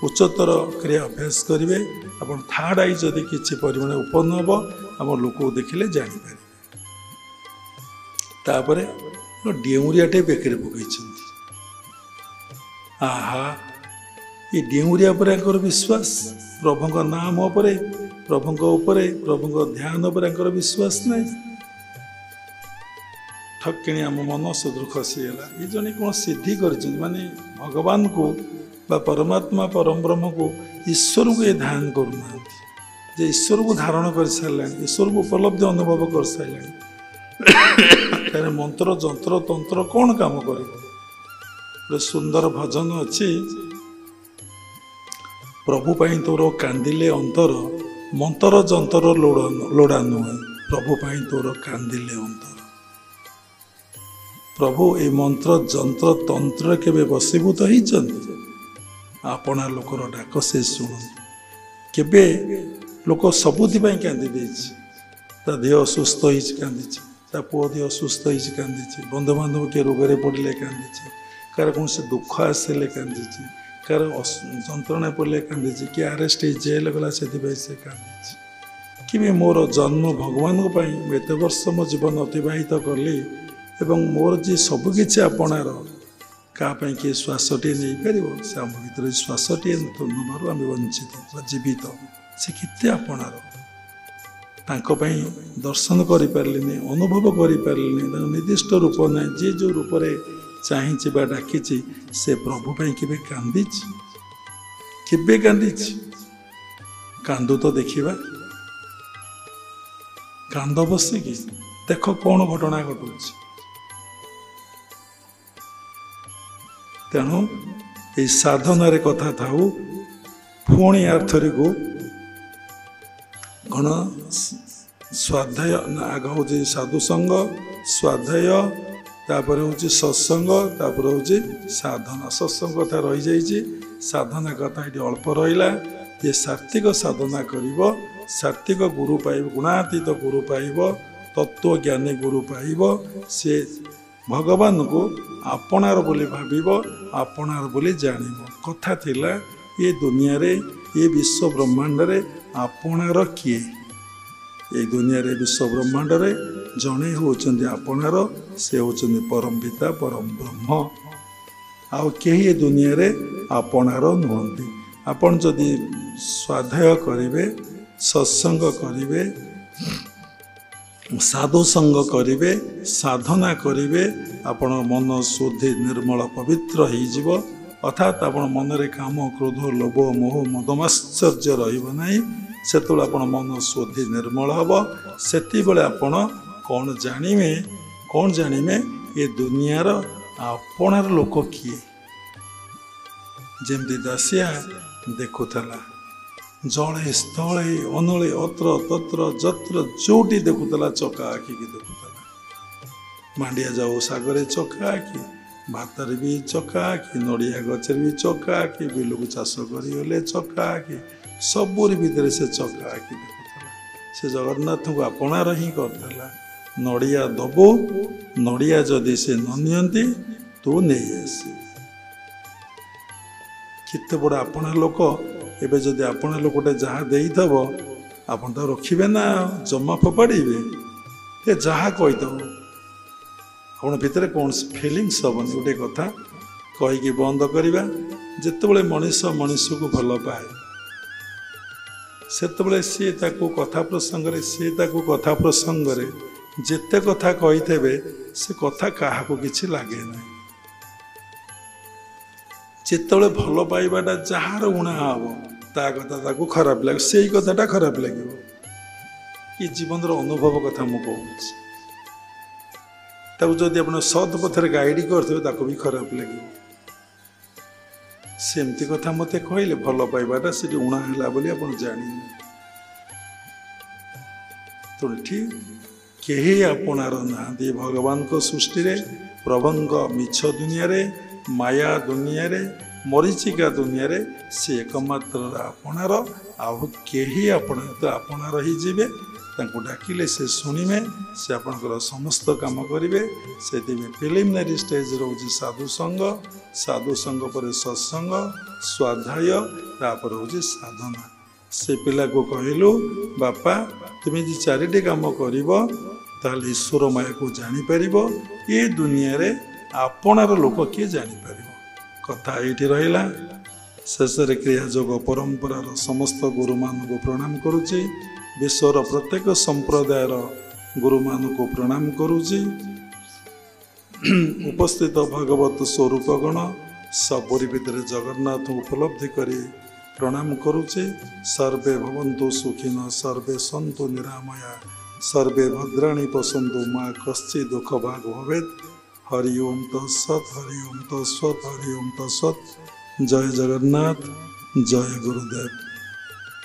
उच्चतर क्रिया अभ्यास करेंगे आप थार्ड आई जदि किसी परिमाण उपन्न हम आम लोक देखिले जापर तापरे डेउरियाटे बेकरे पकई आहा ये डेउरिया पर विश्वास प्रभु नाम उपरे प्रभु ध्यान पर विश्वास नहीं ठकिणी आम मन सुदूर खसीगला ये जन कौन सिद्धि कर माने भगवान को बा परमात्मा परम ब्रह्म को ईश्वर को ये ध्यान करूना जे ईश्वर को धारण कर सारे ईश्वर को उपलब्धि अनुभव कर सारे मंत्र जंत्र तंत्र कौन काम कर सुंदर भजन अच्छी प्रभु पाई तोर कांदिले अंतर मंत्र जंतर लोड़ा नुहे प्रभु पाई तोर कांदिले अंतर प्रभु ये मंत्र जंत्र तंत्र केबे बसीभूत होइछन्ति आपना लोकर डाक से शुणु केबे लोक सबुथि कांदी देछि ता देह असुस्थ होइछ कांदी ता पुओ देह असुस्थ होइछ कांदी बंधु बांधव के रोगरे पड़े कांदी कार कौन से दुख आसले कांदी कार जंत्रणा पड़े कांदी कि आरेस्ट जेल गला से कांदी कि मोर जन्म भगवान एत वर्ष मो जीवन अतिबाहित कली एवं मोर जी सबकि आपणार क्या किए श्वासटे नहीं पार से आम भर श्वासटे नबार आम वंचित जीवित से केते आपणार दर्शन कर पारे अनुभव कर पारे निर्दिष्ट रूप ना जी जो रूप से चाहिए बा डाकी से प्रभु केबे कांदी कांदू तो देखा କାନ୍ଦ ବସିକି ଦେଖ କ'ଣ ଘଟଣା ଘଟୁଛି। ତେଣୁ ଏଇ ସାଧନାରେ କଥା ଥାଉ। ପୁଣି ଆର୍ଥରିକୁ କ'ଣ ସ୍ୱାଧ୍ୟାୟ ଆଗ ହେଉଛି ସାଧୁସଙ୍ଗ, ସ୍ୱାଧ୍ୟାୟ, ତାପରେ ହେଉଛି ସତ୍ସଙ୍ଗ, ତାପରେ ହେଉଛି ସାଧନା। ସତ୍ସଙ୍ଗ କଥା ରହିଯାଇଛି, ସାଧନା କଥା ଏଠି ଅଳ୍ପ ରହିଲା। ଯେ ସାତ୍ତ୍ୱିକ ସାଧନା କରିବ, ସାତ୍ତ୍ୱିକ ଗୁରୁ ପାଇବ, ଗୁଣାତୀତ ଗୁରୁ ପାଇବ, ତତ୍ତ୍ୱଜ୍ଞାନୀ ଗୁରୁ ପାଇବ। ସେ ଭଗବାନଙ୍କୁ ଆପଣାର ବୋଲି ଭାବିବ, ଆପଣାର ବୋଲି ଜାଣିବ। କଥା ଥିଲା ଏ ଦୁନିଆରେ, ଏ ବିଶ୍ୱ ବ୍ରହ୍ମାଣ୍ଡରେ ଆପଣାର କିଏ? ଏଇ ଦୁନିଆରେ ବିଶ୍ୱ ବ୍ରହ୍ମାଣ୍ଡରେ ଜଣେ ହେଉଛନ୍ତି ଆପଣାର, ସେ ହେଉଛନ୍ତି ପରମ ପିତା, ପରମ ବ୍ରହ୍ମ। ଆଉ କେହି ଏ ଦୁନିଆରେ ଆପଣାର ନୁହନ୍ତି। ଆପଣ ଯଦି ସ୍ୱାଧ୍ୟାୟ କରିବେ, ସତ୍ସଙ୍ଗ କରିବେ, ସାଧୁସଙ୍ଗ କରିବେ, ସାଧନା କରିବେ, ଆପଣ ମନ ଶୁଦ୍ଧି ନିର୍ମଳ ପବିତ୍ର ହେଇଯିବ। ଅର୍ଥାତ୍ ଆପଣ ମନରେ କାମ, କ୍ରୋଧ, ଲୋଭ, ମୋହ, ମଦମାଶ୍ଚର୍ଯ୍ୟ ରହିବ ନାହିଁ। ସେତେବେଳେ ଆପଣ ମନ ଶୁଦ୍ଧି ନିର୍ମଳ ହେବ। ସେତେବେଳେ ଆପଣ କ'ଣ ଜାଣିବେ ଏ ଦୁନିଆର ଆପଣାର ଲୋକ କିଏ? ଯେମିତି ଦାସିଆ ଦେଖୁଥିଲା, ଜଳେ ସ୍ଥଳେ ଅନଳେ ଅତ୍ର ତତ୍ର ଯତ୍ର ଯୋଉଠି ଦେଖୁଥିଲା ଚକା ଆଖିକି ଦେଖୁଥିଲା। ମାଣ୍ଡିଆ ଯାଉ ଶାଗରେ ଚକା ଆଖି, ଭାତରେ ବି ଚକା ଆଖି, ନଡ଼ିଆ ଗଛରେ ବି ଚକା ଆଖି, ବିଲକୁ ଚାଷ କରିଗଲେ ଚକା ଆଖି, ସବୁରି ଭିତରେ ସେ ଚକା ଆଖି ଦେଖୁଥିଲା। ସେ ଜଗନ୍ନାଥଙ୍କୁ ଆପଣାର ହିଁ କରିଥିଲା। ନଡ଼ିଆ ଦବୁ, ନଡ଼ିଆ ଯଦି ସେ ନ ନିଅନ୍ତି ତୁ ନେଇ ଆସିବୁ। କେତେ ବଡ଼ ଆପଣା ଲୋକ। ଏବେ ଯଦି ଆପଣା ଲୋକଟେ ଯାହା ଦେଇଥିବ ଆପଣ ତ ରଖିବେ ନା, ଜମା ଫୋପାଡ଼ିବେ? ଏ ଯାହା କହିଦେବ ଆପଣ ଭିତରେ କୌଣସି ଫିଲିଙ୍ଗସ୍ ହେବନି। ଗୋଟେ କଥା କହିକି ବନ୍ଦ କରିବା। ଯେତେବେଳେ ମଣିଷ ମଣିଷକୁ ଭଲ ପାଏ, ସେତେବେଳେ ସିଏ ତାକୁ କଥା ପ୍ରସଙ୍ଗରେ ଯେତେ କଥା କହିଥିବେ ସେ କଥା କାହାକୁ କିଛି ଲାଗେ ନାହିଁ। ଯେତେବେଳେ ଭଲ ପାଇବାଟା ଯାହାର ଉଣା ହେବ, ତା କଥା ତାକୁ ଖରାପ ଲାଗିବ, ସେଇ କଥାଟା ଖରାପ ଲାଗିବ। ଏ ଜୀବନର ଅନୁଭବ କଥା ମୁଁ କହୁଛି। ତାକୁ ଯଦି ଆପଣ ସତ୍ ପଥରେ ଗାଇଡ କରିଥିବେ ତାକୁ ବି ଖରାପ ଲାଗିବ। ସେମିତି କଥା ମୋତେ କହିଲେ ଭଲ ପାଇବାଟା ସେଠି ଉଣା ହେଲା ବୋଲି ଆପଣ ଜାଣିଲେ। ତେଣୁ ଠିକ କେହି ଆପଣାର ନାହାନ୍ତି ଭଗବାନଙ୍କ ସୃଷ୍ଟିରେ। ପ୍ରଭୁଙ୍କ ମିଛ ଦୁନିଆରେ, ମାୟା ଦୁନିଆରେ, ମରିଚିକା ଦୁନିଆରେ ସେ ଏକମାତ୍ର ଆପଣାର। ଆଉ କେହି ଆପଣାର ହେଇଯିବେ। ତାଙ୍କୁ ଡାକିଲେ ସେ ଶୁଣିବେ, ସେ ଆପଣଙ୍କର ସମସ୍ତ କାମ କରିବେ। ସେଥିପାଇଁ ପ୍ରିଲିମିନାରୀ ଷ୍ଟେଜ ରହୁଛି ସାଧୁସଙ୍ଗ, ସାଧୁସଙ୍ଗ ପରେ ସତ୍ସଙ୍ଗ, ସ୍ୱାଧ୍ୟାୟ, ତାପରେ ହେଉଛି ସାଧନା। ସେ ପିଲାକୁ କହିଲୁ, ବାପା ତୁମେ ଯଦି 4ଟି କାମ କରିବ ତାହେଲେ ଈଶ୍ୱର ମାୟାକୁ ଜାଣିପାରିବ। ଏ ଦୁନିଆରେ ଆପଣାର ଲୋକ କିଏ ଜାଣିପାରିବ। କଥା ଏଇଠି ରହିଲା। ଶେଷରେ କ୍ରିୟାଯୋଗ ପରମ୍ପରାର ସମସ୍ତ ଗୁରୁମାନଙ୍କୁ ପ୍ରଣାମ କରୁଛି। ବିଶ୍ୱର ପ୍ରତ୍ୟେକ ସମ୍ପ୍ରଦାୟର ଗୁରୁମାନଙ୍କୁ ପ୍ରଣାମ କରୁଛି। ଉପସ୍ଥିତ ଭଗବତ ସ୍ୱରୂପଗଣ ସବୁରି ଭିତରେ ଜଗନ୍ନାଥଙ୍କୁ ଉପଲବ୍ଧି କରି ପ୍ରଣାମ କରୁଛି। ସର୍ବେ ଭବନ୍ତୁ ସୁଖିନ, ସର୍ବେ ସନ୍ତୁ ନିରାମୟା, ସର୍ବେ ଭଦ୍ରାଣୀ ପଶନ୍ତୁ, ମା କଶ୍ଚିତ୍ ଦୁଃଖ ଭାଗ ଭବେତ୍। ହରି ଓମ୍ ତତ୍ସତ୍, ହରି ଓମ୍ ତତ୍ସତ୍, ହରି ଓମ୍ ତତ୍ସତ୍। ଜୟ ଜଗନ୍ନାଥ, ଜୟ ଗୁରୁଦେବ।